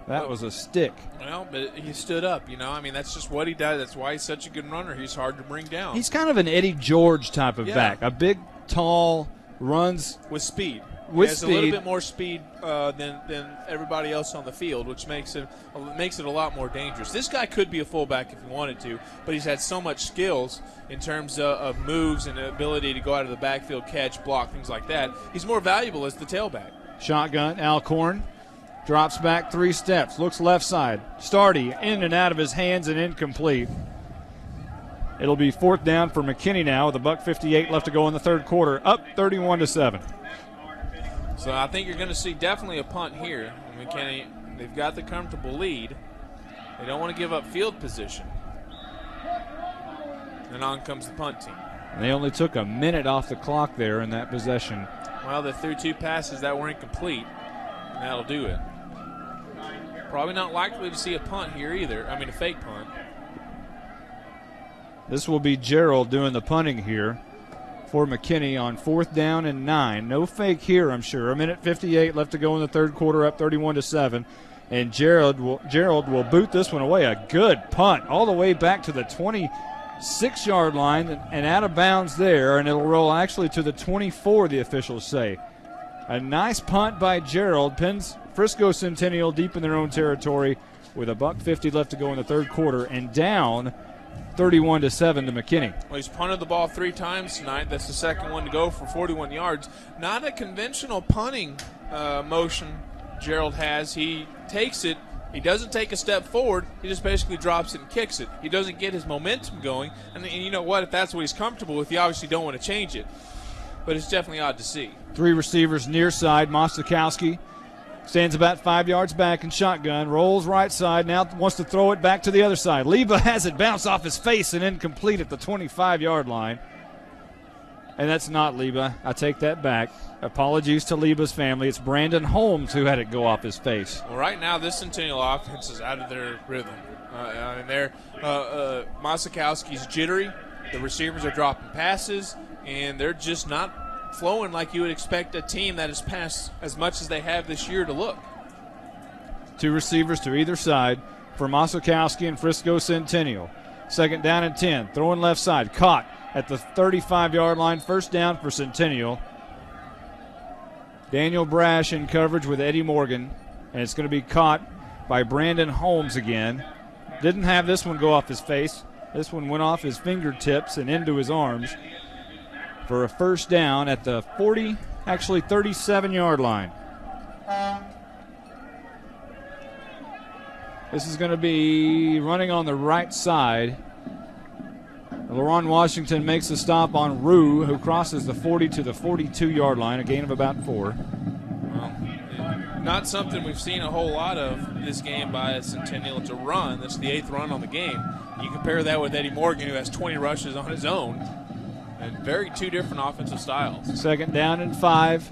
That was a stick. Well, but he stood up, that's just what he does. That's why he's such a good runner. He's hard to bring down. He's kind of an Eddie George type of back. A big, tall, runs with speed. He has a little bit more speed than everybody else on the field, which makes it a lot more dangerous. This guy could be a fullback if he wanted to, but he's had so much skills in terms of moves and the ability to go out of the backfield, catch, block, things like that. He's more valuable as the tailback. Shotgun, Alcorn drops back 3 steps, looks left side. Starty in and out of his hands and incomplete. It'll be fourth down for McKinney now with $1:58 left to go in the third quarter, up 31-7. So I think you're going to see definitely a punt here. McKinney, they've got the comfortable lead. They don't want to give up field position. And on comes the punt team. And they only took a minute off the clock there in that possession. Well, they threw 2 passes that were incomplete, and that'll do it. Probably not likely to see a punt here either. A fake punt. This will be Gerald doing the punting here for McKinney on fourth down and 9. No fake here, I'm sure. 1:58 left to go in the third quarter, up 31-7. And Gerald will boot this one away. A good punt all the way back to the 26-yard line and out of bounds there, and it'll roll actually to the 24, the officials say. A nice punt by Gerald pins Frisco Centennial deep in their own territory with $1:50 left to go in the third quarter and down 31-7 to McKinney. Well, he's punted the ball 3 times tonight. That's the second one to go for 41 yards. Not a conventional punting motion Gerald has. He takes it. He doesn't take a step forward. He just basically drops it and kicks it. He doesn't get his momentum going. And you know what? If that's what he's comfortable with, you obviously don't want to change it. But it's definitely odd to see. 3 receivers near side. Mostakowski stands about 5 yards back in shotgun, rolls right side, now wants to throw it back to the other side. Leba has it bounce off his face and incomplete at the 25-yard line. And that's not Leba. I take that back. Apologies to Leba's family. It's Brandon Holmes who had it go off his face. Well, right now this Centennial offense is out of their rhythm. Mostakowski's jittery. The receivers are dropping passes, and they're just not flowing like you would expect a team that has passed as much as they have this year to look. 2 receivers to either side for Mostakowski and Frisco Centennial. Second down and 10. Throwing left side. Caught at the 35-yard line. First down for Centennial. Daniel Brash in coverage with Eddie Morgan. And it's going to be caught by Brandon Holmes again. Didn't have this one go off his face. This one went off his fingertips and into his arms for a first down at the 37-yard line. This is going to be running on the right side. LaRon Washington makes a stop on Rue, who crosses the 40 to the 42-yard line, a gain of about 4. Well, not something we've seen a whole lot of this game by Centennial. It's a run. That's the 8th run on the game. You compare that with Eddie Morgan, who has 20 rushes on his own. And 2 different offensive styles. Second down and 5.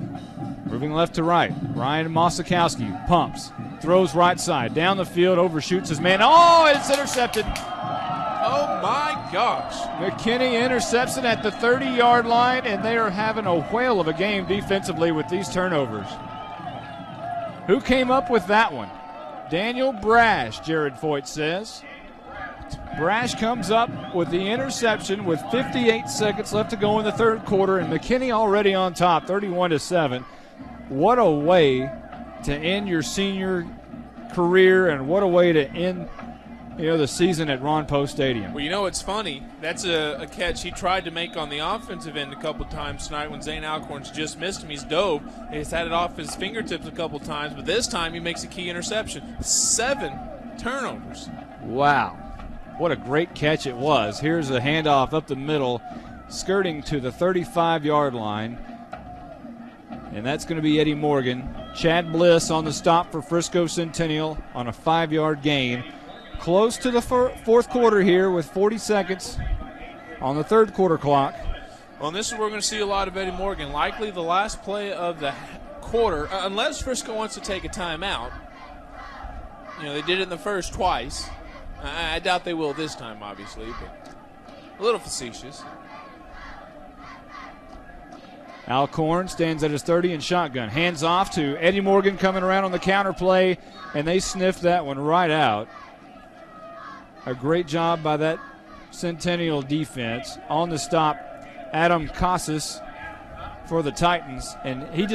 Moving left to right. Ryan Mosikowski pumps, throws right side, down the field, overshoots his man. Oh, it's intercepted. Oh, my gosh. McKinney intercepts it at the 30-yard line, and they are having a whale of a game defensively with these turnovers. Who came up with that one? Daniel Brash, Jared Foyt says. Brash comes up with the interception with 58 seconds left to go in the third quarter, and McKinney already on top, 31-7. What a way to end your senior career, and what a way to end the season at Ron Poe Stadium. Well, it's funny. That's a catch he tried to make on the offensive end a couple times tonight when Zane Alcorn's just missed him. He's dove. He's had it off his fingertips a couple times, but this time he makes a key interception. 7 turnovers. Wow. What a great catch it was. Here's a handoff up the middle, skirting to the 35-yard line. And that's going to be Eddie Morgan. Chad Bliss on the stop for Frisco Centennial on a 5-yard gain. Close to the fourth quarter here with 40 seconds on the third quarter clock. Well, and this is where we're going to see a lot of Eddie Morgan. Likely the last play of the quarter, unless Frisco wants to take a timeout. They did it in the first twice. I doubt they will this time, obviously, but a little facetious. Alcorn stands at his 30 and shotgun. Hands off to Eddie Morgan coming around on the counter play, and they sniffed that one right out. A great job by that Centennial defense. On the stop, Adam Casas for the Titans, and he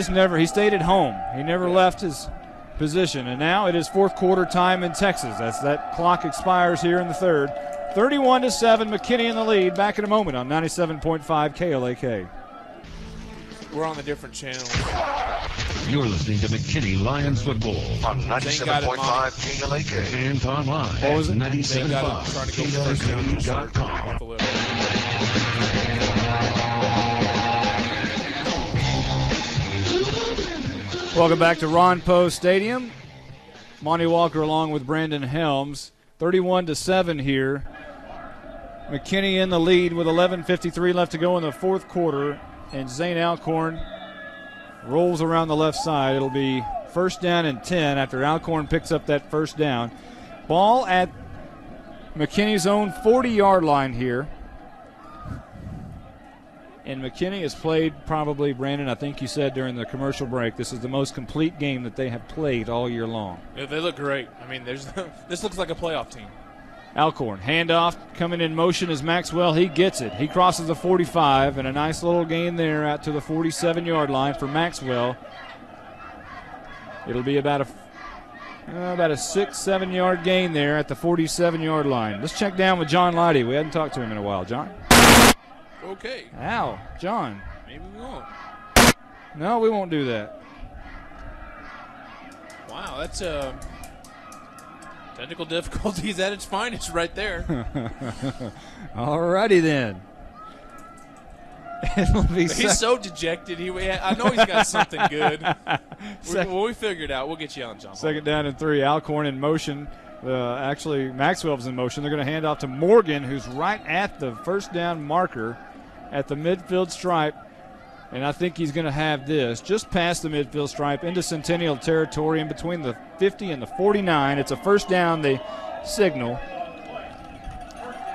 stayed at home. He never left his position, and now it is fourth quarter time in Texas as that clock expires here in the third. 31-7, McKinney in the lead. Back in a moment on 97.5 KLAK. We're on the different channel. You're listening to McKinney Lions football on 97.5 KLAK and online what was it? 97.5KLAK.com. Welcome back to Ron Poe Stadium. Monty Walker along with Brandon Helms. 31-7 here. McKinney in the lead with 11:53 left to go in the fourth quarter. And Zane Alcorn rolls around the left side. It'll be first down and 10 after Alcorn picks up that first down. Ball at McKinney's own 40-yard line here. And McKinney has played probably, Brandon, I think you said during the commercial break, this is the most complete game that they have played all year long. Yeah, they look great. I mean, this looks like a playoff team. Alcorn, handoff, coming in motion is Maxwell. He gets it. He crosses the 45, and a nice little gain there out to the 47-yard line for Maxwell. It'll be about a 6-7 yard gain there at the 47-yard line. Let's check down with John Leidy. We hadn't talked to him in a while. John? Okay. Ow, John. Maybe we won't. No, we won't do that. Wow, that's technical difficulties at its finest right there. All righty then. He's so dejected. I know he's got something good. We figure it out. We'll get you on, John. Second down and 3. Alcorn in motion. Actually, Maxwell's in motion. They're going to hand off to Morgan, who's right at the first down marker at the midfield stripe. And I think he's going to have this just past the midfield stripe into Centennial territory in between the 50 and the 49. It's a first down, they signal.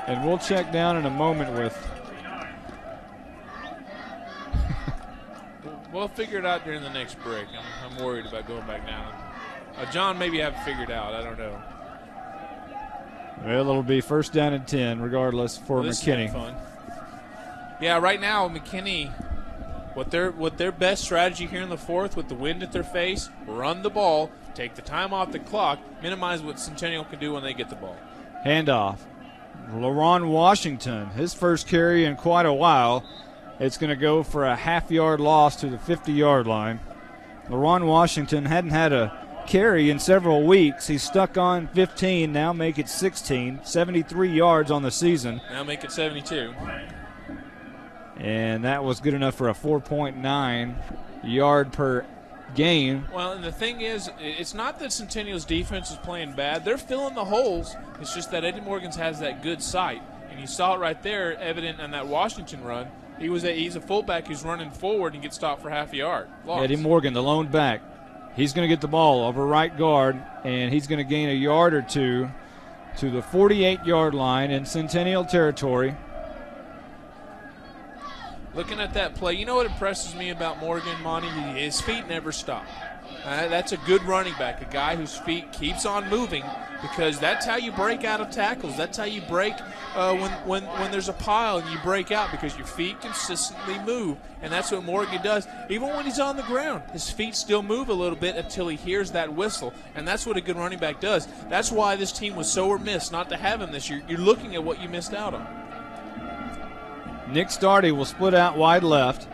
And we'll check down in a moment with. We'll figure it out during the next break. I'm worried about going back down. John maybe have it figured out. I don't know. Well, it'll be first down and 10 regardless for McKinney. Fun. Yeah, right now McKinney, what their best strategy here in the fourth with the wind at their face, run the ball, take the time off the clock, minimize what Centennial can do when they get the ball. Handoff. LaRon Washington, his first carry in quite a while. It's going to go for a half-yard loss to the 50-yard line. LaRon Washington hadn't had a carry in several weeks. He's stuck on 15, now make it 16, 73 yards on the season. Now make it 72. And that was good enough for a 4.9 yard per game. Well, and the thing is, it's not that Centennial's defense is playing bad. They're filling the holes. It's just that Eddie Morgan's has that good sight. And you saw it right there, evident in that Washington run. He's a fullback who's running forward and gets stopped for half a yard. Lost. Eddie Morgan, the lone back. He's going to get the ball over right guard, and he's going to gain a yard or two to the 48-yard line in Centennial territory. Looking at that play, you know what impresses me about Morgan, Monty? His feet never stop. That's a good running back, a guy whose feet keeps on moving, because that's how you break out of tackles. That's how you break when there's a pile and you break out, because your feet consistently move, and that's what Morgan does. Even when he's on the ground, his feet still move a little bit until he hears that whistle, and that's what a good running back does. That's why this team was so remiss not to have him this year. You're looking at what you missed out on. Nick Stardy will split out wide left.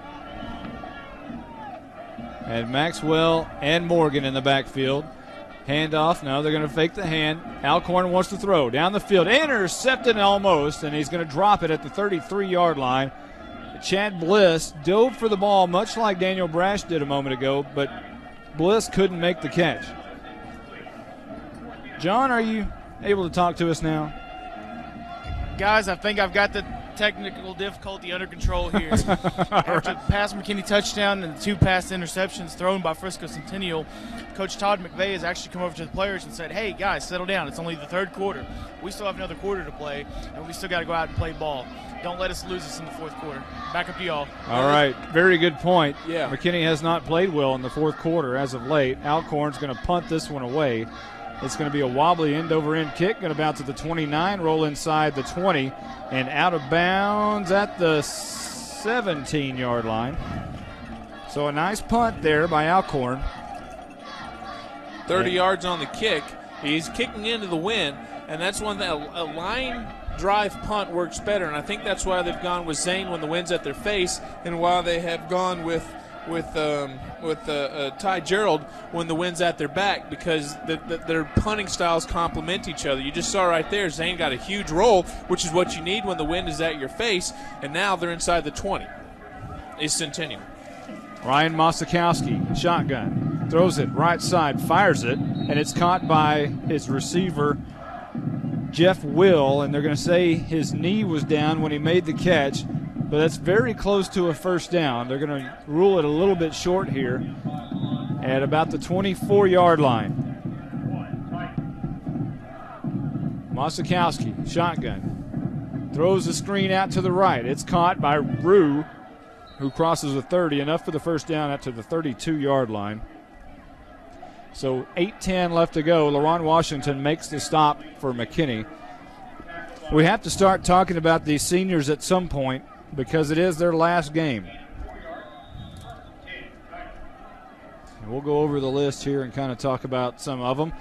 And Maxwell and Morgan in the backfield. Handoff. No, they're going to fake the hand. Alcorn wants to throw. Down the field. Intercepted almost, and he's going to drop it at the 33-yard line. Chad Bliss dove for the ball, much like Daniel Brash did a moment ago, but Bliss couldn't make the catch. John, are you able to talk to us now? Guys, I think I've got the technical difficulty under control here. After the pass McKinney touchdown and the 2 pass interceptions thrown by Frisco Centennial, Coach Todd McVeigh has actually come over to the players and said, hey, guys, settle down. It's only the 3rd quarter. We still have another quarter to play, and we still got to go out and play ball. Don't let us lose this in the 4th quarter. Back up to y'all. All right. Very good point. Yeah. McKinney has not played well in the 4th quarter as of late. Alcorn's going to punt this one away. It's going to be a wobbly end-over-end kick, going to bounce at the 29, roll inside the 20, and out of bounds at the 17-yard line. So a nice punt there by Alcorn. 30 yards on the kick. He's kicking into the wind, and that's one that a line drive punt works better, and I think that's why they've gone with Zane when the wind's at their face, and why they have gone with Ty Gerald when the wind's at their back, because their punting styles complement each other. You just saw right there, Zane got a huge roll, which is what you need when the wind is at your face, and now they're inside the 20. Is Centennial. Ryan Mosikowski, shotgun, throws it right side, fires it, and it's caught by his receiver, Jeff Will, and they're going to say his knee was down when he made the catch. But that's very close to a first down. They're going to rule it a little bit short here at about the 24-yard line. Mosikowski, shotgun, throws the screen out to the right. It's caught by Rue, who crosses the 30, enough for the first down out to the 32-yard line. So 8:10 left to go. LaRon Washington makes the stop for McKinney. We have to start talking about these seniors at some point, because it is their last game. And we'll go over the list here and kind of talk about some of them.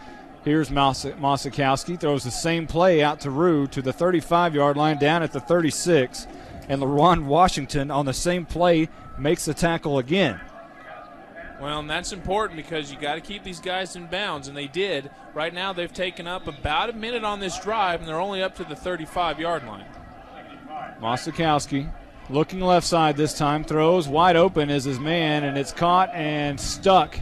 Here's Mosikowski, throws the same play out to Rue to the 35-yard line, down at the 36. And LaRon Washington on the same play makes the tackle again. Well, and that's important, because you got to keep these guys in bounds, and they did. Right now they've taken up about a minute on this drive, and they're only up to the 35-yard line. Mosikowski looking left side this time, throws wide open is his man, and it's caught and stuck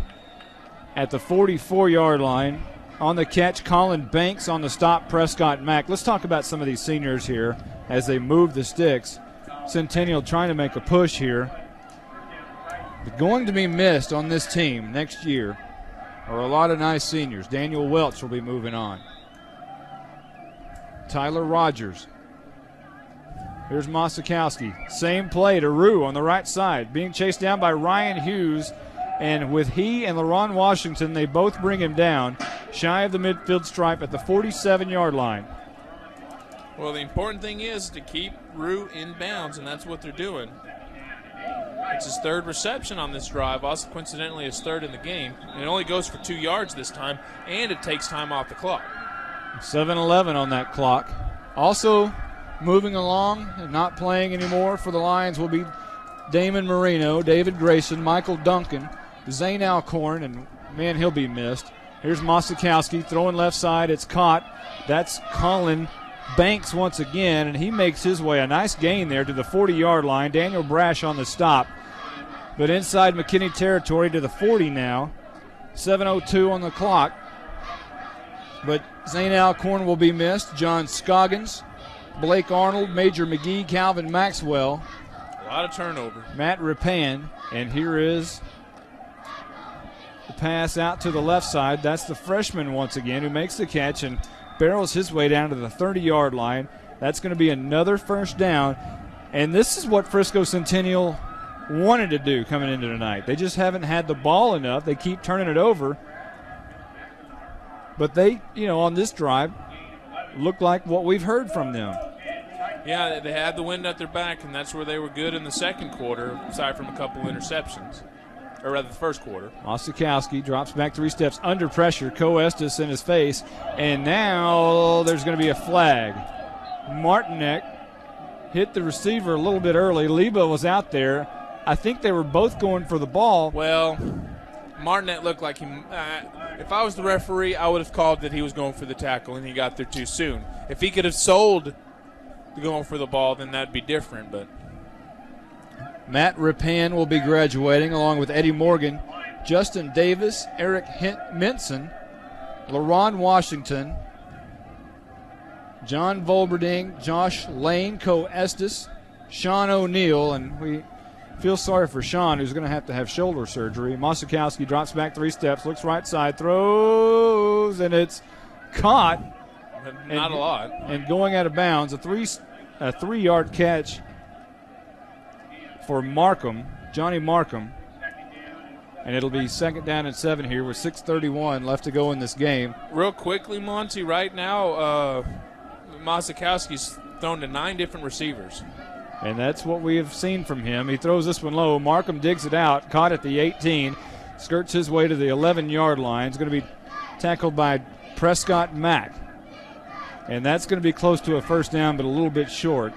at the 44-yard line. On the catch, Colin Banks. On the stop, Prescott Mack. Let's talk about some of these seniors here as they move the sticks. Centennial trying to make a push here. But going to be missed on this team next year are a lot of nice seniors. Daniel Welch will be moving on. Tyler Rogers. Here's Mosikowski. Same play to Rue on the right side. Being chased down by Ryan Hughes. And with he and LaRon Washington, they both bring him down shy of the midfield stripe at the 47-yard line. Well, the important thing is to keep Rue in bounds, and that's what they're doing. It's his 3rd reception on this drive, also coincidentally his 3rd in the game. And it only goes for 2 yards this time, and it takes time off the clock. 7:11 on that clock. Also moving along and not playing anymore for the Lions will be Damon Marino, David Grayson, Michael Duncan, Zane Alcorn, and, man, he'll be missed. Here's Mosikowski throwing left side. It's caught. That's Colin Banks once again, and he makes his way. A nice gain there to the 40-yard line. Daniel Brash on the stop. But inside McKinney territory to the 40 now. 7:02 on the clock. But Zane Alcorn will be missed. John Scoggins, Blake Arnold, Major McGee, Calvin Maxwell. lot of turnover. Matt Ripan, and here is the pass out to the left side. That's the freshman once again who makes the catch and barrels his way down to the 30-yard line. That's going to be another first down, and this is what Frisco Centennial wanted to do coming into tonight. They just haven't had the ball enough. They keep turning it over, but they, on this drive, look like what we've heard from them. Yeah, they had the wind at their back, and that's where they were good in the second quarter, aside from a couple interceptions. Or rather, the first quarter. Osikowski drops back 3 steps under pressure. Estes in his face, and now there's going to be a flag. Martinek hit the receiver a little bit early. Leba was out there. I think they were both going for the ball. Well, Martinet looked like he if I was the referee, I would have called that he was going for the tackle and he got there too soon. If he could have sold going for the ball, then that'd be different. But Matt Ripan will be graduating along with Eddie Morgan, Justin Davis, Eric Minson, LaRon Washington, John Volberding, Josh Lane, Estes, Sean O'Neill, and we feel sorry for Sean, who's going to have shoulder surgery. Mosikowski drops back 3 steps, looks right side, throws, and it's caught. Not a lot. And going out of bounds, a 3-yard catch for Markham, Johnny Markham. And it'll be 2nd down and 7 here with 6:31 left to go in this game. Real quickly, Monty, right now, Mosikowski's thrown to 9 different receivers. And that's what we have seen from him. He throws this one low. Markham digs it out, caught at the 18, skirts his way to the 11-yard line. It's going to be tackled by Prescott Mack. And that's going to be close to a first down, but a little bit short.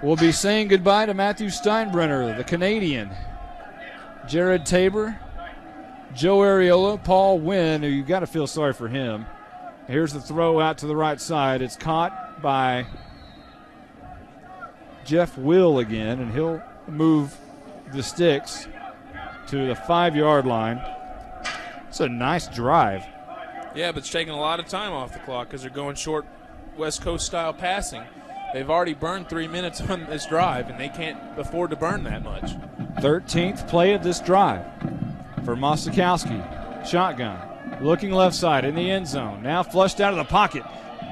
We'll be saying goodbye to Matthew Steinbrenner, the Canadian, Jared Tabor, Joe Areola, Paul Wynn, who you've got to feel sorry for him. Here's the throw out to the right side. It's caught by Jeff Will again, and he'll move the sticks to the 5-yard line. It's a nice drive. Yeah, but it's taking a lot of time off the clock because they're going short West Coast style passing. They've already burned 3 minutes on this drive, and they can't afford to burn that much. 13th play of this drive for Mosikowski. Shotgun, looking left side in the end zone. Now flushed out of the pocket.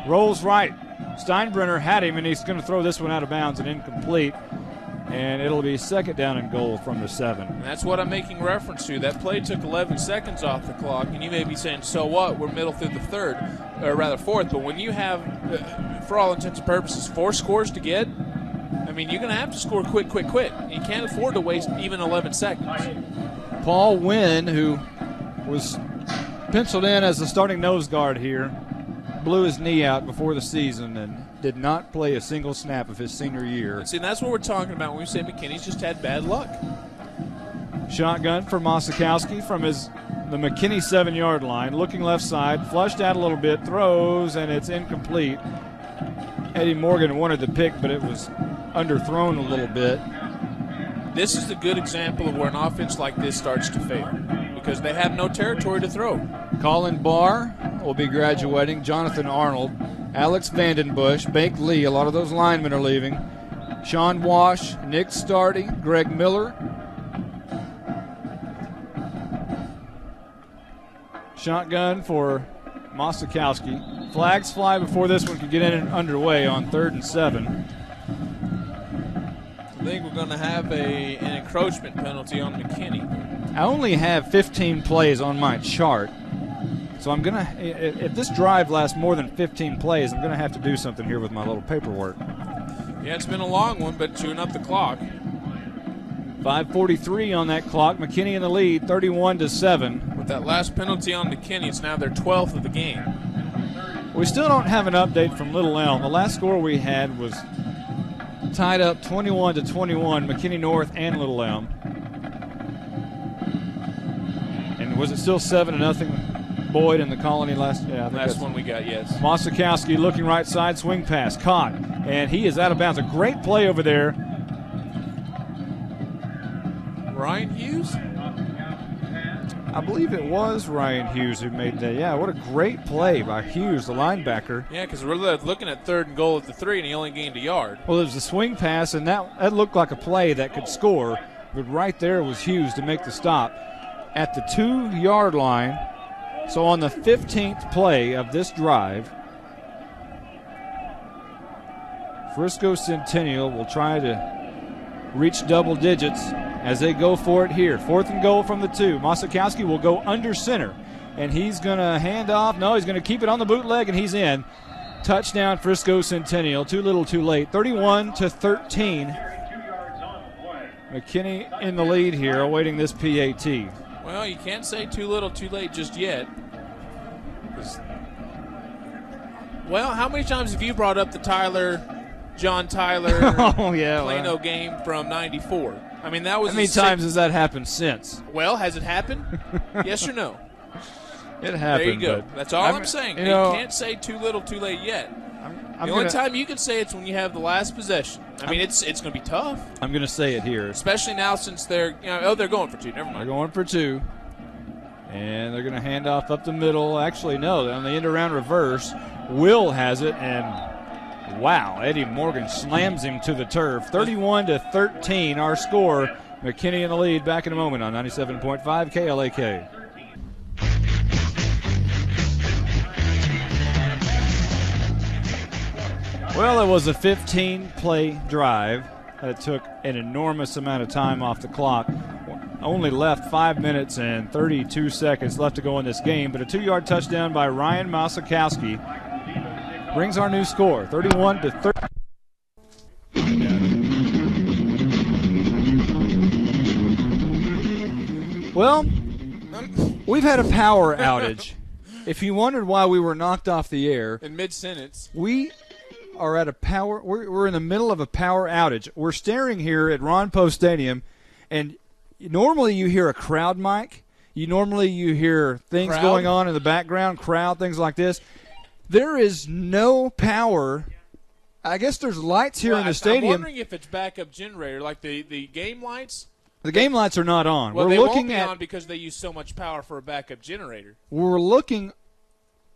Rolls right. Steinbrenner had him, and he's going to throw this one out of bounds and incomplete. And it'll be 2nd down and goal from the 7. And that's what I'm making reference to. That play took 11 seconds off the clock, and you may be saying, so what? We're middle through the 3rd, or rather 4th. But when you have, for all intents and purposes, 4 scores to get, I mean, you're going to have to score quick. You can't afford to waste even 11 seconds. Paul Wynn, who was penciled in as the starting nose guard here, blew his knee out before the season and did not play a single snap of his senior year. See, that's what we're talking about when we say McKinney's just had bad luck. Shotgun for Mosikowski from the McKinney 7-yard line, looking left side, flushed out a little bit, throws, and it's incomplete. Eddie Morgan wanted the pick, but it was underthrown a little bit. This is a good example of where an offense like this starts to fail because they have no territory to throw. Colin Barr will be graduating, Jonathan Arnold, Alex Vandenbush, Bake Lee, a lot of those linemen are leaving. Sean Wash, Nick Stardy, Greg Miller. Shotgun for Mosikowski. Flags fly before this one could get in and underway on 3rd and 7. I think we're going to have an encroachment penalty on McKinney. I only have 15 plays on my chart. So I'm going to, if this drive lasts more than 15 plays, I'm going to have to do something here with my little paperwork. Yeah, it's been a long one, but chewing up the clock. 5:43 on that clock. McKinney in the lead, 31-7. With that last penalty on McKinney, it's now their 12th of the game. We still don't have an update from Little Elm. The last score we had was tied up 21-21, McKinney North and Little Elm. And was it still 7-0? Boyd in the Colony last. Yeah, that's one we got. Yes. Mosikowski looking right side, swing pass, caught, and he is out of bounds. A great play over there. Ryan Hughes. I believe it was Ryan Hughes who made that. Yeah, what a great play by Hughes, the linebacker. Yeah, because we're looking at 3rd and goal at the 3, and he only gained a yard. Well, it was a swing pass, and that looked like a play that could score, but right there was Hughes to make the stop at the 2-yard line. So on the 15th play of this drive, Frisco Centennial will try to reach double digits as they go for it here. 4th and goal from the 2. Mosikowski will go under center, and he's going to hand off. No, he's going to keep it on the bootleg, and he's in. Touchdown, Frisco Centennial. Too little, too late. 31-13. McKinney in the lead here, awaiting this PAT. Well, you can't say too little, too late just yet. Well, how many times have you brought up the John Tyler Plano game from '94? I mean, that was. How many times has that happened since? Well, has it happened? Yes or no? It happened. There you go. That's all I'm saying. You can't say too little, too late yet. The only time you can say it's when you have the last possession. I mean, it's going to be tough. I'm going to say it here, especially now since they're going for 2. Never mind. They're going for 2, and they're going to hand off up the middle. Actually, no, on the end around reverse, Will has it, and wow, Eddie Morgan slams him to the turf. 31-13, our score. McKinney in the lead. Back in a moment on 97.5 KLAK. Well, it was a 15-play drive that took an enormous amount of time off the clock. Only left 5 minutes and 32 seconds left to go in this game, but a 2-yard touchdown by Ryan Mosikowski brings our new score, 31-13. Well, we've had a power outage. If you wondered why we were knocked off the air, in mid-sentence, we are at we're in the middle of a power outage. We're staring here at Ron Poe Stadium, and normally you hear a crowd mic. You hear things going on in the background, crowd, things like this. There is no power. I guess there's lights here in the stadium. I'm wondering if it's backup generator, like the game lights. The game lights are not on. Well, they won't be on because they use so much power for a backup generator. We're looking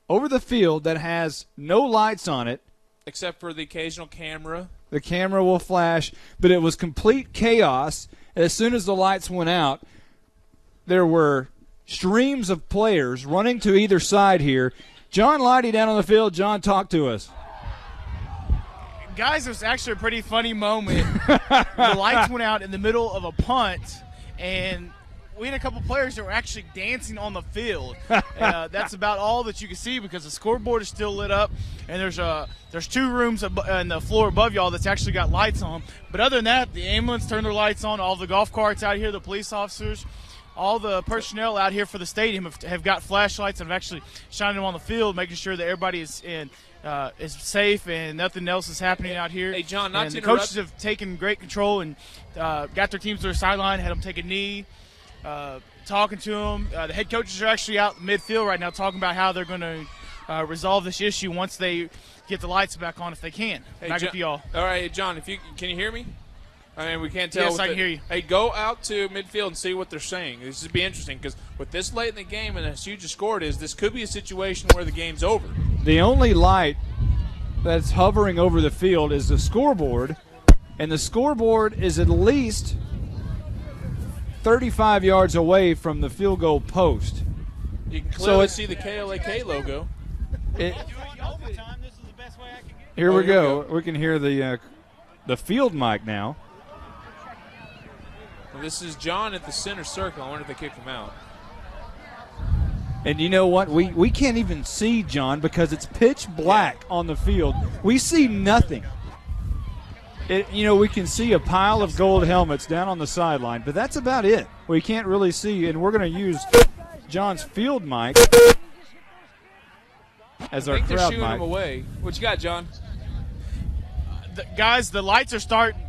over the field that has no lights on it. Except for the occasional camera. The camera will flash, but it was complete chaos. As soon as the lights went out, there were streams of players running to either side here. John Lighty down on the field. John, talk to us. Guys, it was actually a pretty funny moment. The lights went out in the middle of a punt, and we had a couple players that were actually dancing on the field. That's about all that you can see because the scoreboard is still lit up, and there's 2 rooms in the floor above y'all that's actually got lights on. But other than that, the ambulance turned their lights on. All the golf carts out here, the police officers, all the personnel out here for the stadium have got flashlights and have actually shined them on the field, making sure that everybody is safe and nothing else is happening out here. Hey, John, the coaches have taken great control and got their teams to their sideline, had them take a knee, talking to them. The head coaches are actually out midfield right now talking about how they're going to resolve this issue once they get the lights back on if they can. Hey, back with y'all. All right, John, can you hear me? I mean, we can't tell. Yes, I can hear you. Hey, go out to midfield and see what they're saying. This would be interesting because with this late in the game and as huge a score it is, this could be a situation where the game's over. The only light that's hovering over the field is the scoreboard, and the scoreboard is at least 35 yards away from the field goal post. You can clearly see the KLAK logo. Here we go. We can hear the field mic now. Well, this is John at the center circle. I wonder if they kicked him out. And you know what? We can't even see John because it's pitch black on the field. We see nothing. We can see a pile of gold helmets down on the sideline, but that's about it. We can't really see, and we're going to use John's field mic as our crowd mic. I think they're shooing him away. What you got, John? Guys, the lights are starting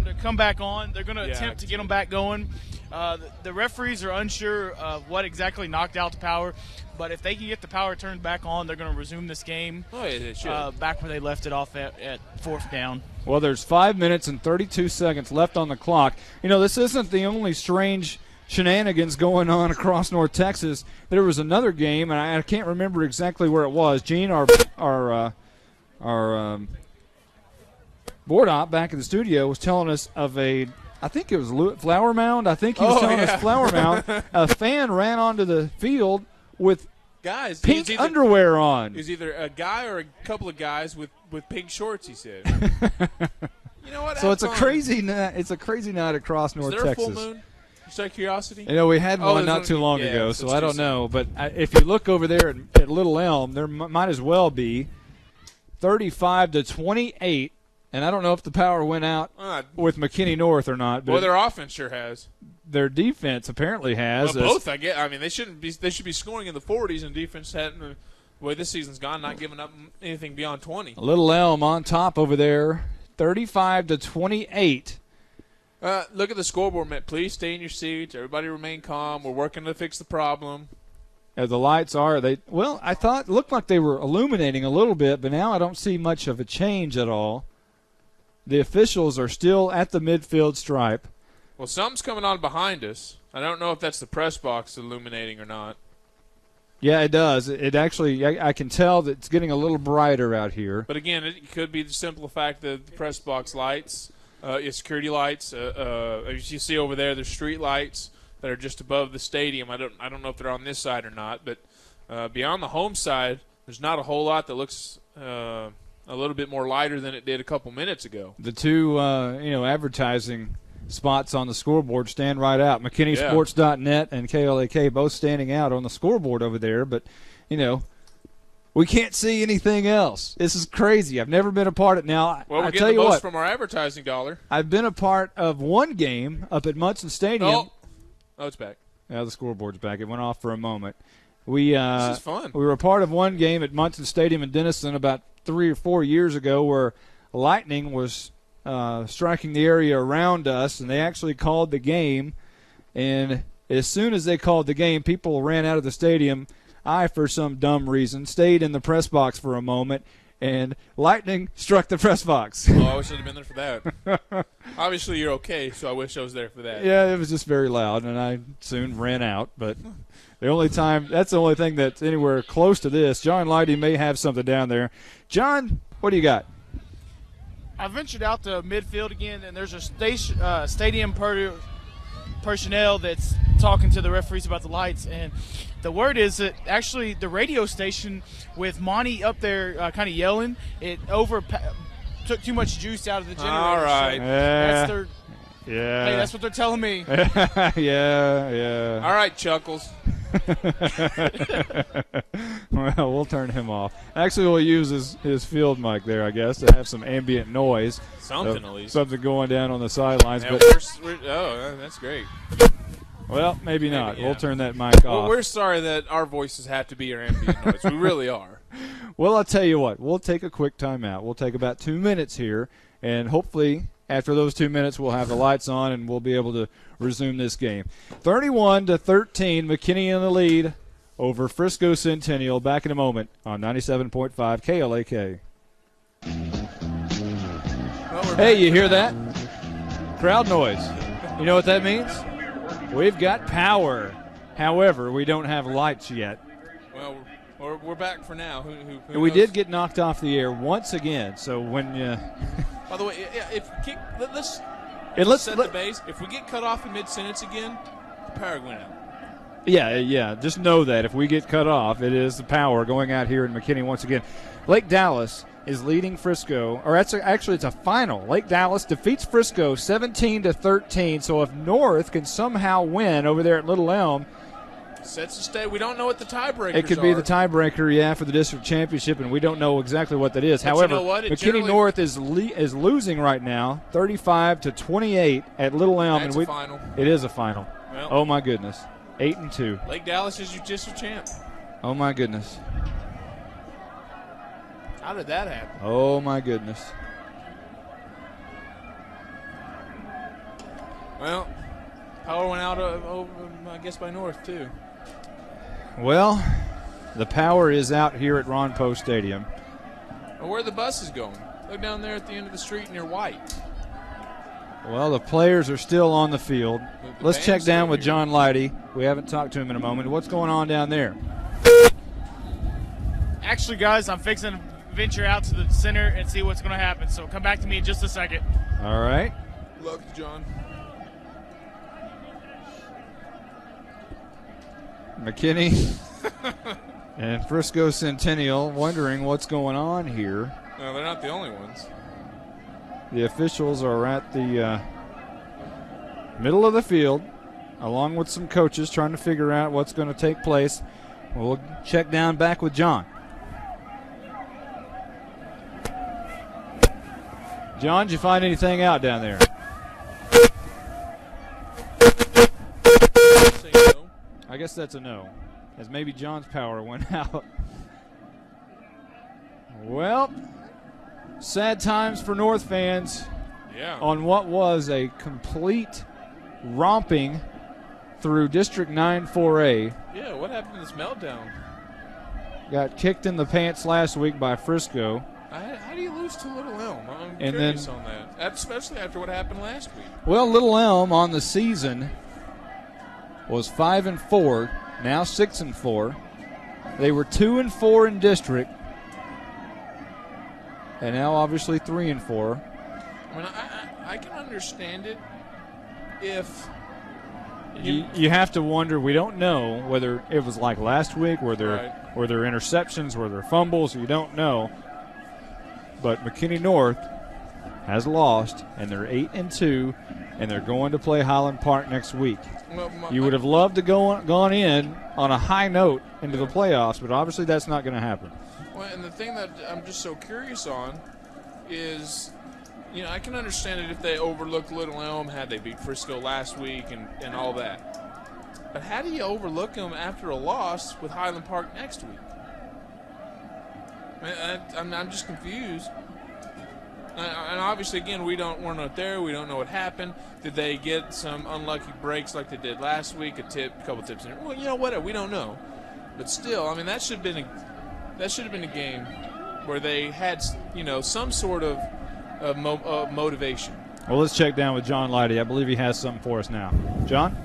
to come back on. They're going to attempt to get them back going. The referees are unsure of what exactly knocked out the power, but if they can get the power turned back on, they're going to resume this game back where they left it off at 4th down. Well, there's 5 minutes and 32 seconds left on the clock. This isn't the only strange shenanigans going on across North Texas. There was another game, and I can't remember exactly where it was. Gene, our board op back in the studio, was telling us of I think it was Flower Mound. I think he was telling us Flower Mound. A fan ran onto the field with pink underwear on. It was either a guy or a couple of guys with pink shorts, he said. You know what? So it's a crazy night. It's a crazy night across North Texas. Is there a full moon? Just out of curiosity. You know, we had one not too long ago, so I don't know. But if you look over there at Little Elm, there might as well be 35-28. And I don't know if the power went out with McKinney North or not. But their offense sure has. Their defense apparently has. Well, both, I guess. I mean, they should be scoring in the 40s, and defense hadn't. The way this season's gone, not giving up anything beyond 20. Little Elm on top over there, 35-28. Look at the scoreboard, Matt. Please stay in your seats. Everybody remain calm. We're working to fix the problem. The lights are. I thought it looked like they were illuminating a little bit, but now I don't see much of a change at all. The officials are still at the midfield stripe. Well, something's coming on behind us. I don't know if that's the press box illuminating or not. Yeah, it does. It actually, I can tell that it's getting a little brighter out here. But again, it could be the simple fact that the press box lights, security lights. As you see over there, there's street lights that are just above the stadium. I don't know if they're on this side or not. But beyond the home side, there's not a whole lot that looks a little bit more lighter than it did a couple minutes ago. The two, advertising spots on the scoreboard stand right out. McKinneysports.net and KLAK both standing out on the scoreboard over there. But, we can't see anything else. This is crazy. I've never been a part of it. Now, well, we're I getting tell the you most what, from our advertising dollar. I've been a part of one game up at Munson Stadium. Oh, it's back. Yeah, the scoreboard's back. It went off for a moment. This is fun. We were a part of one game at Munson Stadium in Denison about 3 or 4 years ago where lightning was striking the area around us, and they actually called the game. And as soon as they called the game, people ran out of the stadium. I, for some dumb reason, stayed in the press box for a moment, and lightning struck the press box. Oh, I wish I'd have been there for that. Obviously, you're okay, so I wish I was there for that. Yeah, it was just very loud, and I soon ran out. But that's the only thing that's anywhere close to this. John Lighty may have something down there. John, what do you got? I ventured out to midfield again, and there's a stadium personnel that's talking to the referees about the lights, and the word is that actually the radio station with Monty up there kind of yelling, it took too much juice out of the generator. All right. So hey, that's what they're telling me. Yeah. All right, Chuckles. Well, we'll turn him off. Actually, we'll use his field mic there, I guess, to have some ambient noise. Something at least. Something going down on the sidelines. Yeah, but that's great. Well, maybe not. Yeah. We'll turn that mic off. We're sorry that our voices have to be your ambient noise. We really are. Well, I'll tell you what. We'll take a quick timeout. We'll take about 2 minutes here, and hopefully after those 2 minutes we'll have the lights on and we'll be able to resume this game. 31-13, McKinney in the lead over Frisco Centennial. Back in a moment on 97.5 KLAK. Hey, you hear that? Crowd noise. You know what that means? We've got power. However, we don't have lights yet. Well, we're back for now. Who we knows? did get knocked off the air once again. So when you by the way, let's set the base. If we get cut off in mid-sentence again, the power went out. Yeah. Just know that if we get cut off, it is the power going out here in McKinney once again. Lake Dallas is leading Frisco, or it's a final. Lake Dallas defeats Frisco 17-13. So if North can somehow win over there at Little Elm, sets the state. We don't know what the tiebreakers are. It could be the tiebreaker, for the district championship, and we don't know exactly what that is. But however, you know what? McKinney North is losing right now, 35-28 at Little Elm. That's a final. It is a final. Well, oh my goodness, 8-2. Lake Dallas is your district champ. Oh my goodness. How did that happen? Oh my goodness. Well, power went out over, I guess, by North too. Well, the power is out here at Ron Poe Stadium. Well, where are the buses going? Look down there at the end of the street near White. Well, the players are still on the field. Let's check down with John Leidy. We haven't talked to him in a moment. What's going on down there? Actually, guys, I'm fixing to venture out to the center and see what's going to happen. So come back to me in just a second. All right. Luck, John. McKinney and Frisco Centennial wondering what's going on here. No, they're not the only ones. The officials are at the middle of the field, along with some coaches trying to figure out what's going to take place. We'll check down back with John. John, did you find anything out down there? I guess that's a no, as maybe John's power went out. Well, sad times for North fans on what was a complete romping through District 9 4A. Yeah, what happened to this meltdown? Got kicked in the pants last week by Frisco. How do you lose to Little Elm? I'm And curious then- on that, especially after what happened last week. Well, Little Elm on the season was 5-4, now 6-4. They were 2-4 in district, and now obviously 3-4. I mean, I can understand it if You have to wonder. We don't know whether it was like last week, were there interceptions, were there fumbles. You don't know. But McKinney North has lost, and they're 8-2, and they're going to play Highland Park next week. You would have loved to gone in on a high note into the playoffs, but obviously that's not going to happen. Well, and the thing that I'm just so curious on is, you know, I can understand it if they overlooked Little Elm had they beat Frisco last week and all that. But how do you overlook them after a loss with Highland Park next week? I'm just confused. And obviously, again, we're not there. We don't know what happened. Did they get some unlucky breaks like they did last week? A couple tips in there. Well, you know what? We don't know. But still, I mean, that should have been a game where they had, you know, some sort of motivation. Well, let's check down with John Leidy. I believe he has something for us now. John?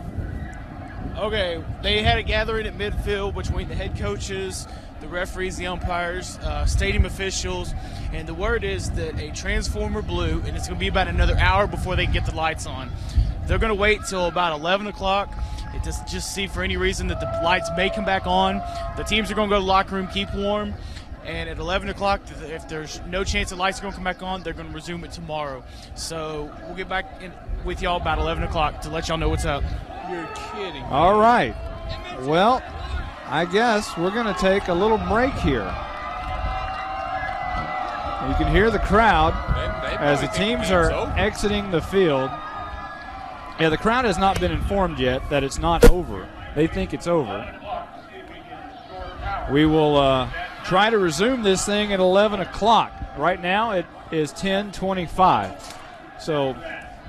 Okay, they had a gathering at midfield between the head coaches, the referees, the umpires, stadium officials, and the word is that a transformer blew, and it's going to be about another hour before they can get the lights on. They're going to wait till about 11 o'clock to just see for any reason that the lights may come back on. The teams are going to go to the locker room, keep warm, and at 11 o'clock, if there's no chance the lights are going to come back on, they're going to resume it tomorrow. So we'll get back with y'all about 11 o'clock to let y'all know what's up. You're kidding. All right. Well, I guess we're going to take a little break here. You can hear the crowd as the teams are exiting the field. Yeah, the crowd has not been informed yet that it's not over. They think it's over. We will try to resume this thing at 11 o'clock. Right now it is 10:25. So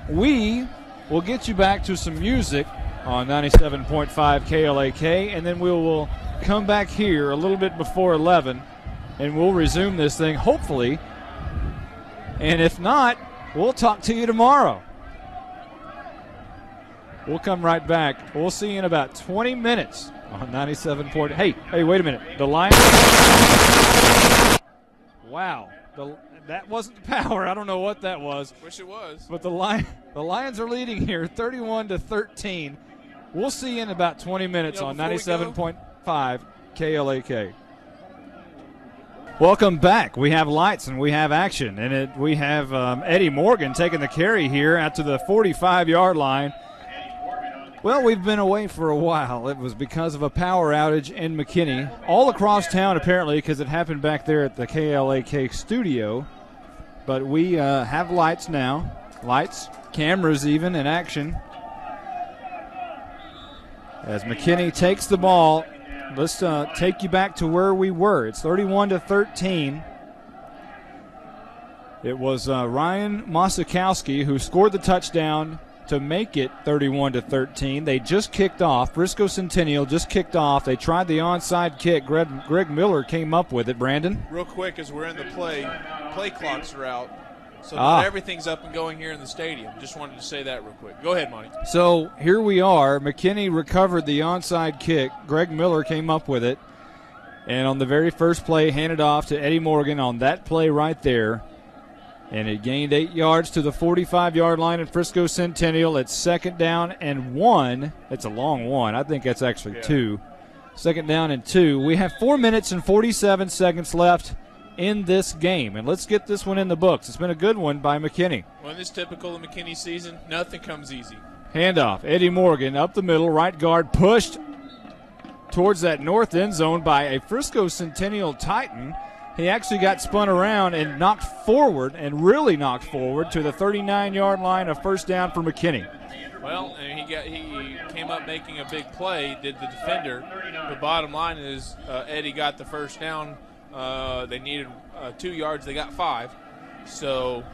we will get you back to some music on 97.5 KLAK, and then we will come back here a little bit before 11, and we'll resume this thing, hopefully. And if not, we'll talk to you tomorrow. We'll come right back. We'll see you in about 20 minutes on 97. Hey, wait a minute. The Lions. Wow. That wasn't the power. I don't know what that was. Wish it was. But the Lions are leading here 31-13. We'll see you in about 20 minutes on 97.5 KLAK. Welcome back. We have lights and we have action. And we have Eddie Morgan taking the carry here out to the 45-yard line. Well, we've been away for a while. It was because of a power outage in McKinney. All across town, apparently, because it happened back there at the KLAK studio. But we have lights now. Lights, cameras even in action. As McKinney takes the ball, let's take you back to where we were. It's 31-13. It was Ryan Mosikowski who scored the touchdown to make it 31-13. They just kicked off. Frisco Centennial just kicked off. They tried the onside kick. Greg Miller came up with it. Brandon? Real quick, as we're in the play clocks are out. So not everything's up and going here in the stadium. Just wanted to say that real quick. Go ahead, Monty. So here we are. McKinney recovered the onside kick. Greg Miller came up with it. And on the very first play, handed off to Eddie Morgan on that play right there. And it gained 8 yards to the 45-yard line in Frisco Centennial. It's 2nd down and 1. It's a long one. I think that's actually 2. 2nd down and 2. We have 4 minutes and 47 seconds left in this game. And let's get this one in the books. It's been a good one by McKinney. Well, this typical of McKinney season, nothing comes easy. Handoff. Eddie Morgan up the middle. Right guard pushed towards that north end zone by a Frisco Centennial Titan. He actually got spun around and knocked forward, and really knocked forward to the 39-yard line of first down for McKinney. Well, and he came up making a big play, did the defender. The bottom line is Eddie got the first down. They needed 2 yards. They got 5. So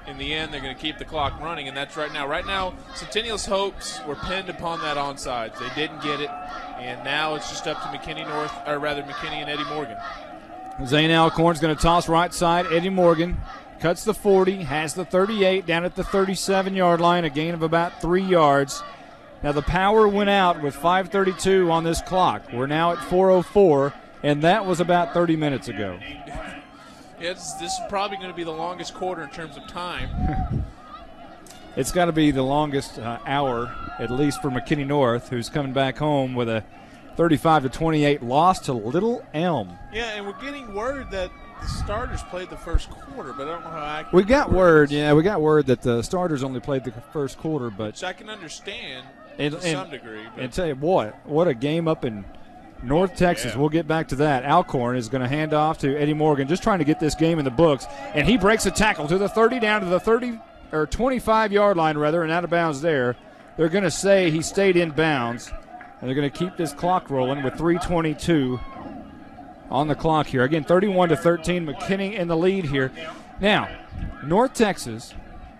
in the end, they're going to keep the clock running, and that's right now. Right now, Centennial's hopes were pinned upon that onside. They didn't get it, and now it's just up to McKinney and Eddie Morgan. Zane Alcorn's going to toss right side. Eddie Morgan cuts the 40, has the 38 down at the 37-yard line, a gain of about 3 yards. Now the power went out with 5:32 on this clock. We're now at 4:04, and that was about 30 minutes ago. This is probably going to be the longest quarter in terms of time. It's got to be the longest hour, at least for McKinney North, who's coming back home with a 35-28 loss to Little Elm. Yeah, and we're getting word that the starters played the first quarter, but I don't know how accurate. We got word that the starters only played the first quarter, but which I can understand to some degree. But and tell you what a game up in North Texas. Yeah. We'll get back to that. Alcorn is going to hand off to Eddie Morgan, just trying to get this game in the books, and he breaks a tackle to the 30 down to the 25-yard line rather, and out of bounds there. They're going to say he stayed in bounds. And they're going to keep this clock rolling with 3:22 on the clock here. Again, 31-13, McKinney in the lead here. Now, North Texas,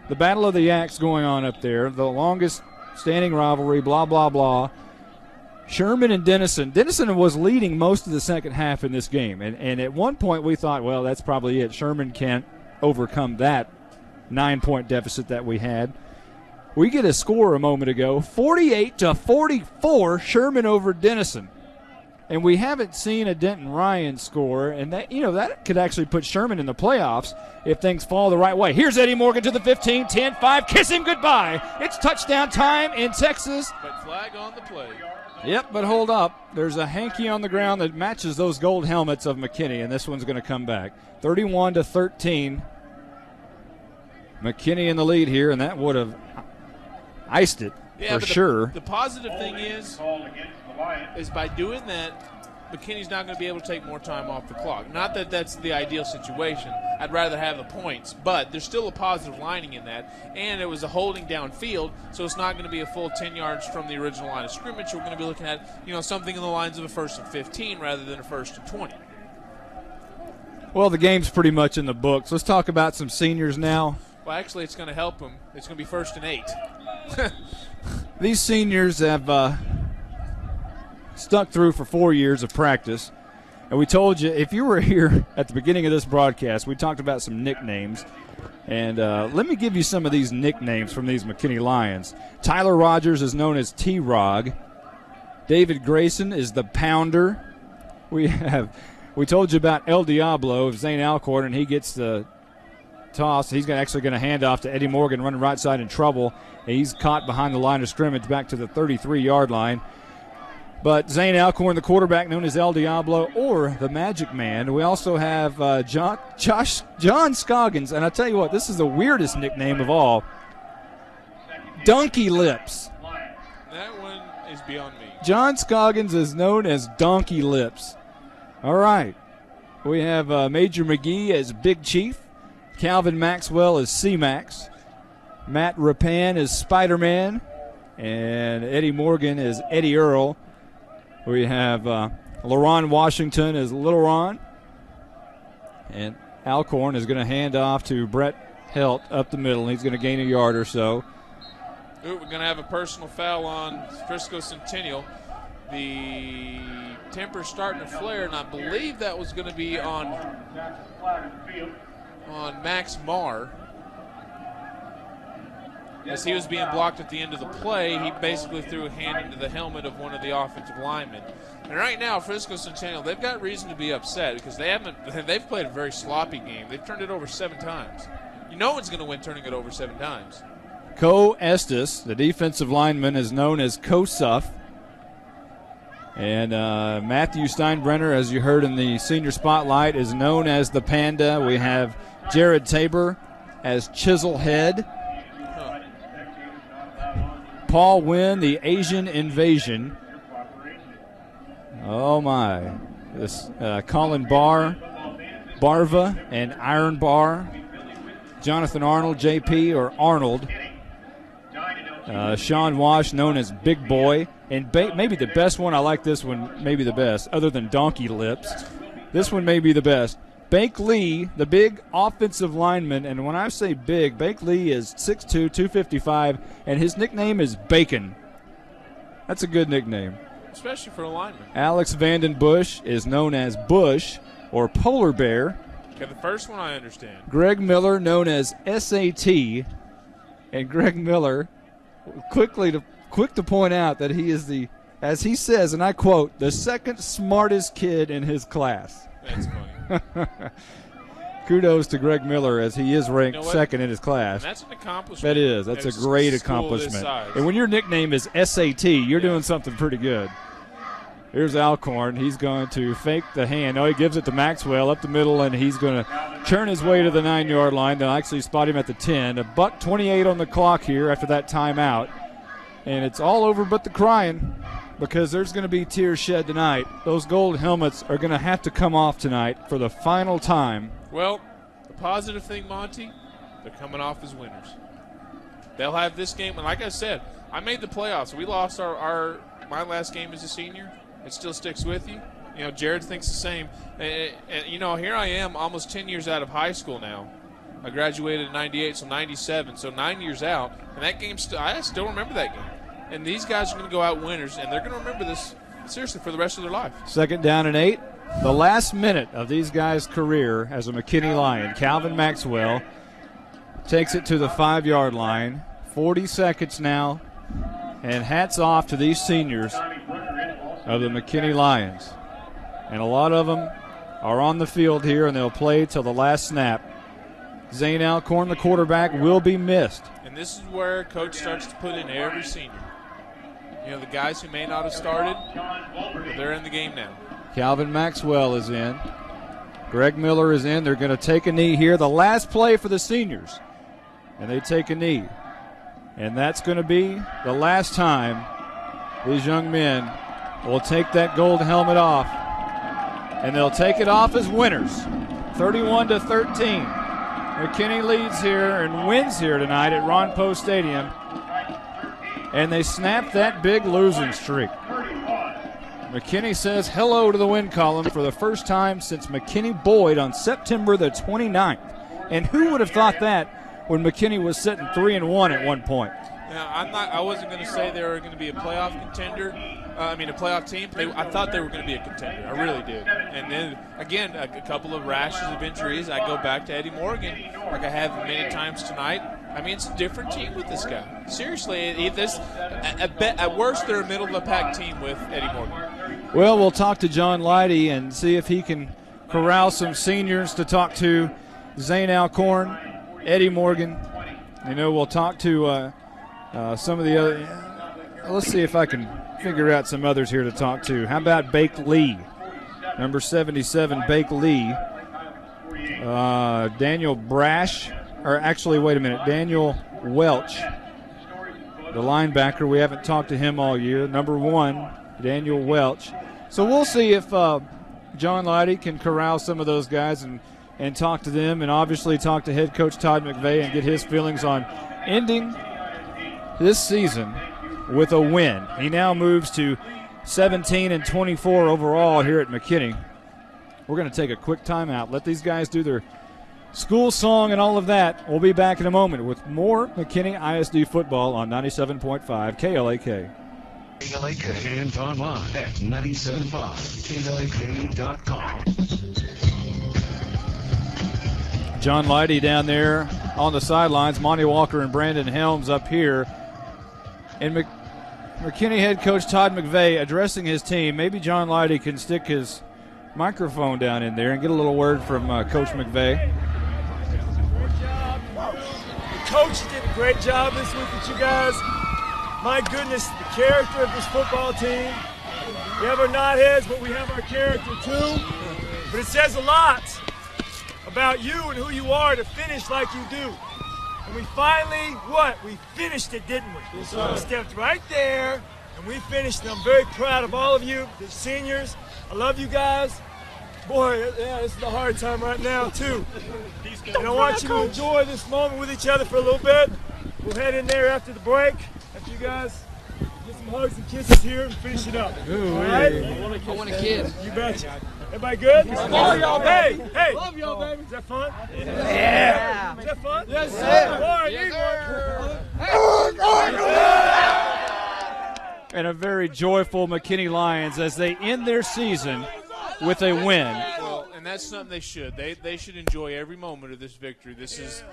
the Battle of the Yaks going on up there, the longest standing rivalry, blah, blah, blah. Sherman and Denison. Denison was leading most of the second half in this game. And at one point we thought, well, that's probably it. Sherman can't overcome that 9-point deficit that we had. We get a score a moment ago, 48-44, Sherman over Denison. And we haven't seen a Denton Ryan score, and that could actually put Sherman in the playoffs if things fall the right way. Here's Eddie Morgan to the 15, 10-5, kiss him goodbye. It's touchdown time in Texas. But flag on the play. Yep, but hold up. There's a hanky on the ground that matches those gold helmets of McKinney, and this one's going to come back. 31-13. McKinney in the lead here, and that would have iced it for sure. The positive thing is by doing that, McKinney's not going to be able to take more time off the clock. Not that that's the ideal situation. I'd rather have the points, but there's still a positive lining in that. And it was a holding downfield, so it's not going to be a full 10 yards from the original line of scrimmage. We're going to be looking at something in the lines of a 1st and 15 rather than a 1st and 20. Well, the game's pretty much in the books. Let's talk about some seniors now. Well, actually, it's going to help them. It's going to be 1st and 8. These seniors have stuck through for 4 years of practice. And we told you, if you were here at the beginning of this broadcast, we talked about some nicknames. And let me give you some of these nicknames from these McKinney Lions. Tyler Rogers is known as T-Rog. David Grayson is the Pounder. We told you about El Diablo of Zane Alcorn, and he gets the toss. He's actually going to hand off to Eddie Morgan, running right side in trouble. He's caught behind the line of scrimmage back to the 33-yard line. But Zane Alcorn, the quarterback, known as El Diablo or the Magic Man. We also have John Scoggins, and I tell you what, this is the weirdest nickname of all. Donkey Lips. That one is beyond me. John Scoggins is known as Donkey Lips. All right. We have Major McGee as Big Chief. Calvin Maxwell is C-Max. Matt Rappan is Spider-Man. And Eddie Morgan is Eddie Earl. We have LaRon Washington as Little Ron. And Alcorn is going to hand off to Brett Helt up the middle. He's going to gain a yard or so. Ooh, we're going to have a personal foul on Frisco Centennial. The temper's starting to flare, and I believe that was going to be on Max Marr. as he was being blocked at the end of the play, he basically threw a hand into the helmet of one of the offensive linemen. And right now, Frisco Centennial, they've got reason to be upset because they've played a very sloppy game. They've turned it over 7 times. No one's going to win turning it over 7 times. Co Estes, the defensive lineman, is known as Co-Suff. And Matthew Steinbrenner, as you heard in the senior spotlight, is known as the Panda. We have Jared Tabor as Chiselhead. Paul Wynn, the Asian Invasion. Oh, my. This Colin Barva, and Iron Bar. Jonathan Arnold, JP, or Arnold. Sean Wash, known as Big Boy. And maybe the best one, I like this one, maybe the best, other than Donkey Lips. This one may be the best. Bank Lee, the big offensive lineman, and when I say big, Bank Lee is 6'2", 255, and his nickname is Bacon. That's a good nickname. Especially for a lineman. Alex Vanden Bush is known as Bush, or Polar Bear. Okay, the first one I understand. Greg Miller, known as SAT, and Greg Miller, quick to point out that he is the, as he says, and I quote, the second smartest kid in his class. That's funny. Kudos to Greg Miller, as he is ranked second in his class. And that's an accomplishment. That is. That's a great accomplishment. And when your nickname is SAT, you're doing something pretty good. Here's Alcorn. He's going to fake the hand. Oh, he gives it to Maxwell up the middle, and he's going to churn his way to the 9-yard line. They'll actually spot him at the 10. $1:28 on the clock here after that timeout. And it's all over but the crying, because there's going to be tears shed tonight. Those gold helmets are going to have to come off tonight for the final time. Well, the positive thing, Monty, they're coming off as winners. They'll have this game, and like I said, I made the playoffs. We lost my last game as a senior. It still sticks with you. You know, Jared thinks the same. And you know, here I am almost 10 years out of high school now. I graduated in 98, so 97, so 9 years out. And that game, I still remember that game. And these guys are going to go out winners, and they're going to remember this, seriously, for the rest of their life. 2nd down and 8. The last minute of these guys' career as a McKinney Lion. Calvin Maxwell takes it to the 5-yard line. 40 seconds now. And hats off to these seniors of the McKinney Lions. And a lot of them are on the field here, and they'll play till the last snap. Zane Alcorn, the quarterback, will be missed. And this is where Coach starts to put in every senior. You know, the guys who may not have started, but they're in the game now. Calvin Maxwell is in. Greg Miller is in. They're going to take a knee here. The last play for the seniors. And they take a knee. And that's going to be the last time these young men will take that gold helmet off. And they'll take it off as winners. 31-13. McKinney leads here and wins here tonight at Ron Poe Stadium. And they snap that big losing streak. McKinney says hello to the win column for the first time since McKinney Boyd on September the 29th. And who would have thought that when McKinney was sitting 3-1 at one point? Now, I wasn't going to say they were going to be a playoff contender. A playoff team. I thought they were going to be a contender. I really did. And then, again, a couple of rashes of injuries. I go back to Eddie Morgan, like I have many times tonight. I mean, it's a different team with this guy. Seriously, at worst, they're a middle-of-the-pack team with Eddie Morgan. Well, we'll talk to John Leidy and see if he can corral some seniors to talk to. Zane Alcorn, Eddie Morgan. You know, we'll talk to some of the other. Let's see if I can figure out some others here to talk to. How about Bake Lee? Number 77, Bake Lee. Daniel Brash. Or actually, wait a minute. Daniel Welch, the linebacker. We haven't talked to him all year. Number 1, Daniel Welch. So we'll see if John Leidy can corral some of those guys and talk to them, and obviously talk to head coach Todd McVeigh and get his feelings on ending this season with a win. He now moves to 17-24 overall here at McKinney. We're going to take a quick timeout. Let these guys do their school song and all of that. We'll be back in a moment with more McKinney ISD football on 97.5 KLAK. KLAK and online at 97.5KLAK.com. John Leidy down there on the sidelines. Monty Walker and Brandon Helms up here. And McKinney head coach Todd McVeigh addressing his team. Maybe John Leidy can stick his microphone down in there and get a little word from Coach McVeigh. The coaches did a great job this week with you guys. My goodness, the character of this football team. We have our knotheads, but we have our character too. But it says a lot about you and who you are to finish like you do. And we finally, we finished it, didn't we? Yes, we stepped right there, and we finished it. I'm very proud of all of you, the seniors. I love you guys. Boy, yeah, this is a hard time right now, too. And I want you to enjoy this moment with each other for a little bit. We'll head in there after the break, after you guys get some hugs and kisses here and finish it up. Ooh, all right? I want a kiss. You betcha. Everybody good? Love y'all, baby. Hey. Love y'all, baby. Is that fun? Yeah. Is that fun? Yes, sir. Boy, I need one. And a very joyful McKinney Lions as they end their season with a win. Well, and that's something they should. They should enjoy every moment of this victory. This is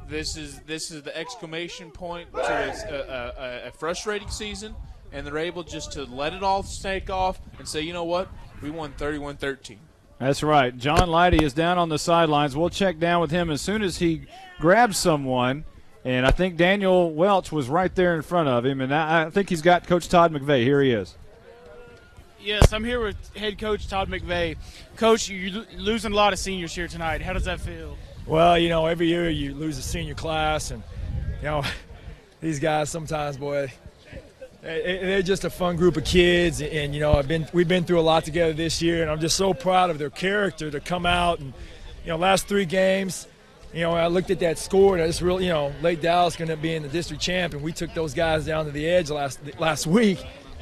the exclamation point to a frustrating season, and they're able just to let it all take off and say, you know what, we won 31-13. That's right. John Leidy is down on the sidelines. We'll check down with him as soon as he grabs someone. And I think Daniel Welch was right there in front of him. And I think he's got Coach Todd McVeigh. Here he is. Yes, I'm here with head coach Todd McVeigh. Coach, you're losing a lot of seniors here tonight. How does that feel? Well, you know, every year you lose a senior class. And, you know, these guys sometimes, boy, they're just a fun group of kids, and you know we've been through a lot together this year, and I'm just so proud of their character to come out and last 3 games, I looked at that score and I just really Lake Dallas going to be in the district champ, and we took those guys down to the edge last week.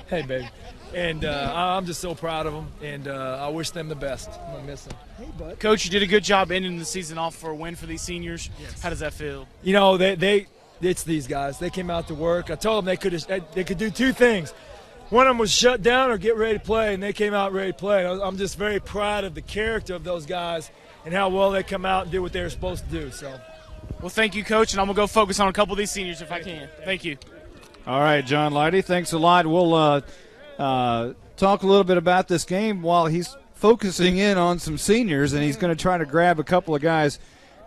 Hey, baby. And I'm just so proud of them, and I wish them the best. I'm going to miss them. Hey, bud. Coach, you did a good job ending the season off for a win for these seniors. Yes. How does that feel? It's these guys. They came out to work. I told them they could do 2 things. One of them was shut down or get ready to play, and they came out ready to play. I'm just very proud of the character of those guys and how well they come out and do what they were supposed to do. So, well, thank you, Coach, and I'm going to go focus on a couple of these seniors if I can. Thank you. All right, John Leidy, thanks a lot. We'll talk a little bit about this game while he's focusing in on some seniors, and he's going to try to grab a couple of guys,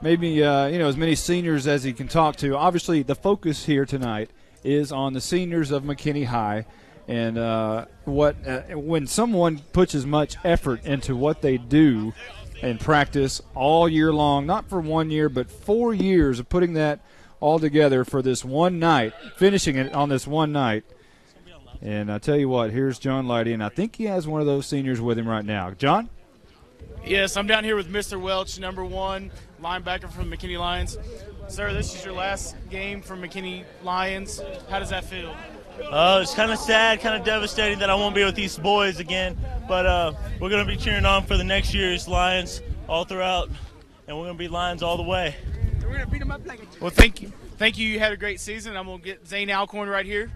maybe as many seniors as he can talk to. Obviously, the focus here tonight is on the seniors of McKinney High, and when someone puts as much effort into what they do and practice all year long, not for 1 year, but 4 years of putting that all together for this one night, finishing it on this one night. And I tell you what, here's John Leidy, and I think he has one of those seniors with him right now. John? Yes, I'm down here with Mr. Welch, number 1 linebacker from McKinney Lions. Sir, this is your last game for McKinney Lions. How does that feel? It's kind of sad, kind of devastating that I won't be with these boys again. But we're going to be cheering on for the next year's Lions all throughout, and we're going to be Lions all the way. We're going to beat them up like a... Well, thank you. Thank you. You had a great season. I'm going to get Zane Alcorn right here.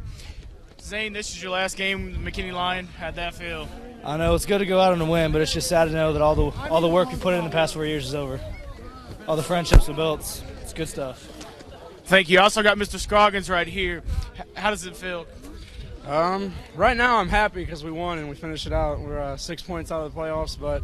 Zane, this is your last game, McKinney Lion. How'd that feel? I know it's good to go out on a win, but it's just sad to know that all the work we put in the past 4 years is over. All the friendships we built, it's good stuff. Thank you. I also got Mr. Scroggins right here. How does it feel? Right now I'm happy because we won and we finished it out. We're 6 points out of the playoffs, but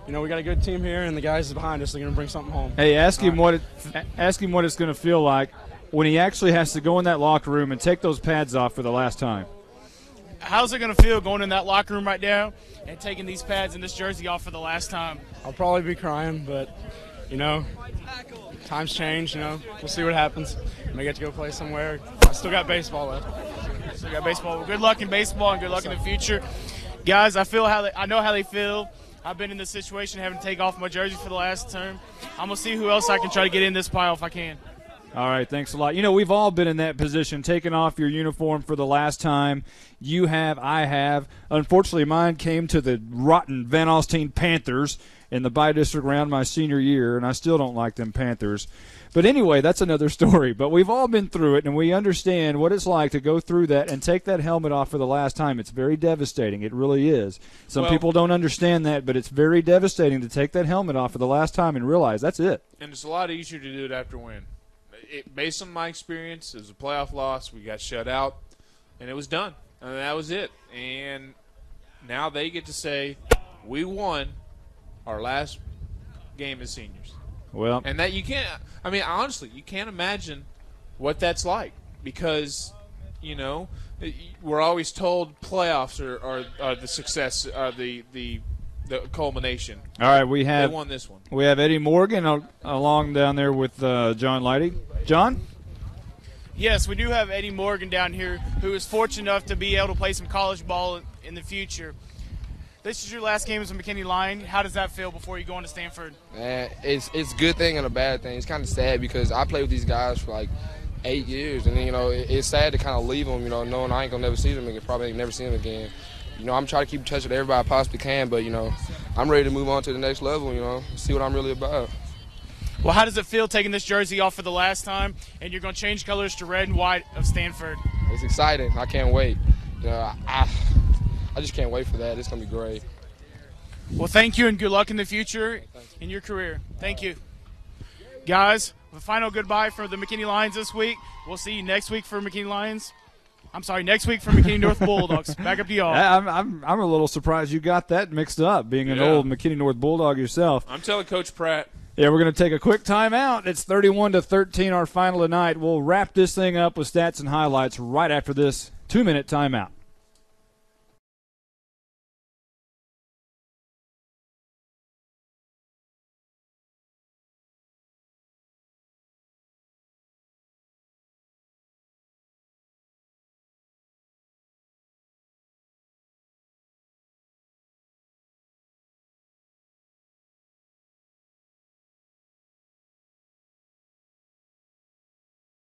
we got a good team here and the guys behind us are going to bring something home. Hey, ask him what it's going to feel like when he actually has to go in that locker room and take those pads off for the last time. How's it going to feel going in that locker room right now and taking these pads and this jersey off for the last time? I'll probably be crying, but, times change, We'll see what happens. I may get to go play somewhere. I still got baseball left. Still got baseball. Well, good luck in baseball and good luck in the future. Guys, I know how they feel. I've been in this situation having to take off my jersey for the last term. I'm going to see who else I can try to get in this pile if I can. All right, thanks a lot. We've all been in that position, taking off your uniform for the last time. You have, I have. Unfortunately, mine came to the rotten Van Alstyne Panthers in the bi-district round my senior year, and I still don't like them Panthers. But anyway, that's another story. But we've all been through it, and we understand what it's like to go through that and take that helmet off for the last time. It's very devastating. It really is. Some people don't understand that, but it's very devastating to take that helmet off for the last time and realize that's it. And it's a lot easier to do it after win. based on my experience, it was a playoff loss. We got shut out, and it was done. And that was it. And now they get to say, we won our last game as seniors. Well, and that you can't. I mean, honestly, you can't imagine what that's like because, you know, we're always told playoffs are the success, are the culmination. All right, they won this one. We have Eddie Morgan along down there with John Leidy. John? Yes, we do have Eddie Morgan down here who is fortunate enough to be able to play some college ball in the future. This is your last game as a McKinney Lion. How does that feel before you go on to Stanford? It's a good thing and a bad thing. It's kind of sad because I played with these guys for like 8 years, and then, you know, it's sad to kind of leave them, you know, knowing I ain't gonna never see them again. Probably ain't never see them again. You know, I'm trying to keep in touch with everybody I possibly can, but, you know, I'm ready to move on to the next level, you know, see what I'm really about. Well, how does it feel taking this jersey off for the last time, and you're going to change colors to red and white of Stanford? It's exciting. I can't wait. You know, I just can't wait for that. It's going to be great. Well, thank you, and good luck in the future in your career. Thank you. Guys, the final goodbye for the McKinney Lions this week. We'll see you next week for McKinney Lions. I'm sorry, next week for McKinney North Bulldogs. Back up to y'all. I'm a little surprised you got that mixed up, being an old McKinney North Bulldog yourself. I'm telling Coach Pratt. Yeah, we're going to take a quick timeout. It's 31-13, our final tonight. We'll wrap this thing up with stats and highlights right after this 2-minute timeout.